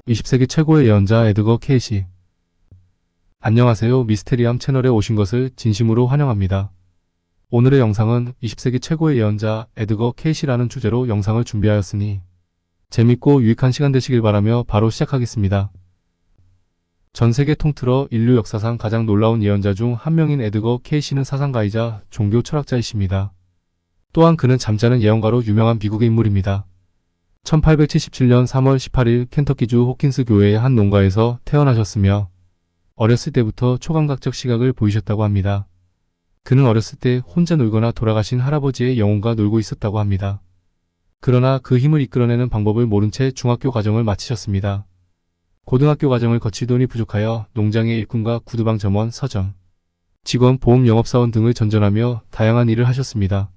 20세기 최고의 예언자 에드거 케이시. 안녕하세요. 미스테리함 채널에 오신 것을 진심으로 환영합니다. 오늘의 영상은 20세기 최고의 예언자 에드거 케이시라는 주제로 영상을 준비하였으니 재밌고 유익한 시간 되시길 바라며 바로 시작하겠습니다. 전 세계 통틀어 인류 역사상 가장 놀라운 예언자 중 한 명인 에드거 케이시는 사상가이자 종교 철학자이십니다. 또한 그는 잠자는 예언가로 유명한 미국의 인물입니다. 1877년 3월 18일 켄터키주 호킨스 교회의 한 농가에서 태어나셨으며 어렸을 때부터 초감각적 시각을 보이셨다고 합니다. 그는 어렸을 때 혼자 놀거나 돌아가신 할아버지의 영혼과 놀고 있었다고 합니다. 그러나 그 힘을 이끌어내는 방법을 모른 채 중학교 과정을 마치셨습니다. 고등학교 과정을 거칠 돈이 부족하여 농장의 일꾼과 구두방 점원, 서점, 직원, 보험 영업사원 등을 전전하며 다양한 일을 하셨습니다.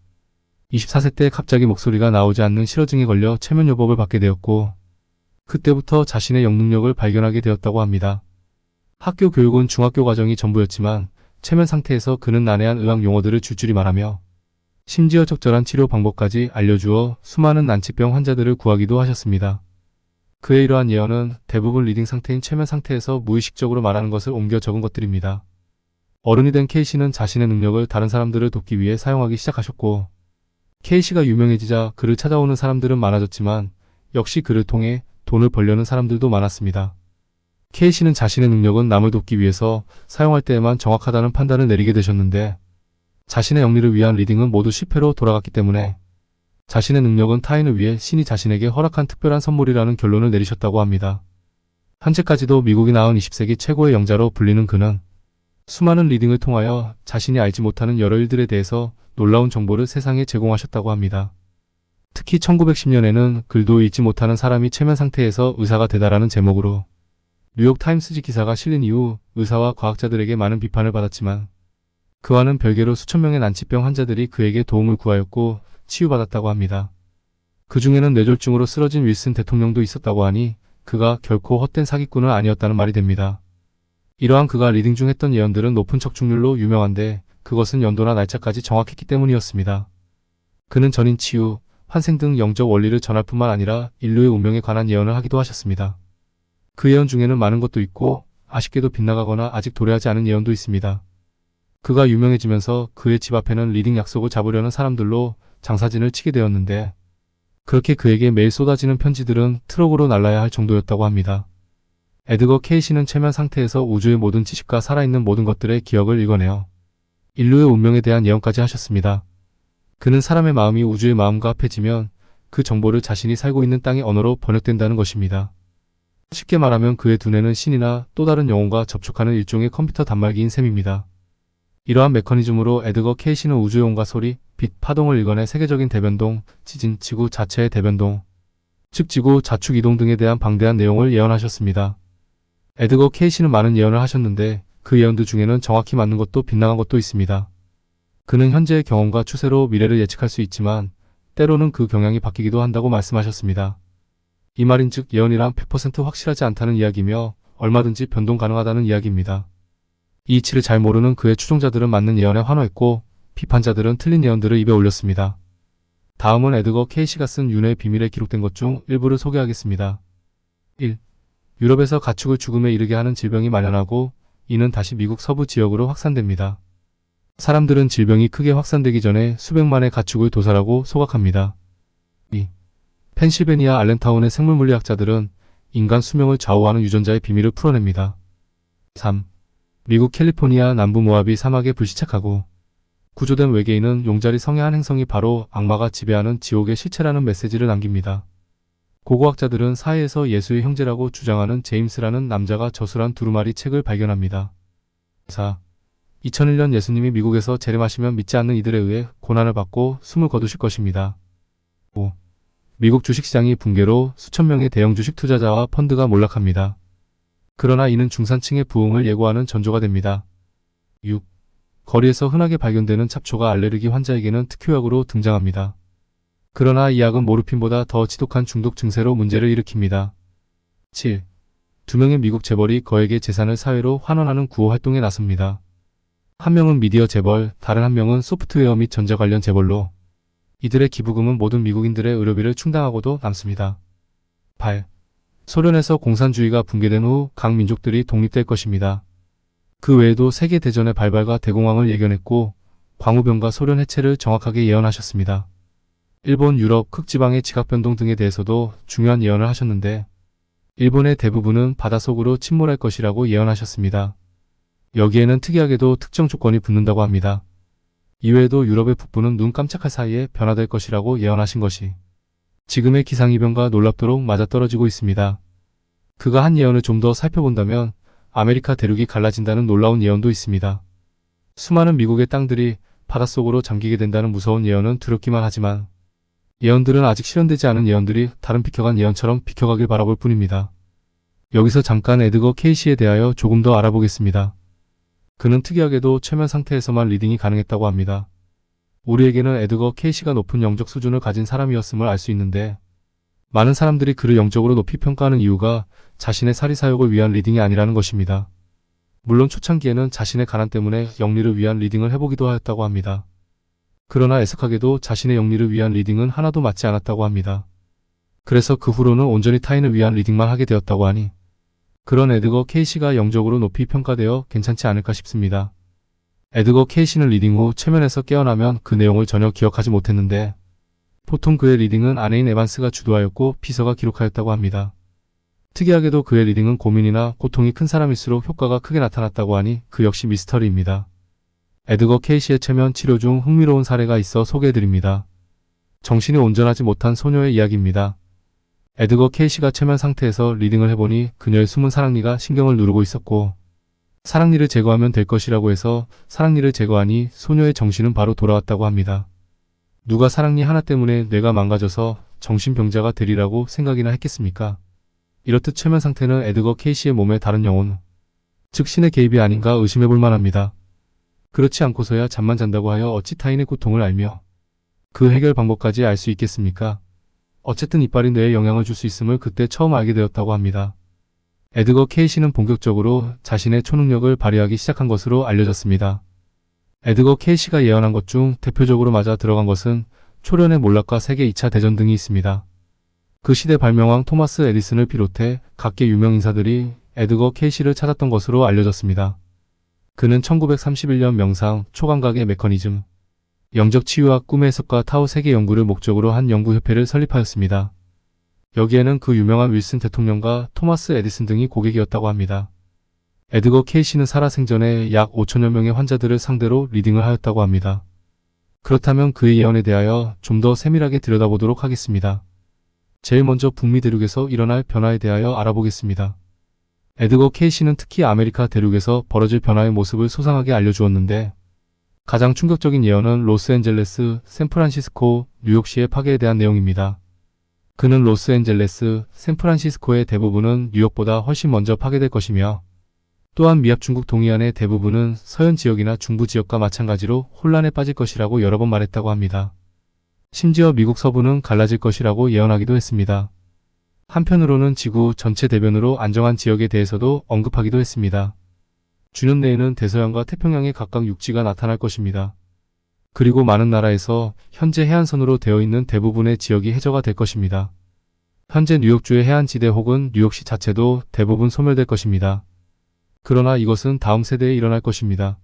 24세 때 갑자기 목소리가 나오지 않는 실어증에 걸려 체면요법을 받게 되었고 그때부터 자신의 영능력을 발견하게 되었다고 합니다. 학교 교육은 중학교 과정이 전부였지만 체면 상태에서 그는 난해한 의학 용어들을 줄줄이 말하며 심지어 적절한 치료 방법까지 알려주어 수많은 난치병 환자들을 구하기도 하셨습니다. 그의 이러한 예언은 대부분 리딩 상태인 체면 상태에서 무의식적으로 말하는 것을 옮겨 적은 것들입니다. 어른이 된 케이시는 자신의 능력을 다른 사람들을 돕기 위해 사용하기 시작하셨고 케이시가 유명해지자 그를 찾아오는 사람들은 많아졌지만 역시 그를 통해 돈을 벌려는 사람들도 많았습니다. 케이시는 자신의 능력은 남을 돕기 위해서 사용할 때에만 정확하다는 판단을 내리게 되셨는데 자신의 영리를 위한 리딩은 모두 실패로 돌아갔기 때문에 자신의 능력은 타인을 위해 신이 자신에게 허락한 특별한 선물이라는 결론을 내리셨다고 합니다. 현재까지도 미국이 낳은 20세기 최고의 영자로 불리는 그는 수많은 리딩을 통하여 자신이 알지 못하는 여러 일들에 대해서 놀라운 정보를 세상에 제공하셨다고 합니다. 특히 1910년에는 글도 읽지 못하는 사람이 체면 상태에서 의사가 되다라는 제목으로 뉴욕타임스지 기사가 실린 이후 의사와 과학자들에게 많은 비판을 받았지만 그와는 별개로 수천 명의 난치병 환자들이 그에게 도움을 구하였고 치유받았다고 합니다. 그 중에는 뇌졸중으로 쓰러진 윌슨 대통령도 있었다고 하니 그가 결코 헛된 사기꾼은 아니었다는 말이 됩니다. 이러한 그가 리딩 중 했던 예언들은 높은 적중률로 유명한데 그것은 연도나 날짜까지 정확했기 때문이었습니다. 그는 전인 치유, 환생 등 영적 원리를 전할 뿐만 아니라 인류의 운명에 관한 예언을 하기도 하셨습니다. 그 예언 중에는 많은 것도 있고 아쉽게도 빗나가거나 아직 도래하지 않은 예언도 있습니다. 그가 유명해지면서 그의 집 앞에는 리딩 약속을 잡으려는 사람들로 장사진을 치게 되었는데 그렇게 그에게 매일 쏟아지는 편지들은 트럭으로 날라야 할 정도였다고 합니다. 에드거 케이시는 체면 상태에서 우주의 모든 지식과 살아있는 모든 것들의 기억을 읽어내어 인류의 운명에 대한 예언까지 하셨습니다. 그는 사람의 마음이 우주의 마음과 합해지면 그 정보를 자신이 살고 있는 땅의 언어로 번역된다는 것입니다. 쉽게 말하면 그의 두뇌는 신이나 또 다른 영혼과 접촉하는 일종의 컴퓨터 단말기인 셈입니다. 이러한 메커니즘으로 에드거 케이시는 우주의 온갖 소리, 빛, 파동을 읽어내 세계적인 대변동, 지진, 지구 자체의 대변동, 즉 지구 좌축 이동 등에 대한 방대한 내용을 예언하셨습니다. 에드거 케이시는 많은 예언을 하셨는데 그 예언들 중에는 정확히 맞는 것도 빗나간 것도 있습니다. 그는 현재의 경험과 추세로 미래를 예측할 수 있지만 때로는 그 경향이 바뀌기도 한다고 말씀하셨습니다. 이 말인즉 예언이란 100% 확실하지 않다는 이야기며 얼마든지 변동 가능하다는 이야기입니다. 이 이치를 잘 모르는 그의 추종자들은 맞는 예언에 환호했고 비판자들은 틀린 예언들을 입에 올렸습니다. 다음은 에드거 케이시가 쓴 윤회의 비밀에 기록된 것 중 일부를 소개하겠습니다. 1. 유럽에서 가축을 죽음에 이르게 하는 질병이 만연하고 이는 다시 미국 서부 지역으로 확산됩니다. 사람들은 질병이 크게 확산되기 전에 수백만의 가축을 도살하고 소각합니다. 2. 펜실베니아 알렌타운의 생물물리학자들은 인간 수명을 좌우하는 유전자의 비밀을 풀어냅니다. 3. 미국 캘리포니아 남부 모하비 사막에 불시착하고 구조된 외계인은 용자리 성의 한 행성이 바로 악마가 지배하는 지옥의 실체라는 메시지를 남깁니다. 고고학자들은 사해에서 예수의 형제라고 주장하는 제임스라는 남자가 저술한 두루마리 책을 발견합니다. 4. 2001년 예수님이 미국에서 재림하시면 믿지 않는 이들에 의해 고난을 받고 숨을 거두실 것입니다. 5. 미국 주식시장이 붕괴로 수천 명의 대형 주식 투자자와 펀드가 몰락합니다. 그러나 이는 중산층의 부흥을 예고하는 전조가 됩니다. 6. 거리에서 흔하게 발견되는 잡초가 알레르기 환자에게는 특효약으로 등장합니다. 그러나 이 약은 모르핀보다 더 지독한 중독 증세로 문제를 일으킵니다. 7. 두 명의 미국 재벌이 거액의 재산을 사회로 환원하는 구호 활동에 나섭니다. 한 명은 미디어 재벌, 다른 한 명은 소프트웨어 및 전자 관련 재벌로 이들의 기부금은 모든 미국인들의 의료비를 충당하고도 남습니다. 8. 소련에서 공산주의가 붕괴된 후 각 민족들이 독립될 것입니다. 그 외에도 세계대전의 발발과 대공황을 예견했고 광우병과 소련 해체를 정확하게 예언하셨습니다. 일본, 유럽, 극지방의 지각변동 등에 대해서도 중요한 예언을 하셨는데 일본의 대부분은 바닷속으로 침몰할 것이라고 예언하셨습니다. 여기에는 특이하게도 특정 조건이 붙는다고 합니다. 이외에도 유럽의 북부는 눈 깜짝할 사이에 변화될 것이라고 예언하신 것이 지금의 기상이변과 놀랍도록 맞아떨어지고 있습니다. 그가 한 예언을 좀 더 살펴본다면 아메리카 대륙이 갈라진다는 놀라운 예언도 있습니다. 수많은 미국의 땅들이 바닷속으로 잠기게 된다는 무서운 예언은 두렵기만 하지만 예언들은 아직 실현되지 않은 예언들이 다른 비켜간 예언처럼 비켜가길 바라볼 뿐입니다. 여기서 잠깐 에드거 케이시에 대하여 조금 더 알아보겠습니다. 그는 특이하게도 최면 상태에서만 리딩이 가능했다고 합니다. 우리에게는 에드거 케이시가 높은 영적 수준을 가진 사람이었음을 알 수 있는데 많은 사람들이 그를 영적으로 높이 평가하는 이유가 자신의 사리사욕을 위한 리딩이 아니라는 것입니다. 물론 초창기에는 자신의 가난 때문에 영리를 위한 리딩을 해보기도 하였다고 합니다. 그러나 애석하게도 자신의 영리를 위한 리딩은 하나도 맞지 않았다고 합니다. 그래서 그 후로는 온전히 타인을 위한 리딩만 하게 되었다고 하니 그런 에드거 케이시가 영적으로 높이 평가되어 괜찮지 않을까 싶습니다. 에드거 케이시는 리딩 후 최면에서 깨어나면 그 내용을 전혀 기억하지 못했는데 보통 그의 리딩은 아내인 에반스가 주도하였고 비서가 기록하였다고 합니다. 특이하게도 그의 리딩은 고민이나 고통이 큰 사람일수록 효과가 크게 나타났다고 하니 그 역시 미스터리입니다. 에드거 케이시의 최면 치료 중 흥미로운 사례가 있어 소개해드립니다. 정신이 온전하지 못한 소녀의 이야기입니다. 에드거 케이시가 최면 상태에서 리딩을 해보니 그녀의 숨은 사랑니가 신경을 누르고 있었고 사랑니를 제거하면 될 것이라고 해서 사랑니를 제거하니 소녀의 정신은 바로 돌아왔다고 합니다. 누가 사랑니 하나 때문에 뇌가 망가져서 정신병자가 되리라고 생각이나 했겠습니까? 이렇듯 최면 상태는 에드거 케이시의 몸의 다른 영혼, 즉 신의 개입이 아닌가 의심해볼 만합니다. 그렇지 않고서야 잠만 잔다고 하여 어찌 타인의 고통을 알며 그 해결 방법까지 알 수 있겠습니까? 어쨌든 이빨이 뇌에 영향을 줄 수 있음을 그때 처음 알게 되었다고 합니다. 에드거 케이시는 본격적으로 자신의 초능력을 발휘하기 시작한 것으로 알려졌습니다. 에드거 케이시가 예언한 것 중 대표적으로 맞아 들어간 것은 초련의 몰락과 세계 2차 대전 등이 있습니다. 그 시대 발명왕 토마스 에디슨을 비롯해 각계 유명 인사들이 에드거 케이시를 찾았던 것으로 알려졌습니다. 그는 1931년 명상, 초감각의 메커니즘, 영적 치유와 꿈의 해석과 타오 세계 연구를 목적으로 한 연구협회를 설립하였습니다. 여기에는 그 유명한 윌슨 대통령과 토마스 에디슨 등이 고객이었다고 합니다. 에드거 케이시는 살아생전에 약 5천여 명의 환자들을 상대로 리딩을 하였다고 합니다. 그렇다면 그의 예언에 대하여 좀 더 세밀하게 들여다보도록 하겠습니다. 제일 먼저 북미 대륙에서 일어날 변화에 대하여 알아보겠습니다. 에드거 케이시는 특히 아메리카 대륙에서 벌어질 변화의 모습을 소상하게 알려주었는데 가장 충격적인 예언은 로스앤젤레스, 샌프란시스코, 뉴욕시의 파괴에 대한 내용입니다. 그는 로스앤젤레스, 샌프란시스코의 대부분은 뉴욕보다 훨씬 먼저 파괴될 것이며 또한 미합 중국 동해안의 대부분은 서현 지역이나 중부 지역과 마찬가지로 혼란에 빠질 것이라고 여러 번 말했다고 합니다. 심지어 미국 서부는 갈라질 것이라고 예언하기도 했습니다. 한편으로는 지구 전체 대변으로 안정한 지역에 대해서도 언급하기도 했습니다. 주년 내에는 대서양과 태평양에 각각 육지가 나타날 것입니다. 그리고 많은 나라에서 현재 해안선으로 되어 있는 대부분의 지역이 해저가 될 것입니다. 현재 뉴욕주의 해안지대 혹은 뉴욕시 자체도 대부분 소멸될 것입니다. 그러나 이것은 다음 세대에 일어날 것입니다.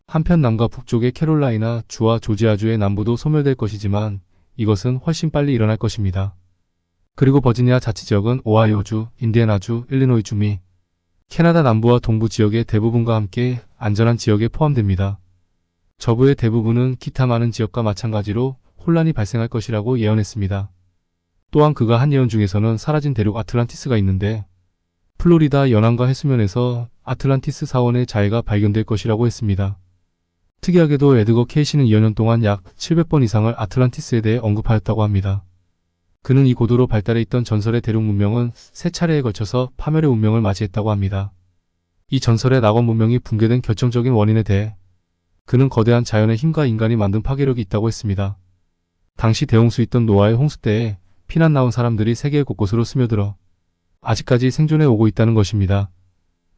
한편 남과 북쪽의 캐롤라이나 주와 조지아주의 남부도 소멸될 것이지만 이것은 훨씬 빨리 일어날 것입니다. 그리고 버지니아 자치지역은 오하이오주, 인디애나주, 일리노이주 미 캐나다 남부와 동부 지역의 대부분과 함께 안전한 지역에 포함됩니다. 저부의 대부분은 기타 많은 지역과 마찬가지로 혼란이 발생할 것이라고 예언했습니다. 또한 그가 한 예언 중에서는 사라진 대륙 아틀란티스가 있는데 플로리다 연안과 해수면에서 아틀란티스 사원의 자해가 발견될 것이라고 했습니다. 특이하게도 에드거 케이시는 2여 년 동안 약 700번 이상을 아틀란티스에 대해 언급하였다고 합니다. 그는 이 고도로 발달해 있던 전설의 대륙 문명은 3차례에 걸쳐서 파멸의 운명을 맞이했다고 합니다. 이 전설의 낙원 문명이 붕괴된 결정적인 원인에 대해 그는 거대한 자연의 힘과 인간이 만든 파괴력이 있다고 했습니다. 당시 대홍수 있던 노아의 홍수 때에 피난 나온 사람들이 세계 곳곳으로 스며들어 아직까지 생존해 오고 있다는 것입니다.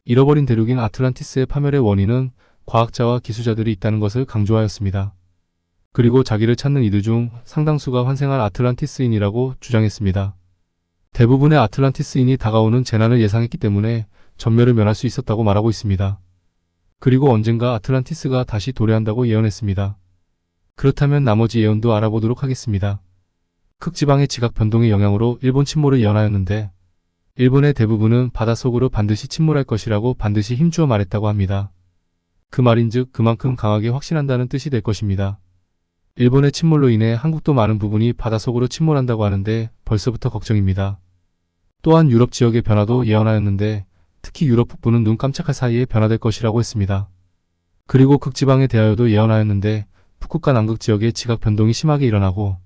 잃어버린 대륙인 아틀란티스의 파멸의 원인은 과학자와 기술자들이 있다는 것을 강조하였습니다. 그리고 자기를 찾는 이들 중 상당수가 환생한 아틀란티스인이라고 주장했습니다. 대부분의 아틀란티스인이 다가오는 재난을 예상했기 때문에 전멸을 면할 수 있었다고 말하고 있습니다. 그리고 언젠가 아틀란티스가 다시 도래한다고 예언했습니다. 그렇다면 나머지 예언도 알아보도록 하겠습니다. 극지방의 지각 변동의 영향으로 일본 침몰을 예언하였는데 일본의 대부분은 바닷속으로 반드시 침몰할 것이라고 반드시 힘주어 말했다고 합니다. 그 말인즉 그만큼 강하게 확신한다는 뜻이 될 것입니다. 일본의 침몰로 인해 한국도 많은 부분이 바닷속으로 침몰한다고 하는데 벌써부터 걱정입니다. 또한 유럽 지역의 변화도 예언하였는데 특히 유럽 북부는 눈 깜짝할 사이에 변화될 것이라고 했습니다. 그리고 극지방에 대하여도 예언하였는데 북극과 남극 지역의 지각 변동이 심하게 일어나고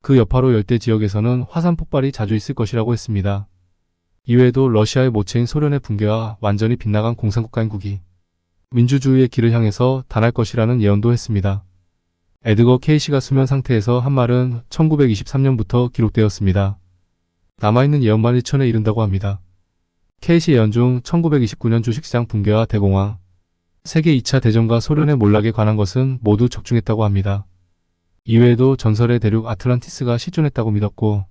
그 여파로 열대 지역에서는 화산 폭발이 자주 있을 것이라고 했습니다. 이외에도 러시아의 모체인 소련의 붕괴와 완전히 빗나간 공산국가인 국이 민주주의의 길을 향해서 단할 것이라는 예언도 했습니다. 에드거 케이시가 수면 상태에서 한 말은 1923년부터 기록되었습니다. 남아있는 예언만 1000에 이른다고 합니다. 케이시 예언 중 1929년 주식시장 붕괴와 대공황, 세계 2차 대전과 소련의 몰락에 관한 것은 모두 적중했다고 합니다. 이외에도 전설의 대륙 아틀란티스가 실존했다고 믿었고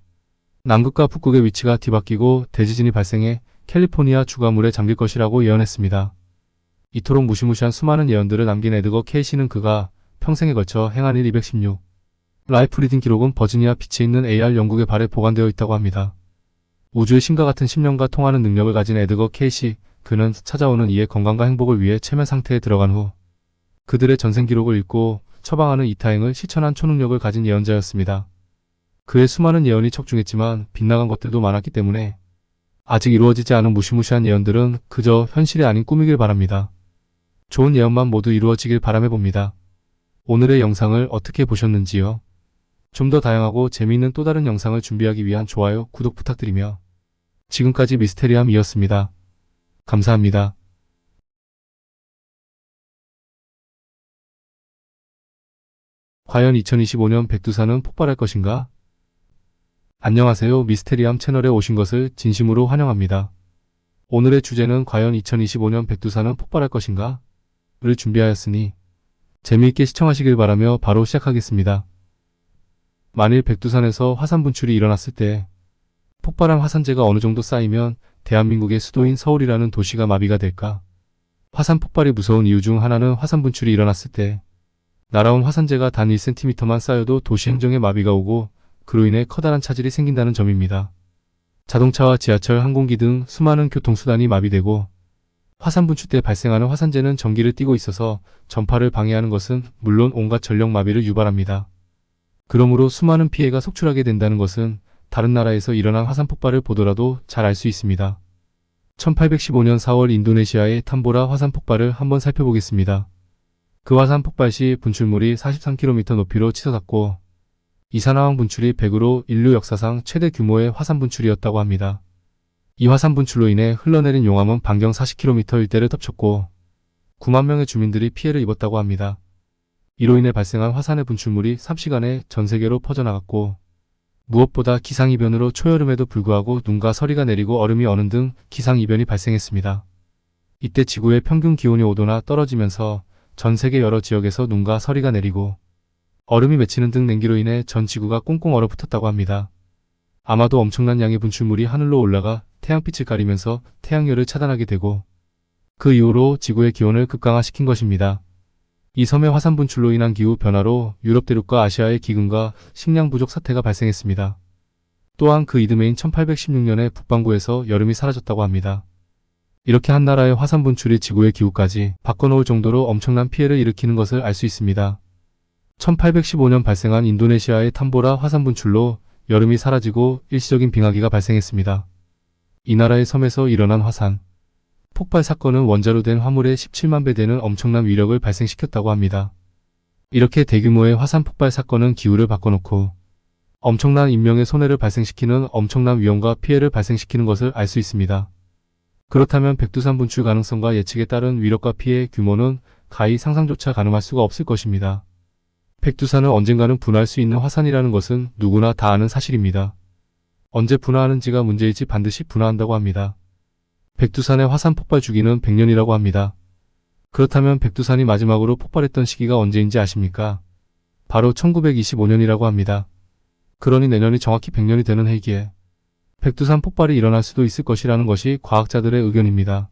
남극과 북극의 위치가 뒤바뀌고 대지진이 발생해 캘리포니아 주가물에 잠길 것이라고 예언했습니다. 이토록 무시무시한 수많은 예언들을 남긴 에드거 케이시는 그가 평생에 걸쳐 행한 일 216. 라이프 리딩 기록은 버지니아 비치에 있는 AR 영국의 발에 보관되어 있다고 합니다. 우주의 신과 같은 심령과 통하는 능력을 가진 에드거 케이시, 그는 찾아오는 이의 건강과 행복을 위해 체면 상태에 들어간 후 그들의 전생 기록을 읽고 처방하는 이타행을 실천한 초능력을 가진 예언자였습니다. 그의 수많은 예언이 적중했지만 빗나간 것들도 많았기 때문에 아직 이루어지지 않은 무시무시한 예언들은 그저 현실이 아닌 꿈이길 바랍니다. 좋은 예언만 모두 이루어지길 바라매봅니다. 오늘의 영상을 어떻게 보셨는지요? 좀 더 다양하고 재미있는 또 다른 영상을 준비하기 위한 좋아요, 구독 부탁드리며 지금까지 미스테리함이었습니다. 감사합니다. 과연 2025년 백두산은 폭발할 것인가? 안녕하세요. 미스테리함 채널에 오신 것을 진심으로 환영합니다. 오늘의 주제는 과연 2025년 백두산은 폭발할 것인가? 를 준비하였으니 재미있게 시청하시길 바라며 바로 시작하겠습니다. 만일 백두산에서 화산 분출이 일어났을 때 폭발한 화산재가 어느 정도 쌓이면 대한민국의 수도인 서울이라는 도시가 마비가 될까? 화산 폭발이 무서운 이유 중 하나는 화산 분출이 일어났을 때 날아온 화산재가 단 1cm만 쌓여도 도시 행정에 마비가 오고 그로 인해 커다란 차질이 생긴다는 점입니다. 자동차와 지하철, 항공기 등 수많은 교통수단이 마비되고 화산 분출 때 발생하는 화산재는 전기를 띠고 있어서 전파를 방해하는 것은 물론 온갖 전력 마비를 유발합니다. 그러므로 수많은 피해가 속출하게 된다는 것은 다른 나라에서 일어난 화산 폭발을 보더라도 잘 알 수 있습니다. 1815년 4월 인도네시아의 탐보라 화산 폭발을 한번 살펴보겠습니다. 그 화산 폭발 시 분출물이 43km 높이로 치솟았고 이산화황 분출이 100으로 인류 역사상 최대 규모의 화산 분출이었다고 합니다. 이 화산 분출로 인해 흘러내린 용암은 반경 40km 일대를 덮쳤고 9만 명의 주민들이 피해를 입었다고 합니다. 이로 인해 발생한 화산의 분출물이 3시간에 전 세계로 퍼져나갔고 무엇보다 기상이변으로 초여름에도 불구하고 눈과 서리가 내리고 얼음이 어는 등 기상이변이 발생했습니다. 이때 지구의 평균 기온이 5도나 떨어지면서 전 세계 여러 지역에서 눈과 서리가 내리고 얼음이 맺히는 등 냉기로 인해 전 지구가 꽁꽁 얼어붙었다고 합니다. 아마도 엄청난 양의 분출물이 하늘로 올라가 태양빛을 가리면서 태양열을 차단하게 되고 그 이후로 지구의 기온을 급강하시킨 것입니다. 이 섬의 화산 분출로 인한 기후 변화로 유럽 대륙과 아시아의 기근과 식량 부족 사태가 발생했습니다. 또한 그 이듬해인 1816년에 북반구에서 여름이 사라졌다고 합니다. 이렇게 한 나라의 화산 분출이 지구의 기후까지 바꿔놓을 정도로 엄청난 피해를 일으키는 것을 알 수 있습니다. 1815년 발생한 인도네시아의 탐보라 화산 분출로 여름이 사라지고 일시적인 빙하기가 발생했습니다. 이 나라의 섬에서 일어난 화산 폭발 사건은 원자로 된 화물의 17만 배 되는 엄청난 위력을 발생시켰다고 합니다. 이렇게 대규모의 화산 폭발 사건은 기후를 바꿔놓고 엄청난 인명의 손해를 발생시키는 엄청난 위험과 피해를 발생시키는 것을 알 수 있습니다. 그렇다면 백두산 분출 가능성과 예측에 따른 위력과 피해의 규모는 가히 상상조차 가능할 수가 없을 것입니다. 백두산은 언젠가는 분화할 수 있는 화산이라는 것은 누구나 다 아는 사실입니다. 언제 분화하는지가 문제이지 반드시 분화한다고 합니다. 백두산의 화산 폭발 주기는 100년이라고 합니다. 그렇다면 백두산이 마지막으로 폭발했던 시기가 언제인지 아십니까? 바로 1925년이라고 합니다. 그러니 내년이 정확히 100년이 되는 해이기에 백두산 폭발이 일어날 수도 있을 것이라는 것이 과학자들의 의견입니다.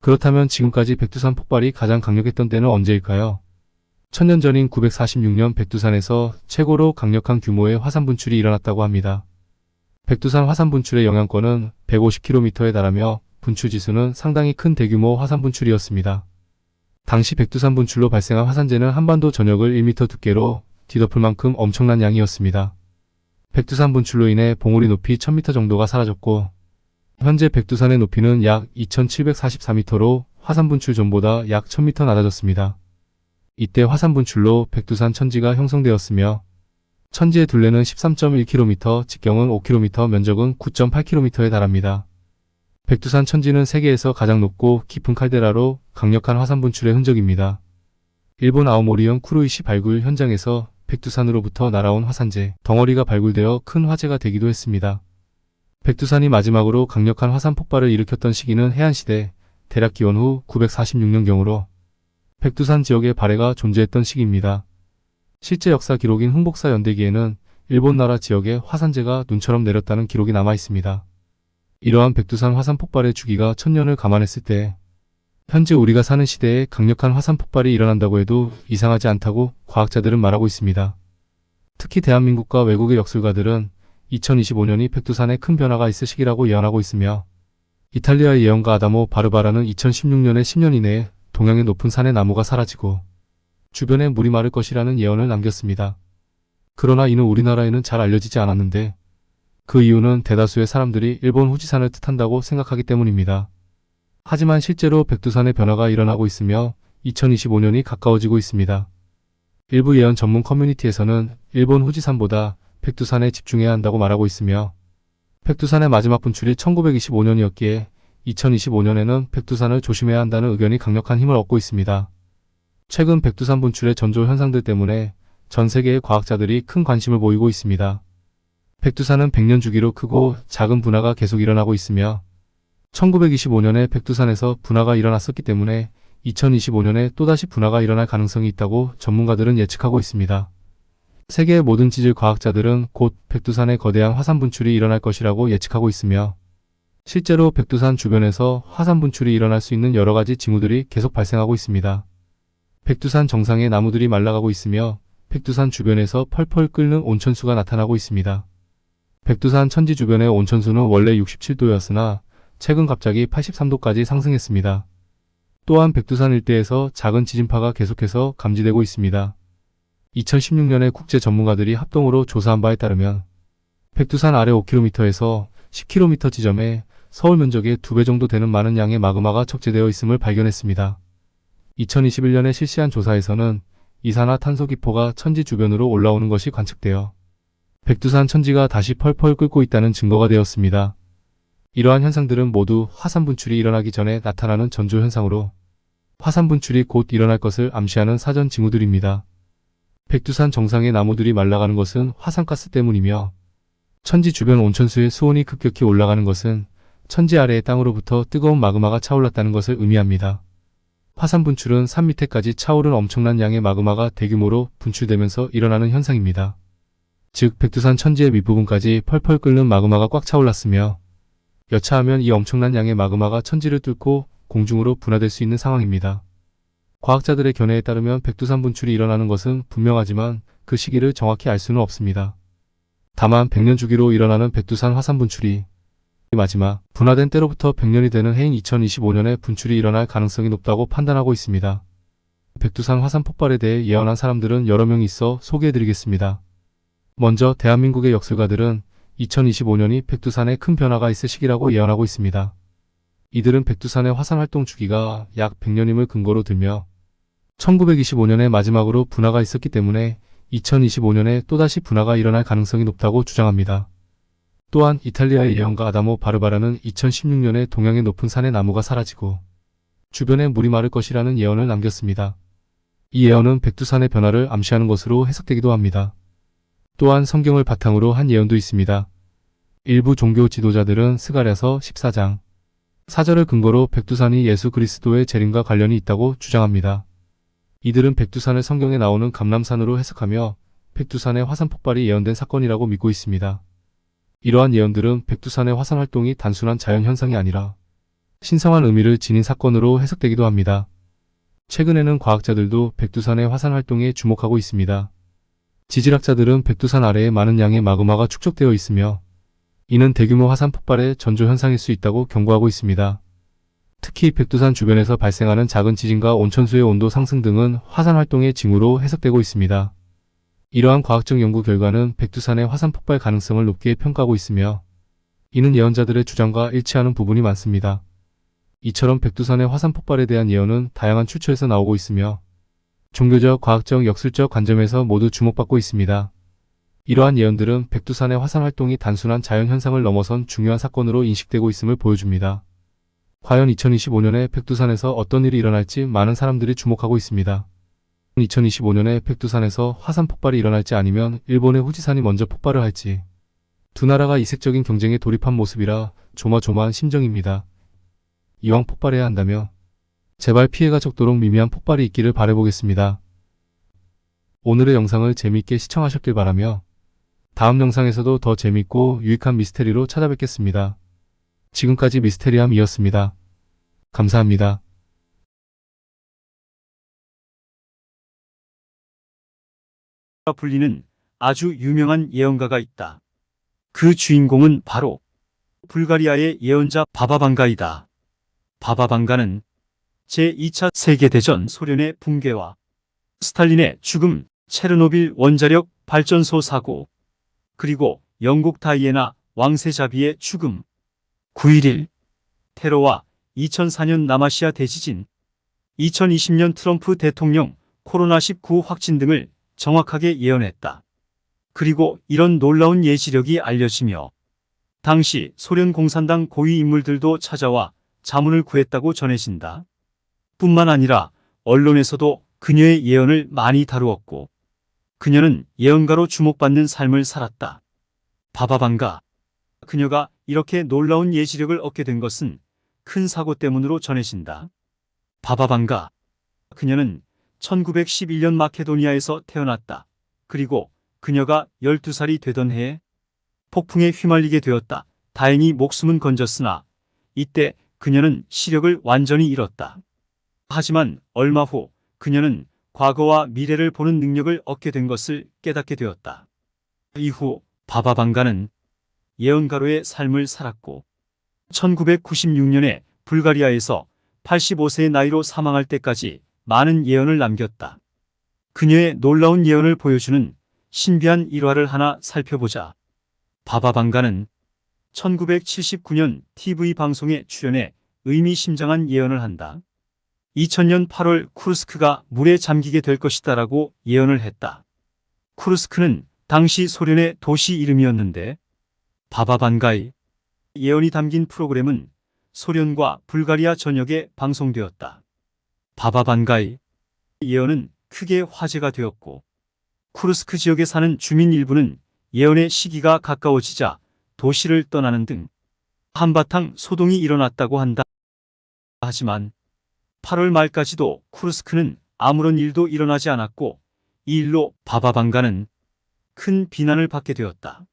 그렇다면 지금까지 백두산 폭발이 가장 강력했던 때는 언제일까요? 1000년 전인 946년 백두산에서 최고로 강력한 규모의 화산 분출이 일어났다고 합니다. 백두산 화산 분출의 영향권은 150km에 달하며 분출 지수는 상당히 큰 대규모 화산 분출이었습니다. 당시 백두산 분출로 발생한 화산재는 한반도 전역을 1m 두께로 뒤덮을 만큼 엄청난 양이었습니다. 백두산 분출로 인해 봉우리 높이 1000m 정도가 사라졌고 현재 백두산의 높이는 약 2744m로 화산 분출 전보다 약 1000m 낮아졌습니다. 이때 화산 분출로 백두산 천지가 형성되었으며 천지의 둘레는 13.1km, 직경은 5km, 면적은 9.8km에 달합니다. 백두산 천지는 세계에서 가장 높고 깊은 칼데라로 강력한 화산 분출의 흔적입니다. 일본 아오모리현 쿠루이시 발굴 현장에서 백두산으로부터 날아온 화산재 덩어리가 발굴되어 큰 화재가 되기도 했습니다. 백두산이 마지막으로 강력한 화산 폭발을 일으켰던 시기는 해안시대 대략 기원 후 946년경으로 백두산 지역에 발해가 존재했던 시기입니다. 실제 역사 기록인 흥복사 연대기에는 일본 나라 지역에 화산재가 눈처럼 내렸다는 기록이 남아 있습니다. 이러한 백두산 화산 폭발의 주기가 1000년을 감안했을 때 현재 우리가 사는 시대에 강력한 화산 폭발이 일어난다고 해도 이상하지 않다고 과학자들은 말하고 있습니다. 특히 대한민국과 외국의 역술가들은 2025년이 백두산에 큰 변화가 있을 시기라고 예언하고 있으며 이탈리아의 예언가 아다모 바르바라는 2016년에 10년 이내에 동양의 높은 산의 나무가 사라지고 주변에 물이 마를 것이라는 예언을 남겼습니다. 그러나 이는 우리나라에는 잘 알려지지 않았는데 그 이유는 대다수의 사람들이 일본 후지산을 뜻한다고 생각하기 때문입니다. 하지만 실제로 백두산의 변화가 일어나고 있으며 2025년이 가까워지고 있습니다. 일부 예언 전문 커뮤니티에서는 일본 후지산보다 백두산에 집중해야 한다고 말하고 있으며 백두산의 마지막 분출이 1925년이었기에 2025년에는 백두산을 조심해야 한다는 의견이 강력한 힘을 얻고 있습니다. 최근 백두산 분출의 전조 현상들 때문에 전 세계의 과학자들이 큰 관심을 보이고 있습니다. 백두산은 100년 주기로 크고 작은 분화가 계속 일어나고 있으며 1925년에 백두산에서 분화가 일어났었기 때문에 2025년에 또다시 분화가 일어날 가능성이 있다고 전문가들은 예측하고 있습니다. 세계의 모든 지질 과학자들은 곧 백두산의 거대한 화산 분출이 일어날 것이라고 예측하고 있으며 실제로 백두산 주변에서 화산 분출이 일어날 수 있는 여러 가지 징후들이 계속 발생하고 있습니다. 백두산 정상에 나무들이 말라가고 있으며 백두산 주변에서 펄펄 끓는 온천수가 나타나고 있습니다. 백두산 천지 주변의 온천수는 원래 67도였으나 최근 갑자기 83도까지 상승했습니다. 또한 백두산 일대에서 작은 지진파가 계속해서 감지되고 있습니다. 2016년에 국제 전문가들이 합동으로 조사한 바에 따르면 백두산 아래 5km에서 10km 지점에 서울 면적의 2배 정도 되는 많은 양의 마그마가 적재되어 있음을 발견했습니다. 2021년에 실시한 조사에서는 이산화탄소 기포가 천지 주변으로 올라오는 것이 관측되어 백두산 천지가 다시 펄펄 끓고 있다는 증거가 되었습니다. 이러한 현상들은 모두 화산 분출이 일어나기 전에 나타나는 전조 현상으로 화산 분출이 곧 일어날 것을 암시하는 사전 징후들입니다. 백두산 정상의 나무들이 말라가는 것은 화산가스 때문이며 천지 주변 온천수의 수온이 급격히 올라가는 것은 천지 아래의 땅으로부터 뜨거운 마그마가 차올랐다는 것을 의미합니다. 화산 분출은 산 밑에까지 차오른 엄청난 양의 마그마가 대규모로 분출되면서 일어나는 현상입니다. 즉 백두산 천지의 밑부분까지 펄펄 끓는 마그마가 꽉 차올랐으며 여차하면 이 엄청난 양의 마그마가 천지를 뚫고 공중으로 분화될 수 있는 상황입니다. 과학자들의 견해에 따르면 백두산 분출이 일어나는 것은 분명하지만 그 시기를 정확히 알 수는 없습니다. 다만 100년 주기로 일어나는 백두산 화산 분출이 마지막 분화된 때로부터 100년이 되는 해인 2025년에 분출이 일어날 가능성이 높다고 판단하고 있습니다. 백두산 화산 폭발에 대해 예언한 사람들은 여러 명이 있어 소개해드리겠습니다. 먼저 대한민국의 역술가들은 2025년이 백두산에 큰 변화가 있을 시기라고 예언하고 있습니다. 이들은 백두산의 화산 활동 주기가 약 100년임을 근거로 들며 1925년에 마지막으로 분화가 있었기 때문에 2025년에 또다시 분화가 일어날 가능성이 높다고 주장합니다. 또한 이탈리아의 예언가 아다모 바르바라는 2016년에 동양의 높은 산의 나무가 사라지고 주변에 물이 마를 것이라는 예언을 남겼습니다. 이 예언은 백두산의 변화를 암시하는 것으로 해석되기도 합니다. 또한 성경을 바탕으로 한 예언도 있습니다. 일부 종교 지도자들은 스가랴서 14장 4절을 근거로 백두산이 예수 그리스도의 재림과 관련이 있다고 주장합니다. 이들은 백두산을 성경에 나오는 감람산으로 해석하며 백두산의 화산 폭발이 예언된 사건이라고 믿고 있습니다. 이러한 예언들은 백두산의 화산 활동이 단순한 자연현상이 아니라 신성한 의미를 지닌 사건으로 해석되기도 합니다. 최근에는 과학자들도 백두산의 화산 활동에 주목하고 있습니다. 지질학자들은 백두산 아래에 많은 양의 마그마가 축적되어 있으며 이는 대규모 화산 폭발의 전조 현상일 수 있다고 경고하고 있습니다. 특히 백두산 주변에서 발생하는 작은 지진과 온천수의 온도 상승 등은 화산 활동의 징후로 해석되고 있습니다. 이러한 과학적 연구 결과는 백두산의 화산 폭발 가능성을 높게 평가하고 있으며 이는 예언자들의 주장과 일치하는 부분이 많습니다. 이처럼 백두산의 화산 폭발에 대한 예언은 다양한 출처에서 나오고 있으며 종교적, 과학적, 역술적 관점에서 모두 주목받고 있습니다. 이러한 예언들은 백두산의 화산 활동이 단순한 자연현상을 넘어선 중요한 사건으로 인식되고 있음을 보여줍니다. 과연 2025년에 백두산에서 어떤 일이 일어날지 많은 사람들이 주목하고 있습니다. 2025년에 백두산에서 화산 폭발이 일어날지 아니면 일본의 후지산이 먼저 폭발을 할지 두 나라가 이색적인 경쟁에 돌입한 모습이라 조마조마한 심정입니다. 이왕 폭발해야 한다면 제발 피해가 적도록 미미한 폭발이 있기를 바라보겠습니다. 오늘의 영상을 재미있게 시청하셨길 바라며 다음 영상에서도 더 재밌고 유익한 미스테리로 찾아뵙겠습니다. 지금까지 미스테리함이었습니다. 감사합니다. 불리는 아주 유명한 예언가가 있다. 그 주인공은 바로 불가리아의 예언자 바바방가이다. 바바방가는 제2차 세계대전 소련의 붕괴와 스탈린의 죽음, 체르노빌 원자력 발전소 사고, 그리고 영국 다이애나 왕세 자비의 죽음, 9.11 테러와 2004년 남아시아 대지진, 2020년 트럼프 대통령 코로나19 확진 등을 정확하게 예언했다. 그리고 이런 놀라운 예지력이 알려지며 당시 소련 공산당 고위 인물들도 찾아와 자문을 구했다고 전해진다. 뿐만 아니라 언론에서도 그녀의 예언을 많이 다루었고 그녀는 예언가로 주목받는 삶을 살았다. 바바방가. 그녀가 이렇게 놀라운 예지력을 얻게 된 것은 큰 사고 때문으로 전해진다. 바바방가. 그녀는 1911년 마케도니아에서 태어났다. 그리고 그녀가 12살이 되던 해에 폭풍에 휘말리게 되었다. 다행히 목숨은 건졌으나 이때 그녀는 시력을 완전히 잃었다. 하지만 얼마 후 그녀는 과거와 미래를 보는 능력을 얻게 된 것을 깨닫게 되었다. 이후 바바방가는 예언가로의 삶을 살았고 1996년에 불가리아에서 85세의 나이로 사망할 때까지 많은 예언을 남겼다. 그녀의 놀라운 예언을 보여주는 신비한 일화를 하나 살펴보자. 바바방가는 1979년 TV 방송에 출연해 의미심장한 예언을 한다. 2000년 8월 쿠르스크가 물에 잠기게 될 것이다 라고 예언을 했다. 쿠르스크는 당시 소련의 도시 이름이었는데 바바방가의 예언이 담긴 프로그램은 소련과 불가리아 전역에 방송되었다. 바바방가의 예언은 크게 화제가 되었고 쿠르스크 지역에 사는 주민 일부는 예언의 시기가 가까워지자 도시를 떠나는 등 한바탕 소동이 일어났다고 한다. 하지만 8월 말까지도 쿠르스크는 아무런 일도 일어나지 않았고 이 일로 바바방가는 큰 비난을 받게 되었다.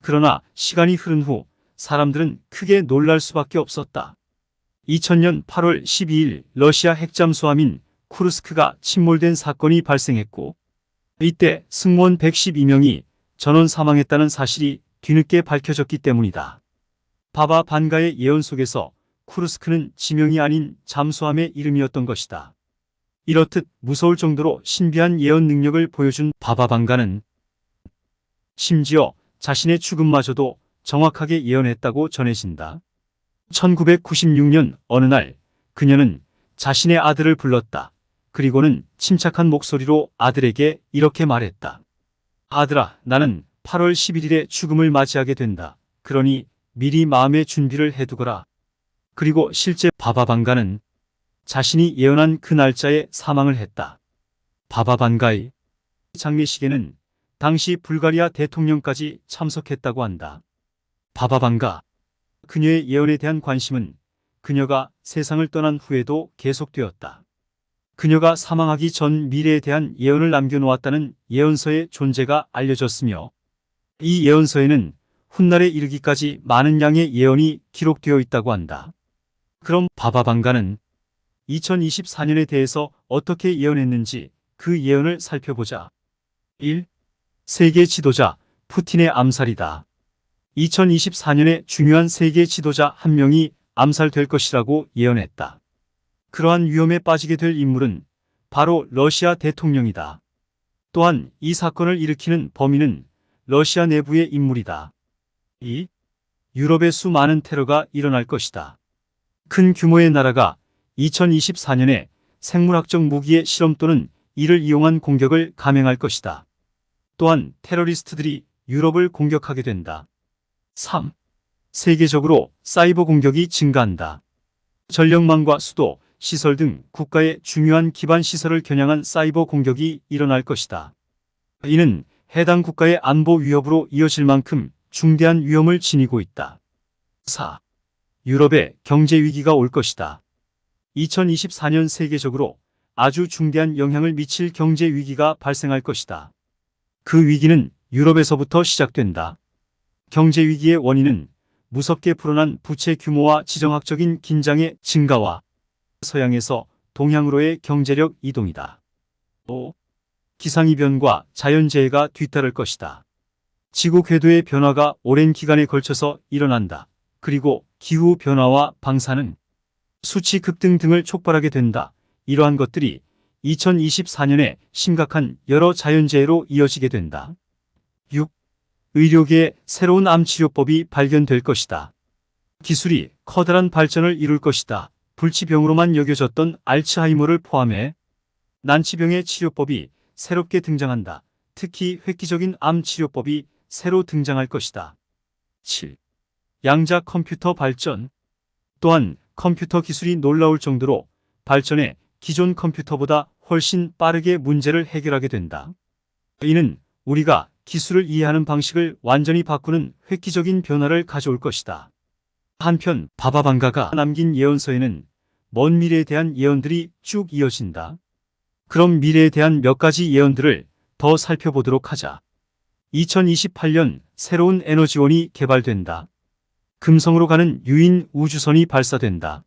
그러나 시간이 흐른 후 사람들은 크게 놀랄 수밖에 없었다. 2000년 8월 12일 러시아 핵잠수함인 쿠르스크가 침몰된 사건이 발생했고 이때 승무원 112명이 전원 사망했다는 사실이 뒤늦게 밝혀졌기 때문이다. 바바방가의 예언 속에서 쿠르스크는 지명이 아닌 잠수함의 이름이었던 것이다. 이렇듯 무서울 정도로 신비한 예언 능력을 보여준 바바방가는 심지어 자신의 죽음마저도 정확하게 예언했다고 전해진다. 1996년 어느 날 그녀는 자신의 아들을 불렀다. 그리고는 침착한 목소리로 아들에게 이렇게 말했다. 아들아, 나는 8월 11일에 죽음을 맞이하게 된다. 그러니 미리 마음의 준비를 해두거라. 그리고 실제 바바방가는 자신이 예언한 그 날짜에 사망을 했다. 바바방가의 장례식에는 당시 불가리아 대통령까지 참석했다고 한다. 바바방가. 그녀의 예언에 대한 관심은 그녀가 세상을 떠난 후에도 계속되었다. 그녀가 사망하기 전 미래에 대한 예언을 남겨놓았다는 예언서의 존재가 알려졌으며 이 예언서에는 훗날에 이르기까지 많은 양의 예언이 기록되어 있다고 한다. 그럼 바바방가는 2024년에 대해서 어떻게 예언했는지 그 예언을 살펴보자. 1. 세계 지도자 푸틴의 암살이다. 2024년에 중요한 세계 지도자 한 명이 암살될 것이라고 예언했다. 그러한 위험에 빠지게 될 인물은 바로 러시아 대통령이다. 또한 이 사건을 일으키는 범인은 러시아 내부의 인물이다. 2. 유럽의 수많은 테러가 일어날 것이다. 큰 규모의 나라가 2024년에 생물학적 무기의 실험 또는 이를 이용한 공격을 감행할 것이다. 또한 테러리스트들이 유럽을 공격하게 된다. 3. 세계적으로 사이버 공격이 증가한다. 전력망과 수도, 시설 등 국가의 중요한 기반 시설을 겨냥한 사이버 공격이 일어날 것이다. 이는 해당 국가의 안보 위협으로 이어질 만큼 중대한 위험을 지니고 있다. 4. 유럽에 경제 위기가 올 것이다. 2024년 세계적으로 아주 중대한 영향을 미칠 경제 위기가 발생할 것이다. 그 위기는 유럽에서부터 시작된다. 경제 위기의 원인은 무섭게 불어난 부채 규모와 지정학적인 긴장의 증가와 서양에서 동양으로의 경제력 이동이다. 5. 기상이변과 자연재해가 뒤따를 것이다. 지구 궤도의 변화가 오랜 기간에 걸쳐서 일어난다. 그리고 기후변화와 방사능, 수치 급등 등을 촉발하게 된다. 이러한 것들이 2024년에 심각한 여러 자연재해로 이어지게 된다. 6. 의료계에 새로운 암치료법이 발견될 것이다. 기술이 커다란 발전을 이룰 것이다. 불치병으로만 여겨졌던 알츠하이머를 포함해 난치병의 치료법이 새롭게 등장한다. 특히 획기적인 암 치료법이 새로 등장할 것이다. 7. 양자 컴퓨터 발전. 또한 컴퓨터 기술이 놀라울 정도로 발전해 기존 컴퓨터보다 훨씬 빠르게 문제를 해결하게 된다. 이는 우리가 기술을 이해하는 방식을 완전히 바꾸는 획기적인 변화를 가져올 것이다. 한편 바바방가가 남긴 예언서에는 먼 미래에 대한 예언들이 쭉 이어진다. 그럼 미래에 대한 몇 가지 예언들을 더 살펴보도록 하자. 2028년 새로운 에너지원이 개발된다. 금성으로 가는 유인 우주선이 발사된다.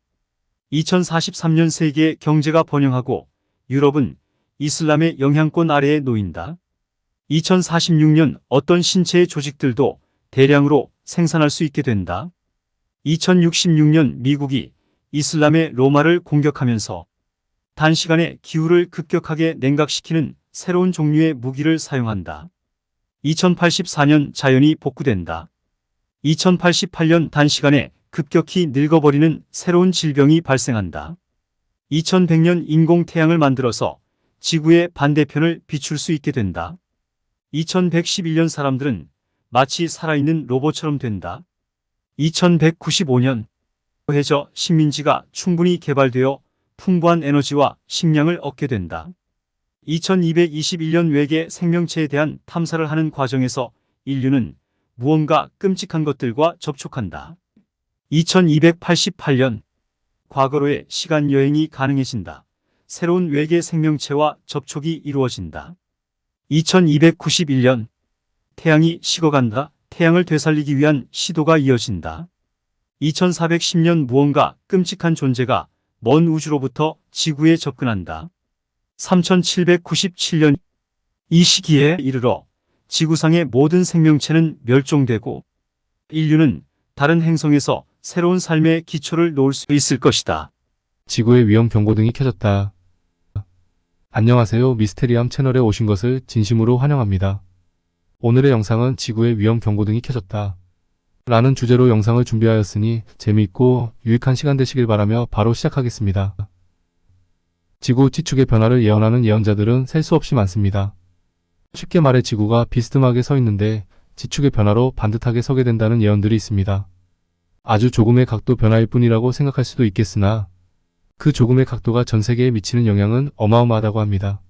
2043년 세계 경제가 번영하고 유럽은 이슬람의 영향권 아래에 놓인다. 2046년 어떤 신체의 조직들도 대량으로 생산할 수 있게 된다. 2066년 미국이 이슬람의 로마를 공격하면서 단시간에 기후를 급격하게 냉각시키는 새로운 종류의 무기를 사용한다. 2084년 자연이 복구된다. 2088년 단시간에 급격히 늙어버리는 새로운 질병이 발생한다. 2100년 인공태양을 만들어서 지구의 반대편을 비출 수 있게 된다. 2111년 사람들은 마치 살아있는 로봇처럼 된다. 2195년 해저 식민지가 충분히 개발되어 풍부한 에너지와 식량을 얻게 된다. 2221년 외계 생명체에 대한 탐사를 하는 과정에서 인류는 무언가 끔찍한 것들과 접촉한다. 2288년 과거로의 시간 여행이 가능해진다. 새로운 외계 생명체와 접촉이 이루어진다. 2291년 태양이 식어간다. 태양을 되살리기 위한 시도가 이어진다. 2410년 무언가 끔찍한 존재가 먼 우주로부터 지구에 접근한다. 3797년 이 시기에 이르러 지구상의 모든 생명체는 멸종되고 인류는 다른 행성에서 새로운 삶의 기초를 놓을 수 있을 것이다. 지구의 위험 경고등이 켜졌다. 안녕하세요. 미스테리함 채널에 오신 것을 진심으로 환영합니다. 오늘의 영상은 지구의 위험 경고등이 켜졌다. 라는 주제로 영상을 준비하였으니 재미있고 유익한 시간 되시길 바라며 바로 시작하겠습니다. 지구 지축의 변화를 예언하는 예언자들은 셀 수 없이 많습니다. 쉽게 말해 지구가 비스듬하게 서 있는데 지축의 변화로 반듯하게 서게 된다는 예언들이 있습니다. 아주 조금의 각도 변화일 뿐이라고 생각할 수도 있겠으나 그 조금의 각도가 전 세계에 미치는 영향은 어마어마하다고 합니다.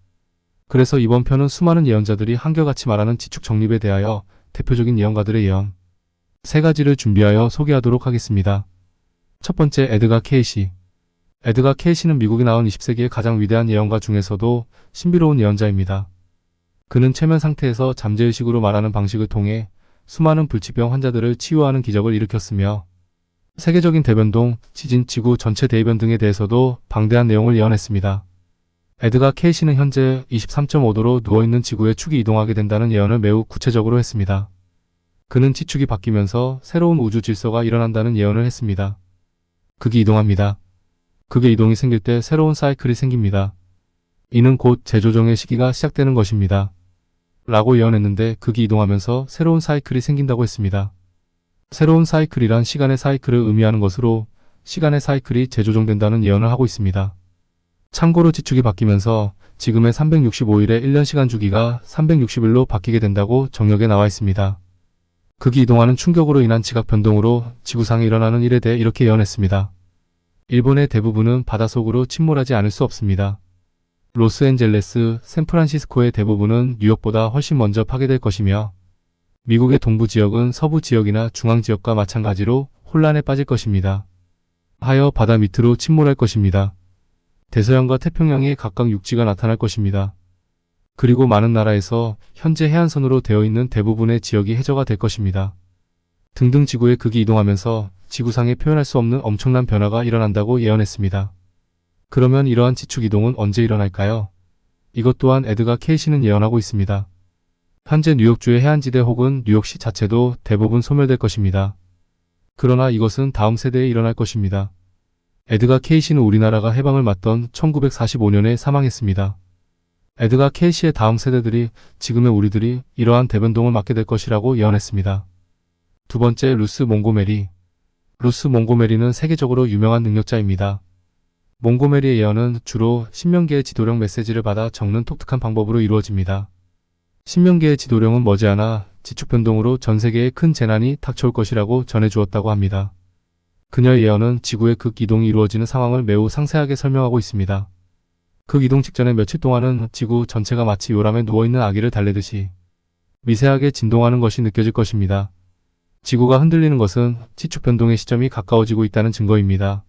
그래서 이번 편은 수많은 예언자들이 한결같이 말하는 지축 정립에 대하여 대표적인 예언가들의 예언 3가지를 준비하여 소개하도록 하겠습니다. 첫 번째, 에드가 케이시. 에드가 케이시는 미국이 낳은 20세기의 가장 위대한 예언가 중에서도 신비로운 예언자입니다. 그는 최면 상태에서 잠재의식으로 말하는 방식을 통해 수많은 불치병 환자들을 치유하는 기적을 일으켰으며 세계적인 대변동, 지진, 지구 전체 대이변 등에 대해서도 방대한 내용을 예언했습니다. 에드가 케이시는 현재 23.5도로 누워있는 지구의 축이 이동하게 된다는 예언을 매우 구체적으로 했습니다. 그는 지축이 바뀌면서 새로운 우주 질서가 일어난다는 예언을 했습니다. 극이 이동합니다. 극의 이동이 생길 때 새로운 사이클이 생깁니다. 이는 곧 재조정의 시기가 시작되는 것입니다. 라고 예언했는데 극이 이동하면서 새로운 사이클이 생긴다고 했습니다. 새로운 사이클이란 시간의 사이클을 의미하는 것으로 시간의 사이클이 재조정된다는 예언을 하고 있습니다. 참고로 지축이 바뀌면서 지금의 365일의 1년 시간 주기가 360일로 바뀌게 된다고 정력에 나와 있습니다. 극이 이동하는 충격으로 인한 지각 변동으로 지구상에 일어나는 일에 대해 이렇게 예언했습니다. 일본의 대부분은 바닷속으로 침몰하지 않을 수 없습니다. 로스앤젤레스, 샌프란시스코의 대부분은 뉴욕보다 훨씬 먼저 파괴될 것이며 미국의 동부 지역은 서부 지역이나 중앙 지역과 마찬가지로 혼란에 빠질 것입니다. 하여 바다 밑으로 침몰할 것입니다. 대서양과 태평양에 각각 육지가 나타날 것입니다. 그리고 많은 나라에서 현재 해안선으로 되어 있는 대부분의 지역이 해저가 될 것입니다. 등등 지구의 극이 이동하면서 지구상에 표현할 수 없는 엄청난 변화가 일어난다고 예언했습니다. 그러면 이러한 지축 이동은 언제 일어날까요? 이것 또한 에드가 케이시는 예언하고 있습니다. 현재 뉴욕주의 해안지대 혹은 뉴욕시 자체도 대부분 소멸될 것입니다. 그러나 이것은 다음 세대에 일어날 것입니다. 에드가 케이시는 우리나라가 해방을 맞던 1945년에 사망했습니다. 에드가 케이시의 다음 세대들이 지금의 우리들이 이러한 대변동을 맞게 될 것이라고 예언했습니다. 두 번째, 루스 몽고메리. 루스 몽고메리는 세계적으로 유명한 능력자입니다. 몽고메리의 예언은 주로 신명계의 지도령 메시지를 받아 적는 독특한 방법으로 이루어집니다. 신명계의 지도령은 머지않아 지축변동으로 전 세계에 큰 재난이 닥쳐올 것이라고 전해주었다고 합니다. 그녀의 예언은 지구의 극이동이 이루어지는 상황을 매우 상세하게 설명하고 있습니다. 극이동 직전의 며칠 동안은 지구 전체가 마치 요람에 누워있는 아기를 달래듯이 미세하게 진동하는 것이 느껴질 것입니다. 지구가 흔들리는 것은 지축변동의 시점이 가까워지고 있다는 증거입니다.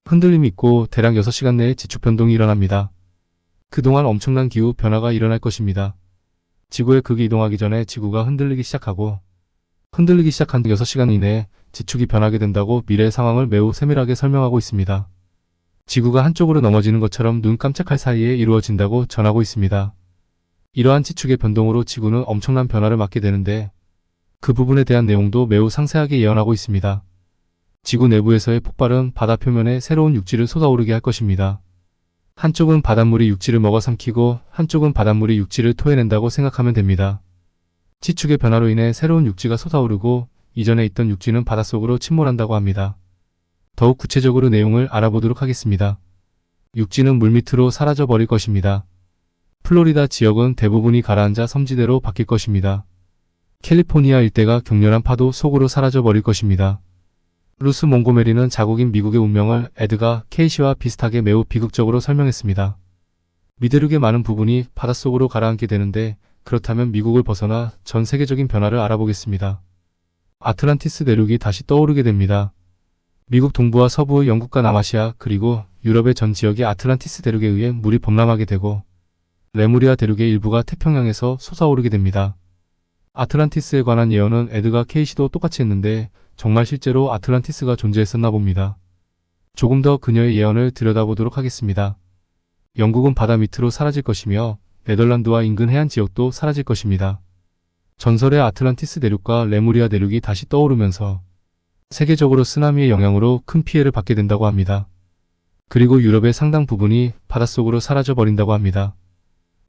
흔들림이 있고 대략 6시간 내에 지축변동이 일어납니다. 그동안 엄청난 기후 변화가 일어날 것입니다. 지구의 극이 이동하기 전에 지구가 흔들리기 시작하고 흔들리기 시작한 6시간 이내에 지축이 변하게 된다고 미래의 상황을 매우 세밀하게 설명하고 있습니다. 지구가 한쪽으로 넘어지는 것처럼 눈 깜짝할 사이에 이루어진다고 전하고 있습니다. 이러한 지축의 변동으로 지구는 엄청난 변화를 맞게 되는데 그 부분에 대한 내용도 매우 상세하게 예언하고 있습니다. 지구 내부에서의 폭발은 바다 표면에 새로운 육지를 쏟아오르게 할 것입니다. 한쪽은 바닷물이 육지를 먹어 삼키고 한쪽은 바닷물이 육지를 토해낸다고 생각하면 됩니다. 지축의 변화로 인해 새로운 육지가 쏟아오르고 이전에 있던 육지는 바닷속으로 침몰한다고 합니다. 더욱 구체적으로 내용을 알아보도록 하겠습니다. 육지는 물밑으로 사라져 버릴 것입니다. 플로리다 지역은 대부분이 가라앉아 섬지대로 바뀔 것입니다. 캘리포니아 일대가 격렬한 파도 속으로 사라져 버릴 것입니다. 루스 몽고메리는 자국인 미국의 운명을 에드가 케이시와 비슷하게 매우 비극적으로 설명했습니다. 미대륙의 많은 부분이 바닷속으로 가라앉게 되는데 그렇다면 미국을 벗어나 전 세계적인 변화를 알아보겠습니다. 아틀란티스 대륙이 다시 떠오르게 됩니다. 미국 동부와 서부의 영국과 남아시아 그리고 유럽의 전 지역이 아틀란티스 대륙에 의해 물이 범람하게 되고 레무리아 대륙의 일부가 태평양에서 솟아오르게 됩니다. 아틀란티스에 관한 예언은 에드가 케이시도 똑같이 했는데 정말 실제로 아틀란티스가 존재했었나 봅니다. 조금 더 그녀의 예언을 들여다보도록 하겠습니다. 영국은 바다 밑으로 사라질 것이며 네덜란드와 인근 해안 지역도 사라질 것입니다. 전설의 아틀란티스 대륙과 레무리아 대륙이 다시 떠오르면서 세계적으로 쓰나미의 영향으로 큰 피해를 받게 된다고 합니다. 그리고 유럽의 상당 부분이 바닷속으로 사라져 버린다고 합니다.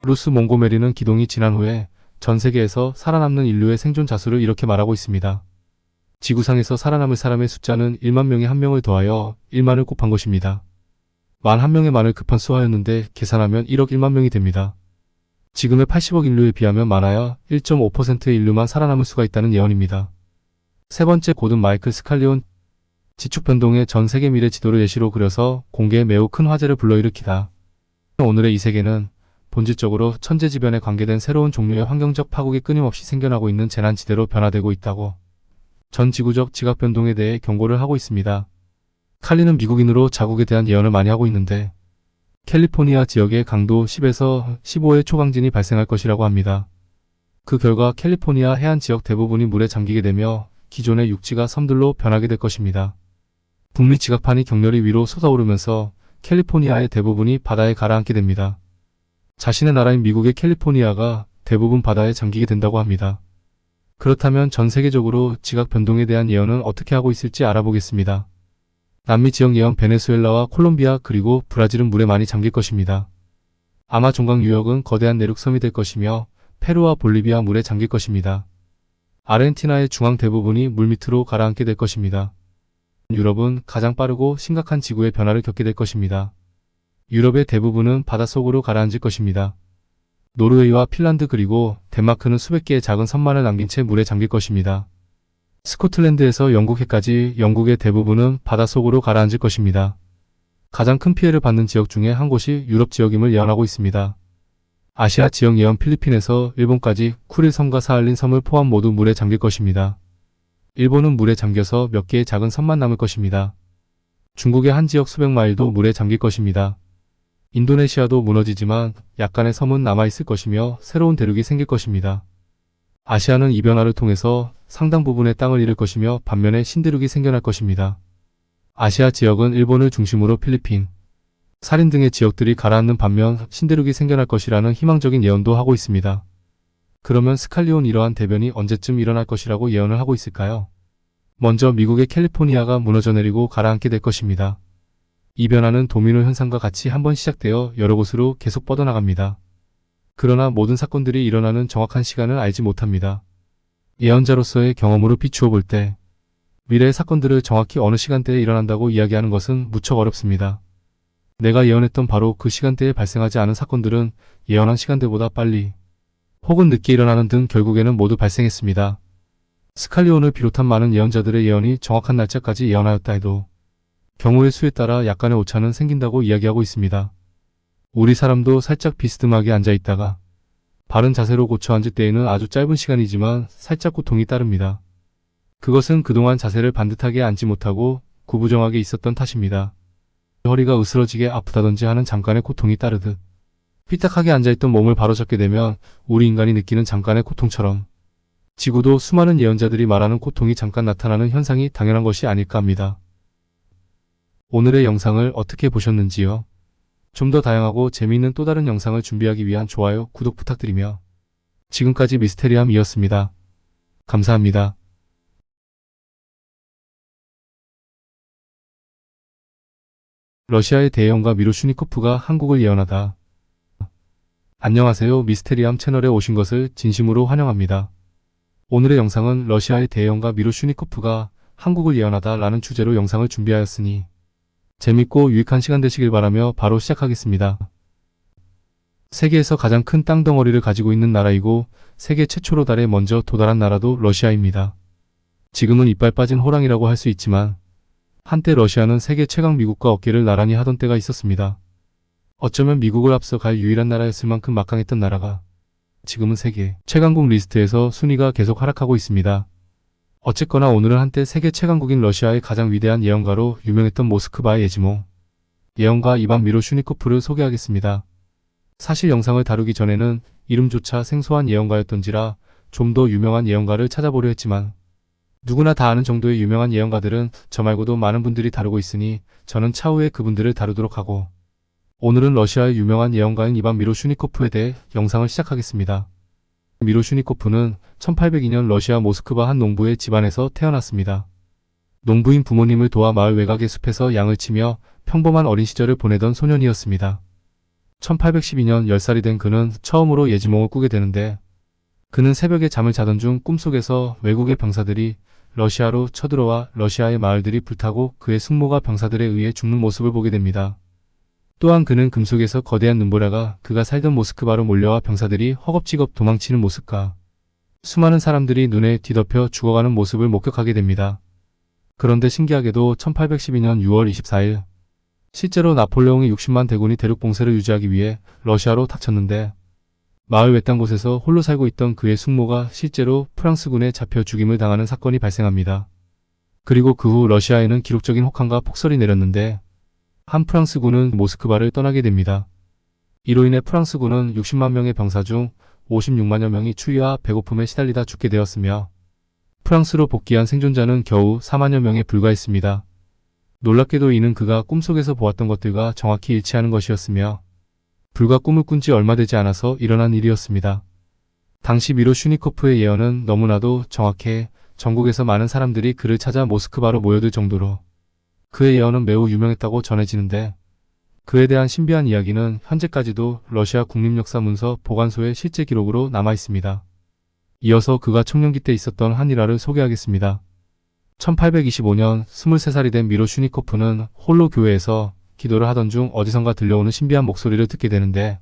루스 몽고메리는 기동이 지난 후에 전 세계에서 살아남는 인류의 생존 자수를 이렇게 말하고 있습니다. 지구상에서 살아남을 사람의 숫자는 1만 명에 1명을 더하여 1만을 곱한 것입니다. 만 1명의 만을 급한 수하였는데 계산하면 1억 1만 명이 됩니다. 지금의 80억 인류에 비하면 많아야 1.5%의 인류만 살아남을 수가 있다는 예언입니다. 세 번째, 고든 마이클 스칼리온. 지축변동의 전 세계 미래 지도를 예시로 그려서 공개에 매우 큰 화제를 불러일으키다. 오늘의 이 세계는 본질적으로 천재지변에 관계된 새로운 종류의 환경적 파국이 끊임없이 생겨나고 있는 재난지대로 변화되고 있다고 전 지구적 지각변동에 대해 경고를 하고 있습니다. 칼리는 미국인으로 자국에 대한 예언을 많이 하고 있는데 캘리포니아 지역에 강도 10에서 15의 초강진이 발생할 것이라고 합니다. 그 결과 캘리포니아 해안 지역 대부분이 물에 잠기게 되며 기존의 육지가 섬들로 변하게 될 것입니다. 북미 지각판이 격렬히 위로 솟아오르면서 캘리포니아의 대부분이 바다에 가라앉게 됩니다. 자신의 나라인 미국의 캘리포니아가 대부분 바다에 잠기게 된다고 합니다. 그렇다면 전 세계적으로 지각 변동에 대한 예언은 어떻게 하고 있을지 알아보겠습니다. 남미 지역 예언 베네수엘라와 콜롬비아 그리고 브라질은 물에 많이 잠길 것입니다. 아마존강 유역은 거대한 내륙섬이 될 것이며 페루와 볼리비아 물에 잠길 것입니다. 아르헨티나의 중앙 대부분이 물밑으로 가라앉게 될 것입니다. 유럽은 가장 빠르고 심각한 지구의 변화를 겪게 될 것입니다. 유럽의 대부분은 바닷속으로 가라앉을 것입니다. 노르웨이와 핀란드 그리고 덴마크는 수백 개의 작은 섬만을 남긴 채 물에 잠길 것입니다. 스코틀랜드에서 영국해까지 영국의 대부분은 바닷속으로 가라앉을 것입니다. 가장 큰 피해를 받는 지역 중에 한 곳이 유럽 지역임을 예언하고 있습니다. 아시아 지역 예언 필리핀에서 일본까지 쿠릴 섬과 사할린 섬을 포함 모두 물에 잠길 것입니다. 일본은 물에 잠겨서 몇 개의 작은 섬만 남을 것입니다. 중국의 한 지역 수백 마일도 물에 잠길 것입니다. 인도네시아도 무너지지만 약간의 섬은 남아있을 것이며 새로운 대륙이 생길 것입니다. 아시아는 이 변화를 통해서 상당 부분의 땅을 잃을 것이며 반면에 신대륙이 생겨날 것입니다. 아시아 지역은 일본을 중심으로 필리핀, 사린 등의 지역들이 가라앉는 반면 신대륙이 생겨날 것이라는 희망적인 예언도 하고 있습니다. 그러면 스칼리온 이러한 대변이 언제쯤 일어날 것이라고 예언을 하고 있을까요? 먼저 미국의 캘리포니아가 무너져 내리고 가라앉게 될 것입니다. 이 변화는 도미노 현상과 같이 한번 시작되어 여러 곳으로 계속 뻗어나갑니다. 그러나 모든 사건들이 일어나는 정확한 시간을 알지 못합니다. 예언자로서의 경험으로 비추어 볼 때 미래의 사건들을 정확히 어느 시간대에 일어난다고 이야기하는 것은 무척 어렵습니다. 내가 예언했던 바로 그 시간대에 발생하지 않은 사건들은 예언한 시간대보다 빨리 혹은 늦게 일어나는 등 결국에는 모두 발생했습니다. 스칼리온을 비롯한 많은 예언자들의 예언이 정확한 날짜까지 예언하였다 해도 경우의 수에 따라 약간의 오차는 생긴다고 이야기하고 있습니다. 우리 사람도 살짝 비스듬하게 앉아있다가 바른 자세로 고쳐 앉을 때에는 아주 짧은 시간이지만 살짝 고통이 따릅니다. 그것은 그동안 자세를 반듯하게 앉지 못하고 구부정하게 있었던 탓입니다. 허리가 으스러지게 아프다든지 하는 잠깐의 고통이 따르듯 삐딱하게 앉아있던 몸을 바로잡게 되면 우리 인간이 느끼는 잠깐의 고통처럼 지구도 수많은 예언자들이 말하는 고통이 잠깐 나타나는 현상이 당연한 것이 아닐까 합니다. 오늘의 영상을 어떻게 보셨는지요? 좀 더 다양하고 재미있는 또 다른 영상을 준비하기 위한 좋아요, 구독 부탁드리며 지금까지 미스테리함이었습니다. 감사합니다. 러시아의 대영가 미로슈니코프가 한국을 예언하다. 안녕하세요. 미스테리함 채널에 오신 것을 진심으로 환영합니다. 오늘의 영상은 러시아의 대영가 미로슈니코프가 한국을 예언하다 라는 주제로 영상을 준비하였으니 재밌고 유익한 시간 되시길 바라며 바로 시작하겠습니다. 세계에서 가장 큰 땅덩어리를 가지고 있는 나라이고 세계 최초로 달에 먼저 도달한 나라도 러시아입니다. 지금은 이빨 빠진 호랑이라고 할 수 있지만 한때 러시아는 세계 최강 미국과 어깨를 나란히 하던 때가 있었습니다. 어쩌면 미국을 앞서 갈 유일한 나라였을 만큼 막강했던 나라가 지금은 세계 최강국 리스트에서 순위가 계속 하락하고 있습니다. 어쨌거나 오늘은 한때 세계 최강국인 러시아의 가장 위대한 예언가로 유명했던 모스크바의 예지몽 예언가 이반 미로슈니코프를 소개하겠습니다. 사실 영상을 다루기 전에는 이름조차 생소한 예언가였던지라 좀 더 유명한 예언가를 찾아보려 했지만 누구나 다 아는 정도의 유명한 예언가들은 저 말고도 많은 분들이 다루고 있으니 저는 차후에 그분들을 다루도록 하고 오늘은 러시아의 유명한 예언가인 이반 미로슈니코프에 대해 영상을 시작하겠습니다. 미로슈니코프는 1802년 러시아 모스크바 한 농부의 집안에서 태어났습니다. 농부인 부모님을 도와 마을 외곽의 숲에서 양을 치며 평범한 어린 시절을 보내던 소년이었습니다. 1812년 10살이 된 그는 처음으로 예지몽을 꾸게 되는데 그는 새벽에 잠을 자던 중 꿈속에서 외국의 병사들이 러시아로 쳐들어와 러시아의 마을들이 불타고 그의 숙모가 병사들에 의해 죽는 모습을 보게 됩니다. 또한 그는 금속에서 거대한 눈보라가 그가 살던 모스크바로 몰려와 병사들이 허겁지겁 도망치는 모습과 수많은 사람들이 눈에 뒤덮여 죽어가는 모습을 목격하게 됩니다. 그런데 신기하게도 1812년 6월 24일 실제로 나폴레옹의 60만 대군이 대륙 봉쇄를 유지하기 위해 러시아로 닥쳤는데 마을 외딴 곳에서 홀로 살고 있던 그의 숙모가 실제로 프랑스군에 잡혀 죽임을 당하는 사건이 발생합니다. 그리고 그 후 러시아에는 기록적인 혹한과 폭설이 내렸는데 한 프랑스군은 모스크바를 떠나게 됩니다. 이로 인해 프랑스군은 60만 명의 병사 중 56만여 명이 추위와 배고픔에 시달리다 죽게 되었으며 프랑스로 복귀한 생존자는 겨우 4만여 명에 불과했습니다. 놀랍게도 이는 그가 꿈속에서 보았던 것들과 정확히 일치하는 것이었으며 불과 꿈을 꾼 지 얼마 되지 않아서 일어난 일이었습니다. 당시 미로슈니코프의 예언은 너무나도 정확해 전국에서 많은 사람들이 그를 찾아 모스크바로 모여들 정도로 그의 예언은 매우 유명했다고 전해지는데 그에 대한 신비한 이야기는 현재까지도 러시아 국립역사 문서 보관소의 실제 기록으로 남아 있습니다. 이어서 그가 청년기 때 있었던 한 일화를 소개하겠습니다. 1825년 23살이 된 미로슈니코프는 홀로 교회에서 기도를 하던 중 어디선가 들려오는 신비한 목소리를 듣게 되는데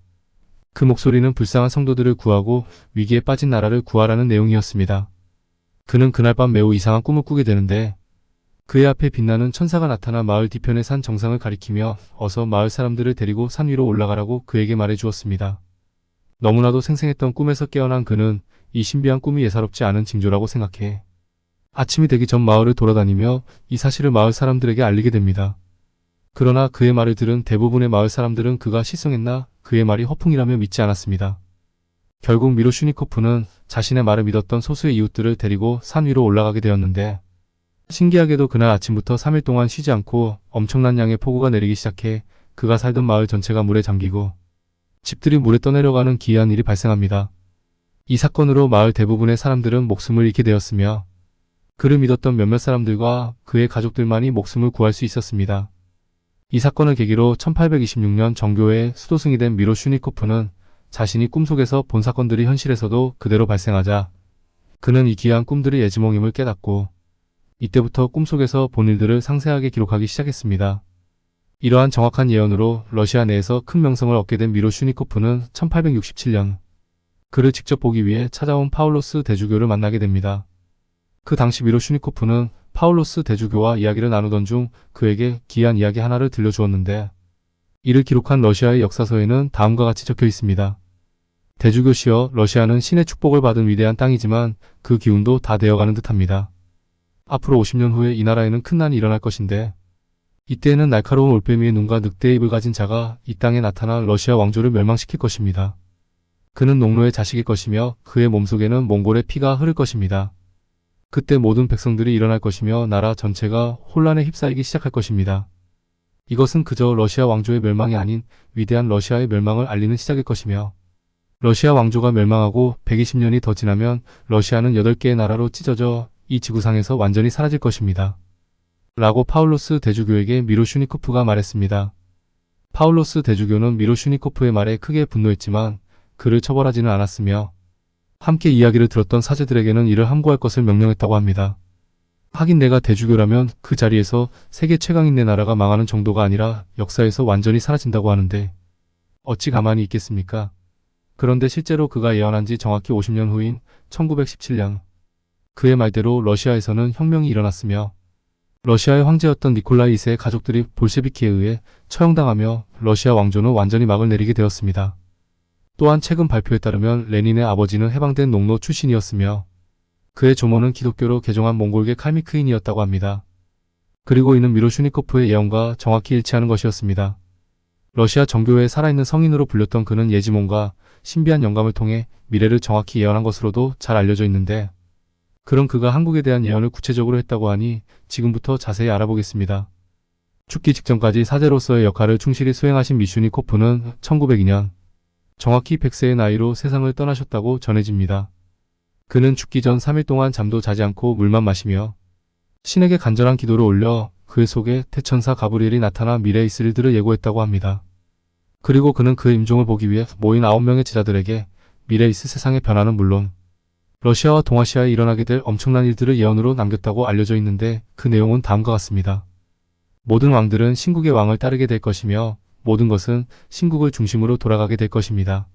그 목소리는 불쌍한 성도들을 구하고 위기에 빠진 나라를 구하라는 내용이었습니다. 그는 그날 밤 매우 이상한 꿈을 꾸게 되는데 그의 앞에 빛나는 천사가 나타나 마을 뒤편의 산 정상을 가리키며 어서 마을 사람들을 데리고 산 위로 올라가라고 그에게 말해 주었습니다. 너무나도 생생했던 꿈에서 깨어난 그는 이 신비한 꿈이 예사롭지 않은 징조라고 생각해 아침이 되기 전 마을을 돌아다니며 이 사실을 마을 사람들에게 알리게 됩니다. 그러나 그의 말을 들은 대부분의 마을 사람들은 그가 시성했나 그의 말이 허풍이라며 믿지 않았습니다. 결국 미로슈니코프는 자신의 말을 믿었던 소수의 이웃들을 데리고 산 위로 올라가게 되었는데 신기하게도 그날 아침부터 3일 동안 쉬지 않고 엄청난 양의 폭우가 내리기 시작해 그가 살던 마을 전체가 물에 잠기고 집들이 물에 떠내려가는 기이한 일이 발생합니다. 이 사건으로 마을 대부분의 사람들은 목숨을 잃게 되었으며 그를 믿었던 몇몇 사람들과 그의 가족들만이 목숨을 구할 수 있었습니다. 이 사건을 계기로 1826년 정교회의 수도승이 된 미로슈니코프는 자신이 꿈속에서 본 사건들이 현실에서도 그대로 발생하자 그는 이 기이한 꿈들이 예지몽임을 깨닫고 이때부터 꿈속에서 본 일들을 상세하게 기록하기 시작했습니다. 이러한 정확한 예언으로 러시아 내에서 큰 명성을 얻게 된 미로슈니코프는 1867년 그를 직접 보기 위해 찾아온 파울로스 대주교를 만나게 됩니다. 그 당시 미로슈니코프는 파울로스 대주교와 이야기를 나누던 중 그에게 기이한 이야기 하나를 들려주었는데 이를 기록한 러시아의 역사서에는 다음과 같이 적혀 있습니다. 대주교시여, 러시아는 신의 축복을 받은 위대한 땅이지만 그 기운도 다 되어가는 듯합니다. 앞으로 50년 후에 이 나라에는 큰 난이 일어날 것인데 이때에는 날카로운 올빼미의 눈과 늑대의 입을 가진 자가 이 땅에 나타나 러시아 왕조를 멸망시킬 것입니다. 그는 농노의 자식일 것이며 그의 몸속에는 몽골의 피가 흐를 것입니다. 그때 모든 백성들이 일어날 것이며 나라 전체가 혼란에 휩싸이기 시작할 것입니다. 이것은 그저 러시아 왕조의 멸망이 아닌 위대한 러시아의 멸망을 알리는 시작일 것이며 러시아 왕조가 멸망하고 120년이 더 지나면 러시아는 8개의 나라로 찢어져 이 지구상에서 완전히 사라질 것입니다. 라고 파울로스 대주교에게 미로슈니코프가 말했습니다. 파울로스 대주교는 미로슈니코프의 말에 크게 분노했지만 그를 처벌하지는 않았으며 함께 이야기를 들었던 사제들에게는 이를 함구할 것을 명령했다고 합니다. 하긴 내가 대주교라면 그 자리에서 세계 최강인 내 나라가 망하는 정도가 아니라 역사에서 완전히 사라진다고 하는데 어찌 가만히 있겠습니까? 그런데 실제로 그가 예언한 지 정확히 50년 후인 1917년 그의 말대로 러시아에서는 혁명이 일어났으며 러시아의 황제였던 니콜라이 2세의 가족들이 볼셰비키에 의해 처형당하며 러시아 왕조는 완전히 막을 내리게 되었습니다. 또한 최근 발표에 따르면 레닌의 아버지는 해방된 농노 출신이었으며 그의 조모는 기독교로 개종한 몽골계 칼미크인이었다고 합니다. 그리고 이는 미로슈니코프의 예언과 정확히 일치하는 것이었습니다. 러시아 정교회의 살아있는 성인으로 불렸던 그는 예지몽과 신비한 영감을 통해 미래를 정확히 예언한 것으로도 잘 알려져 있는데 그런 그가 한국에 대한 예언을 구체적으로 했다고 하니 지금부터 자세히 알아보겠습니다. 죽기 직전까지 사제로서의 역할을 충실히 수행하신 미슈니코프는 1902년 정확히 100세의 나이로 세상을 떠나셨다고 전해집니다. 그는 죽기 전 3일 동안 잠도 자지 않고 물만 마시며 신에게 간절한 기도를 올려 그 속에 태천사 가브리엘이 나타나 미래에 있을 일들을 예고했다고 합니다. 그리고 그는 그의 임종을 보기 위해 모인 9명의 제자들에게 미래에 있을 세상의 변화는 물론 러시아와 동아시아에 일어나게 될 엄청난 일들을 예언으로 남겼다고 알려져 있는데 그 내용은 다음과 같습니다. 모든 왕들은 신국의 왕을 따르게 될 것이며 모든 것은 신국을 중심으로 돌아가게 될 것입니다.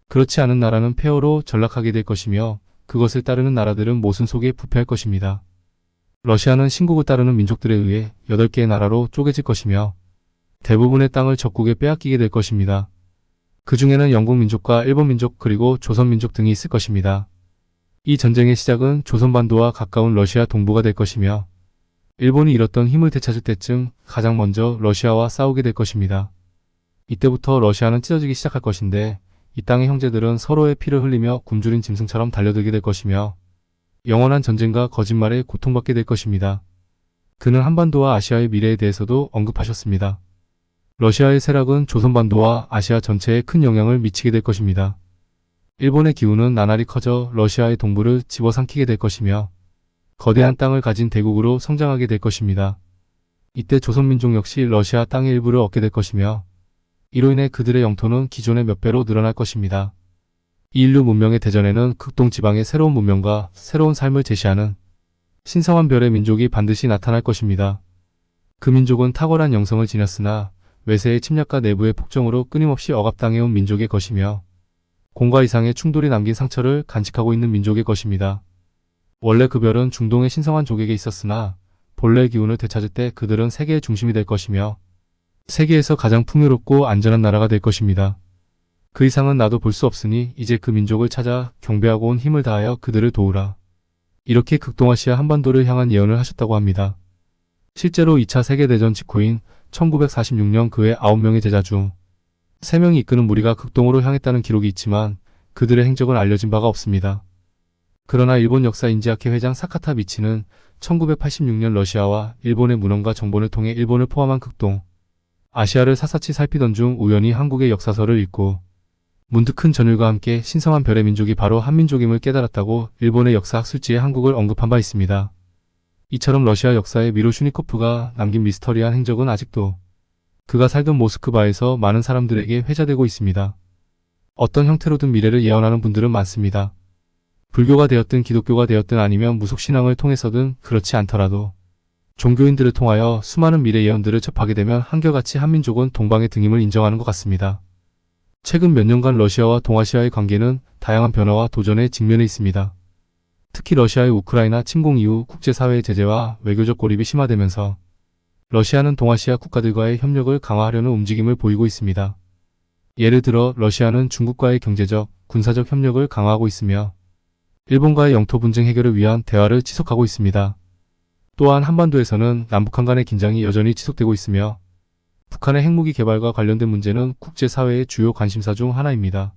그렇지 않은 나라는 폐허로 전락하게 될 것이며 그것을 따르는 나라들은 모순 속에 부패할 것입니다. 러시아는 신국을 따르는 민족들에 의해 8개의 나라로 쪼개질 것이며 대부분의 땅을 적국에 빼앗기게 될 것입니다. 그 중에는 영국 민족과 일본 민족 그리고 조선 민족 등이 있을 것입니다. 이 전쟁의 시작은 조선반도와 가까운 러시아 동부가 될 것이며 일본이 잃었던 힘을 되찾을 때쯤 가장 먼저 러시아와 싸우게 될 것입니다. 이때부터 러시아는 찢어지기 시작할 것인데 이 땅의 형제들은 서로의 피를 흘리며 굶주린 짐승처럼 달려들게 될 것이며 영원한 전쟁과 거짓말에 고통받게 될 것입니다. 그는 한반도와 아시아의 미래에 대해서도 언급하셨습니다. 러시아의 쇠락은 조선반도와 아시아 전체에 큰 영향을 미치게 될 것입니다. 일본의 기운은 나날이 커져 러시아의 동부를 집어삼키게 될 것이며 거대한 땅을 가진 대국으로 성장하게 될 것입니다. 이때 조선민족 역시 러시아 땅의 일부를 얻게 될 것이며 이로 인해 그들의 영토는 기존의 몇 배로 늘어날 것입니다. 이 인류 문명의 대전에는 극동 지방의 새로운 문명과 새로운 삶을 제시하는 신성한 별의 민족이 반드시 나타날 것입니다. 그 민족은 탁월한 영성을 지녔으나 외세의 침략과 내부의 폭정으로 끊임없이 억압당해온 민족의 것이며 공과 이상의 충돌이 남긴 상처를 간직하고 있는 민족의 것입니다. 원래 그 별은 중동의 신성한 족에게 있었으나 본래의 기운을 되찾을 때 그들은 세계의 중심이 될 것이며 세계에서 가장 풍요롭고 안전한 나라가 될 것입니다. 그 이상은 나도 볼 수 없으니 이제 그 민족을 찾아 경배하고 온 힘을 다하여 그들을 도우라. 이렇게 극동아시아 한반도를 향한 예언을 하셨다고 합니다. 실제로 2차 세계대전 직후인 1946년 그의 9명의 제자 중 3명이 이끄는 무리가 극동으로 향했다는 기록이 있지만 그들의 행적은 알려진 바가 없습니다. 그러나 일본 역사인지학회 회장 사카타 미치는 1986년 러시아와 일본의 문헌과 정본을 통해 일본을 포함한 극동 아시아를 샅샅이 살피던 중 우연히 한국의 역사서를 읽고 문득 큰 전율과 함께 신성한 별의 민족이 바로 한민족임을 깨달았다고 일본의 역사학술지에 한국을 언급한 바 있습니다. 이처럼 러시아 역사의 미로슈니코프가 남긴 미스터리한 행적은 아직도 그가 살던 모스크바에서 많은 사람들에게 회자되고 있습니다. 어떤 형태로든 미래를 예언하는 분들은 많습니다. 불교가 되었든 기독교가 되었든 아니면 무속신앙을 통해서든 그렇지 않더라도 종교인들을 통하여 수많은 미래 예언들을 접하게 되면 한결같이 한민족은 동방의 등임을 인정하는 것 같습니다. 최근 몇 년간 러시아와 동아시아의 관계는 다양한 변화와 도전에 직면해 있습니다. 특히 러시아의 우크라이나 침공 이후 국제사회의 제재와 외교적 고립이 심화되면서 러시아는 동아시아 국가들과의 협력을 강화하려는 움직임을 보이고 있습니다. 예를 들어 러시아는 중국과의 경제적, 군사적 협력을 강화하고 있으며 일본과의 영토 분쟁 해결을 위한 대화를 지속하고 있습니다. 또한 한반도에서는 남북한 간의 긴장이 여전히 지속되고 있으며 북한의 핵무기 개발과 관련된 문제는 국제사회의 주요 관심사 중 하나입니다.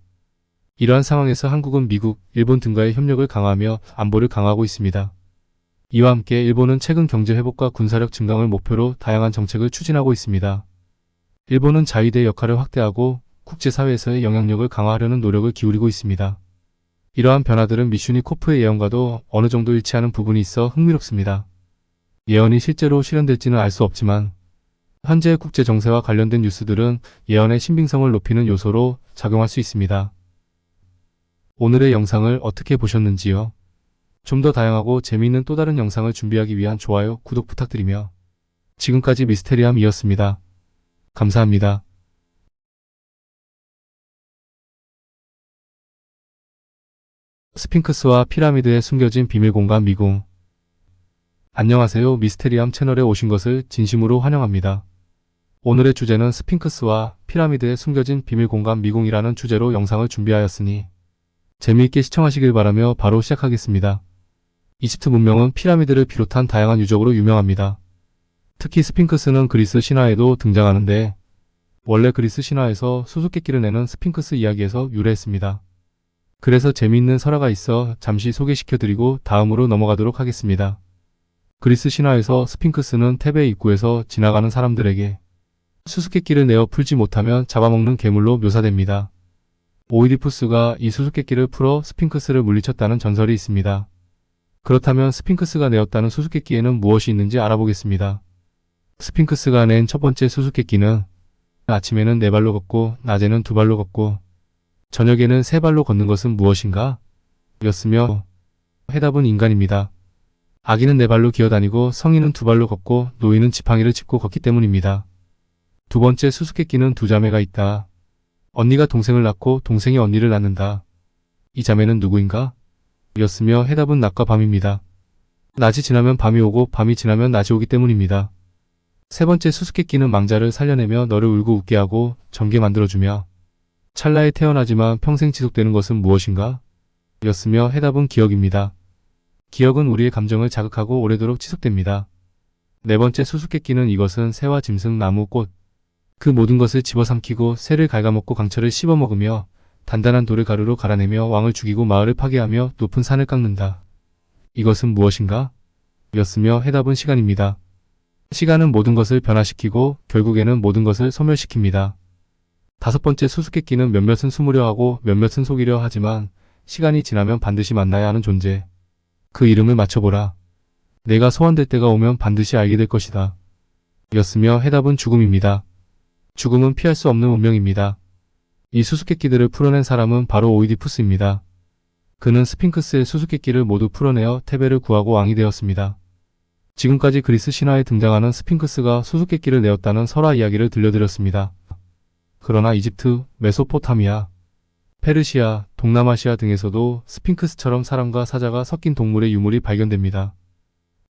이러한 상황에서 한국은 미국, 일본 등과의 협력을 강화하며 안보를 강화하고 있습니다. 이와 함께 일본은 최근 경제 회복과 군사력 증강을 목표로 다양한 정책을 추진하고 있습니다. 일본은 자위대 역할을 확대하고 국제사회에서의 영향력을 강화하려는 노력을 기울이고 있습니다. 이러한 변화들은 미슈니코프의 예언과도 어느 정도 일치하는 부분이 있어 흥미롭습니다. 예언이 실제로 실현될지는 알 수 없지만 현재의 국제 정세와 관련된 뉴스들은 예언의 신빙성을 높이는 요소로 작용할 수 있습니다. 오늘의 영상을 어떻게 보셨는지요? 좀 더 다양하고 재미있는 또 다른 영상을 준비하기 위한 좋아요, 구독 부탁드리며 지금까지 미스테리함이었습니다. 감사합니다. 스핑크스와 피라미드에 숨겨진 비밀 공간 미궁. 안녕하세요. 미스테리함 채널에 오신 것을 진심으로 환영합니다. 오늘의 주제는 스핑크스와 피라미드에 숨겨진 비밀 공간 미궁이라는 주제로 영상을 준비하였으니 재미있게 시청하시길 바라며 바로 시작하겠습니다. 이집트 문명은 피라미드를 비롯한 다양한 유적으로 유명합니다. 특히 스핑크스는 그리스 신화에도 등장하는데 원래 그리스 신화에서 수수께끼를 내는 스핑크스 이야기에서 유래했습니다. 그래서 재미있는 설화가 있어 잠시 소개시켜드리고 다음으로 넘어가도록 하겠습니다. 그리스 신화에서 스핑크스는 테베 입구에서 지나가는 사람들에게 수수께끼를 내어 풀지 못하면 잡아먹는 괴물로 묘사됩니다. 오이디푸스가 이 수수께끼를 풀어 스핑크스를 물리쳤다는 전설이 있습니다. 그렇다면 스핑크스가 내었다는 수수께끼에는 무엇이 있는지 알아보겠습니다. 스핑크스가 낸 첫 번째 수수께끼는 아침에는 4발로 걷고 낮에는 2발로 걷고 저녁에는 3발로 걷는 것은 무엇인가? 였으며 해답은 인간입니다. 아기는 4발로 기어다니고 성인은 2발로 걷고 노인은 지팡이를 짚고 걷기 때문입니다. 두 번째 수수께끼는 2자매가 있다. 언니가 동생을 낳고 동생이 언니를 낳는다. 이 자매는 누구인가? 였으며 해답은 낮과 밤입니다. 낮이 지나면 밤이 오고 밤이 지나면 낮이 오기 때문입니다. 세 번째 수수께끼는 망자를 살려내며 너를 울고 웃게 하고 젊게 만들어주며 찰나에 태어나지만 평생 지속되는 것은 무엇인가? 였으며 해답은 기억입니다. 기억은 우리의 감정을 자극하고 오래도록 지속됩니다. 네 번째 수수께끼는 이것은 새와 짐승, 나무, 꽃 그 모든 것을 집어삼키고 새를 갉아먹고 강철을 씹어먹으며 단단한 돌을 가루로 갈아내며 왕을 죽이고 마을을 파괴하며 높은 산을 깎는다. 이것은 무엇인가? 였으며 해답은 시간입니다. 시간은 모든 것을 변화시키고 결국에는 모든 것을 소멸시킵니다. 다섯 번째 수수께끼는 몇몇은 숨으려 하고 몇몇은 속이려 하지만 시간이 지나면 반드시 만나야 하는 존재. 그 이름을 맞춰보라. 내가 소환될 때가 오면 반드시 알게 될 것이다. 였으며 해답은 죽음입니다. 죽음은 피할 수 없는 운명입니다. 이 수수께끼들을 풀어낸 사람은 바로 오이디푸스입니다. 그는 스핑크스의 수수께끼를 모두 풀어내어 테베를 구하고 왕이 되었습니다. 지금까지 그리스 신화에 등장하는 스핑크스가 수수께끼를 내었다는 설화 이야기를 들려드렸습니다. 그러나 이집트, 메소포타미아, 페르시아, 동남아시아 등에서도 스핑크스처럼 사람과 사자가 섞인 동물의 유물이 발견됩니다.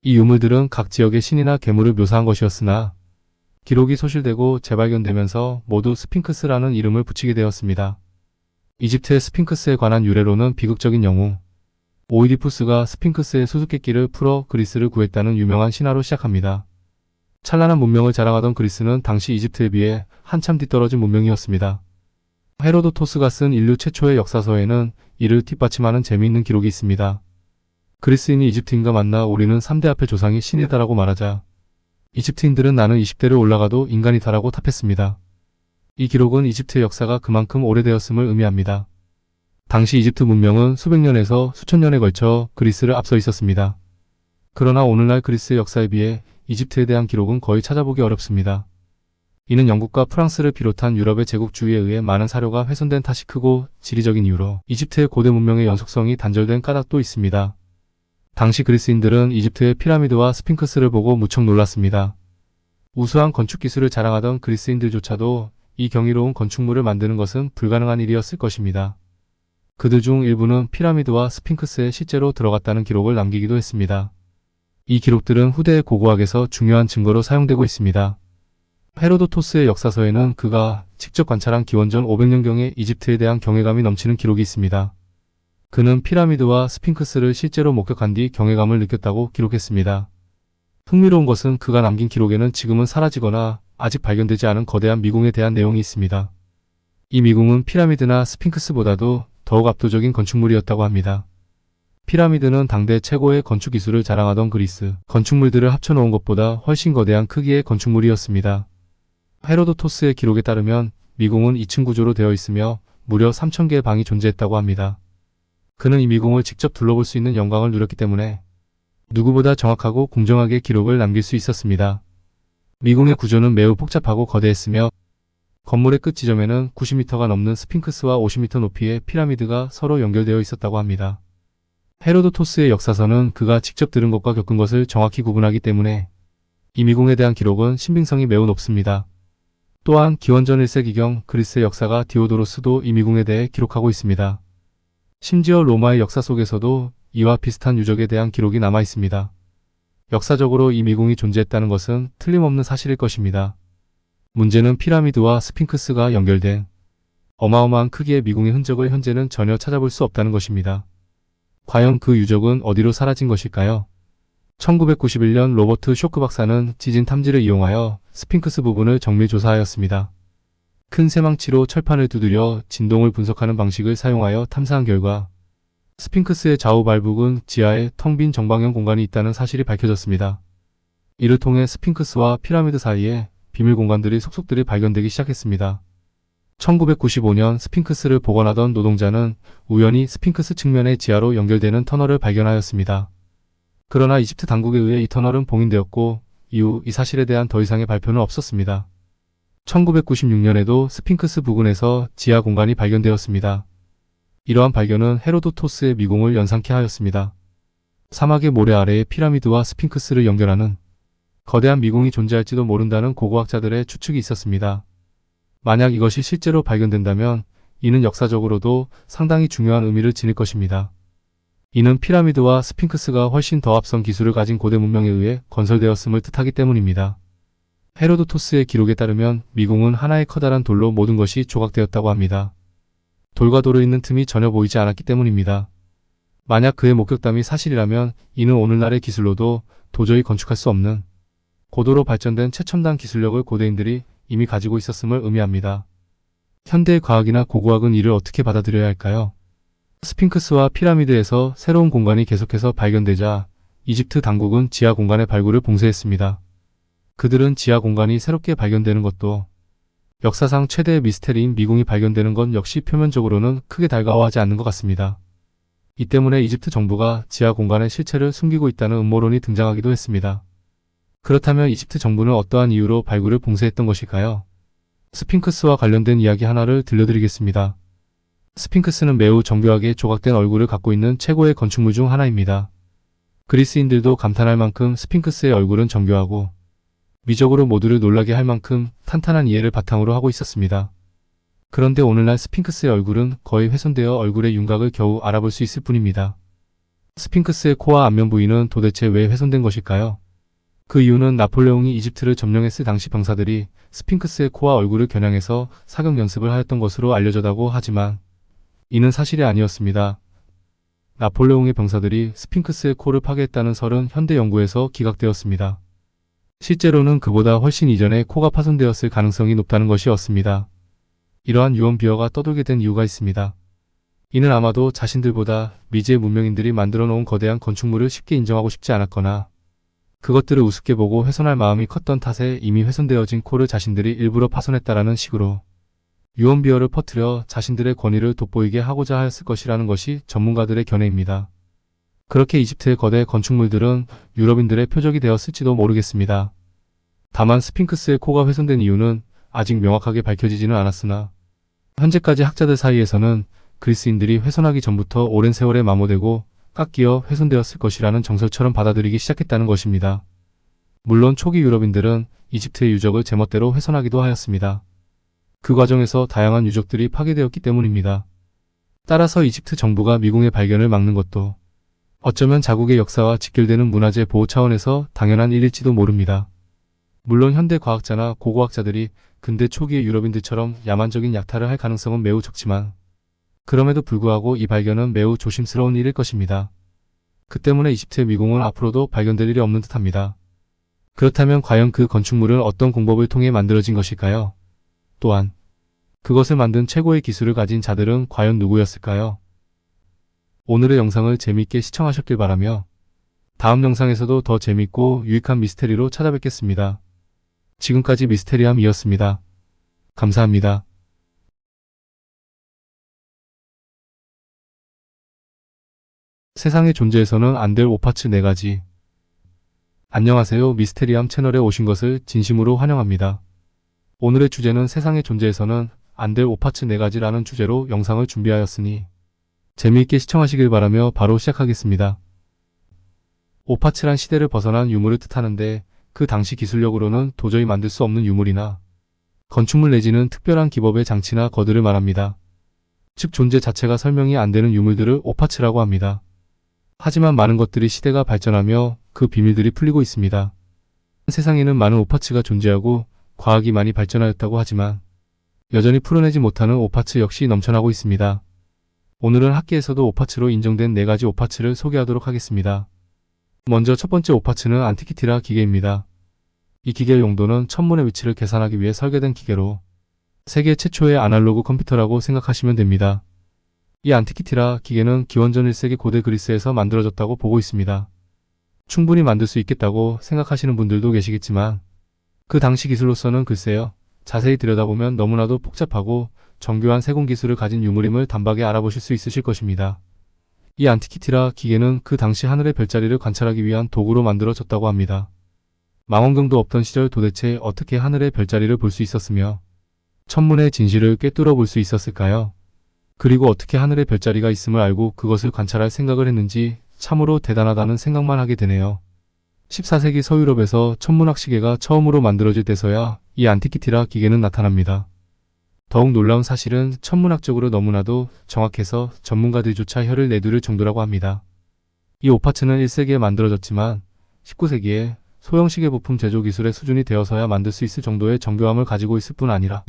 이 유물들은 각 지역의 신이나 괴물을 묘사한 것이었으나 기록이 소실되고 재발견되면서 모두 스핑크스라는 이름을 붙이게 되었습니다. 이집트의 스핑크스에 관한 유래로는 비극적인 영웅 오이디푸스가 스핑크스의 수수께끼를 풀어 그리스를 구했다는 유명한 신화로 시작합니다. 찬란한 문명을 자랑하던 그리스는 당시 이집트에 비해 한참 뒤떨어진 문명이었습니다. 헤로도토스가 쓴 인류 최초의 역사서에는 이를 뒷받침하는 재미있는 기록이 있습니다. 그리스인이 이집트인과 만나 우리는 3대 앞의 조상이 신이다라고 말하자 이집트인들은 나는 20대를 올라가도 인간이다라고 답했습니다. 이 기록은 이집트의 역사가 그만큼 오래되었음을 의미합니다. 당시 이집트 문명은 수백 년에서 수천 년에 걸쳐 그리스를 앞서 있었습니다. 그러나 오늘날 그리스의 역사에 비해 이집트에 대한 기록은 거의 찾아보기 어렵습니다. 이는 영국과 프랑스를 비롯한 유럽의 제국주의에 의해 많은 사료가 훼손된 탓이 크고 지리적인 이유로 이집트의 고대 문명의 연속성이 단절된 까닭도 있습니다. 당시 그리스인들은 이집트의 피라미드와 스핑크스를 보고 무척 놀랐습니다. 우수한 건축 기술을 자랑하던 그리스인들조차도 이 경이로운 건축물을 만드는 것은 불가능한 일이었을 것입니다. 그들 중 일부는 피라미드와 스핑크스에 실제로 들어갔다는 기록을 남기기도 했습니다. 이 기록들은 후대의 고고학에서 중요한 증거로 사용되고 있습니다. 헤로도토스의 역사서에는 그가 직접 관찰한 기원전 500년경의 이집트에 대한 경외감이 넘치는 기록이 있습니다. 그는 피라미드와 스핑크스를 실제로 목격한 뒤 경외감을 느꼈다고 기록했습니다. 흥미로운 것은 그가 남긴 기록에는 지금은 사라지거나 아직 발견되지 않은 거대한 미궁에 대한 내용이 있습니다. 이 미궁은 피라미드나 스핑크스보다도 더욱 압도적인 건축물이었다고 합니다. 피라미드는 당대 최고의 건축 기술을 자랑하던 그리스 건축물들을 합쳐놓은 것보다 훨씬 거대한 크기의 건축물이었습니다. 헤로도토스의 기록에 따르면 미궁은 2층 구조로 되어 있으며 무려 3,000개의 방이 존재했다고 합니다. 그는 이 미궁을 직접 둘러볼 수 있는 영광을 누렸기 때문에 누구보다 정확하고 공정하게 기록을 남길 수 있었습니다. 미궁의 구조는 매우 복잡하고 거대했으며 건물의 끝 지점에는 90m가 넘는 스핑크스와 50m 높이의 피라미드가 서로 연결되어 있었다고 합니다. 헤로도토스의 역사서는 그가 직접 들은 것과 겪은 것을 정확히 구분하기 때문에 이 미궁에 대한 기록은 신빙성이 매우 높습니다. 또한 기원전 1세기경 그리스의 역사가 디오도로스도 이 미궁에 대해 기록하고 있습니다. 심지어 로마의 역사 속에서도 이와 비슷한 유적에 대한 기록이 남아 있습니다. 역사적으로 이 미궁이 존재했다는 것은 틀림없는 사실일 것입니다. 문제는 피라미드와 스핑크스가 연결된 어마어마한 크기의 미궁의 흔적을 현재는 전혀 찾아볼 수 없다는 것입니다. 과연 그 유적은 어디로 사라진 것일까요? 1991년 로버트 쇼크 박사는 지진 탐지를 이용하여 스핑크스 부분을 정밀 조사하였습니다. 큰 쇠망치로 철판을 두드려 진동을 분석하는 방식을 사용하여 탐사한 결과 스핑크스의 좌우 발북은 지하에 텅 빈 정방형 공간이 있다는 사실이 밝혀졌습니다. 이를 통해 스핑크스와 피라미드 사이에 비밀 공간들이 속속들이 발견되기 시작했습니다. 1995년 스핑크스를 복원하던 노동자는 우연히 스핑크스 측면의 지하로 연결되는 터널을 발견하였습니다. 그러나 이집트 당국에 의해 이 터널은 봉인되었고 이후 이 사실에 대한 더 이상의 발표는 없었습니다. 1996년에도 스핑크스 부근에서 지하 공간이 발견되었습니다. 이러한 발견은 헤로도토스의 미궁을 연상케 하였습니다. 사막의 모래 아래에 피라미드와 스핑크스를 연결하는 거대한 미궁이 존재할지도 모른다는 고고학자들의 추측이 있었습니다. 만약 이것이 실제로 발견된다면 이는 역사적으로도 상당히 중요한 의미를 지닐 것입니다. 이는 피라미드와 스핑크스가 훨씬 더 앞선 기술을 가진 고대 문명에 의해 건설되었음을 뜻하기 때문입니다. 헤로도토스의 기록에 따르면 미궁은 하나의 커다란 돌로 모든 것이 조각되었다고 합니다. 돌과 돌을 잇는 틈이 전혀 보이지 않았기 때문입니다. 만약 그의 목격담이 사실이라면 이는 오늘날의 기술로도 도저히 건축할 수 없는 고도로 발전된 최첨단 기술력을 고대인들이 이미 가지고 있었음을 의미합니다. 현대의 과학이나 고고학은 이를 어떻게 받아들여야 할까요? 스핑크스와 피라미드에서 새로운 공간이 계속해서 발견되자 이집트 당국은 지하 공간의 발굴을 봉쇄했습니다. 그들은 지하 공간이 새롭게 발견되는 것도 역사상 최대의 미스테리인 미궁이 발견되는 건 역시 표면적으로는 크게 달가워하지 않는 것 같습니다. 이 때문에 이집트 정부가 지하 공간의 실체를 숨기고 있다는 음모론이 등장하기도 했습니다. 그렇다면 이집트 정부는 어떠한 이유로 발굴을 봉쇄했던 것일까요? 스핑크스와 관련된 이야기 하나를 들려드리겠습니다. 스핑크스는 매우 정교하게 조각된 얼굴을 갖고 있는 최고의 건축물 중 하나입니다. 그리스인들도 감탄할 만큼 스핑크스의 얼굴은 정교하고 미적으로 모두를 놀라게 할 만큼 탄탄한 이해를 바탕으로 하고 있었습니다. 그런데 오늘날 스핑크스의 얼굴은 거의 훼손되어 얼굴의 윤곽을 겨우 알아볼 수 있을 뿐입니다. 스핑크스의 코와 안면 부위는 도대체 왜 훼손된 것일까요? 그 이유는 나폴레옹이 이집트를 점령했을 당시 병사들이 스핑크스의 코와 얼굴을 겨냥해서 사격 연습을 하였던 것으로 알려졌다고 하지만 이는 사실이 아니었습니다. 나폴레옹의 병사들이 스핑크스의 코를 파괴했다는 설은 현대 연구에서 기각되었습니다. 실제로는 그보다 훨씬 이전에 코가 파손되었을 가능성이 높다는 것이었습니다. 이러한 유언비어가 떠돌게 된 이유가 있습니다. 이는 아마도 자신들보다 미지의 문명인들이 만들어 놓은 거대한 건축물을 쉽게 인정하고 싶지 않았거나 그것들을 우습게 보고 훼손할 마음이 컸던 탓에 이미 훼손되어진 코를 자신들이 일부러 파손했다라는 식으로 유언비어를 퍼뜨려 자신들의 권위를 돋보이게 하고자 하였을 것이라는 것이 전문가들의 견해입니다. 그렇게 이집트의 거대 건축물들은 유럽인들의 표적이 되었을지도 모르겠습니다. 다만 스핑크스의 코가 훼손된 이유는 아직 명확하게 밝혀지지는 않았으나 현재까지 학자들 사이에서는 그리스인들이 훼손하기 전부터 오랜 세월에 마모되고 깎이어 훼손되었을 것이라는 정설처럼 받아들이기 시작했다는 것입니다. 물론 초기 유럽인들은 이집트의 유적을 제멋대로 훼손하기도 하였습니다. 그 과정에서 다양한 유적들이 파괴되었기 때문입니다. 따라서 이집트 정부가 미궁의 발견을 막는 것도 어쩌면 자국의 역사와 직결되는 문화재 보호 차원에서 당연한 일일지도 모릅니다. 물론 현대 과학자나 고고학자들이 근대 초기의 유럽인들처럼 야만적인 약탈을 할 가능성은 매우 적지만 그럼에도 불구하고 이 발견은 매우 조심스러운 일일 것입니다. 그 때문에 이집트의 미궁은 앞으로도 발견될 일이 없는 듯합니다. 그렇다면 과연 그 건축물은 어떤 공법을 통해 만들어진 것일까요? 또한 그것을 만든 최고의 기술을 가진 자들은 과연 누구였을까요? 오늘의 영상을 재미있게 시청하셨길 바라며 다음 영상에서도 더 재밌고 유익한 미스테리로 찾아뵙겠습니다. 지금까지 미스테리함이었습니다. 감사합니다. 세상의 존재에서는 안 될 오파츠 4가지. 안녕하세요. 미스테리함 채널에 오신 것을 진심으로 환영합니다. 오늘의 주제는 세상의 존재에서는 안 될 오파츠 4가지라는 주제로 영상을 준비하였으니 재미있게 시청하시길 바라며 바로 시작하겠습니다. 오파츠란 시대를 벗어난 유물을 뜻하는데 그 당시 기술력으로는 도저히 만들 수 없는 유물이나 건축물 내지는 특별한 기법의 장치나 거들을 말합니다. 즉 존재 자체가 설명이 안 되는 유물들을 오파츠라고 합니다. 하지만 많은 것들이 시대가 발전하며 그 비밀들이 풀리고 있습니다. 세상에는 많은 오파츠가 존재하고 과학이 많이 발전하였다고 하지만 여전히 풀어내지 못하는 오파츠 역시 넘쳐나고 있습니다. 오늘은 학계에서도 오파츠로 인정된 4가지 오파츠를 소개하도록 하겠습니다. 먼저 첫 번째 오파츠는 안티키티라 기계입니다. 이 기계의 용도는 천문의 위치를 계산하기 위해 설계된 기계로 세계 최초의 아날로그 컴퓨터라고 생각하시면 됩니다. 이 안티키티라 기계는 기원전 1세기 고대 그리스에서 만들어졌다고 보고 있습니다. 충분히 만들 수 있겠다고 생각하시는 분들도 계시겠지만 그 당시 기술로서는 글쎄요. 자세히 들여다보면 너무나도 복잡하고 정교한 세공 기술을 가진 유물임을 단박에 알아보실 수 있으실 것입니다. 이 안티키티라 기계는 그 당시 하늘의 별자리를 관찰하기 위한 도구로 만들어졌다고 합니다. 망원경도 없던 시절 도대체 어떻게 하늘의 별자리를 볼 수 있었으며 천문의 진실을 꿰뚫어 볼 수 있었을까요? 그리고 어떻게 하늘의 별자리가 있음을 알고 그것을 관찰할 생각을 했는지 참으로 대단하다는 생각만 하게 되네요. 14세기 서유럽에서 천문학 시계가 처음으로 만들어질 때서야 이 안티키티라 기계는 나타납니다. 더욱 놀라운 사실은 천문학적으로 너무나도 정확해서 전문가들조차 혀를 내두를 정도라고 합니다. 이 오파츠는 1세기에 만들어졌지만 19세기에 소형 시계 부품 제조 기술의 수준이 되어서야 만들 수 있을 정도의 정교함을 가지고 있을 뿐 아니라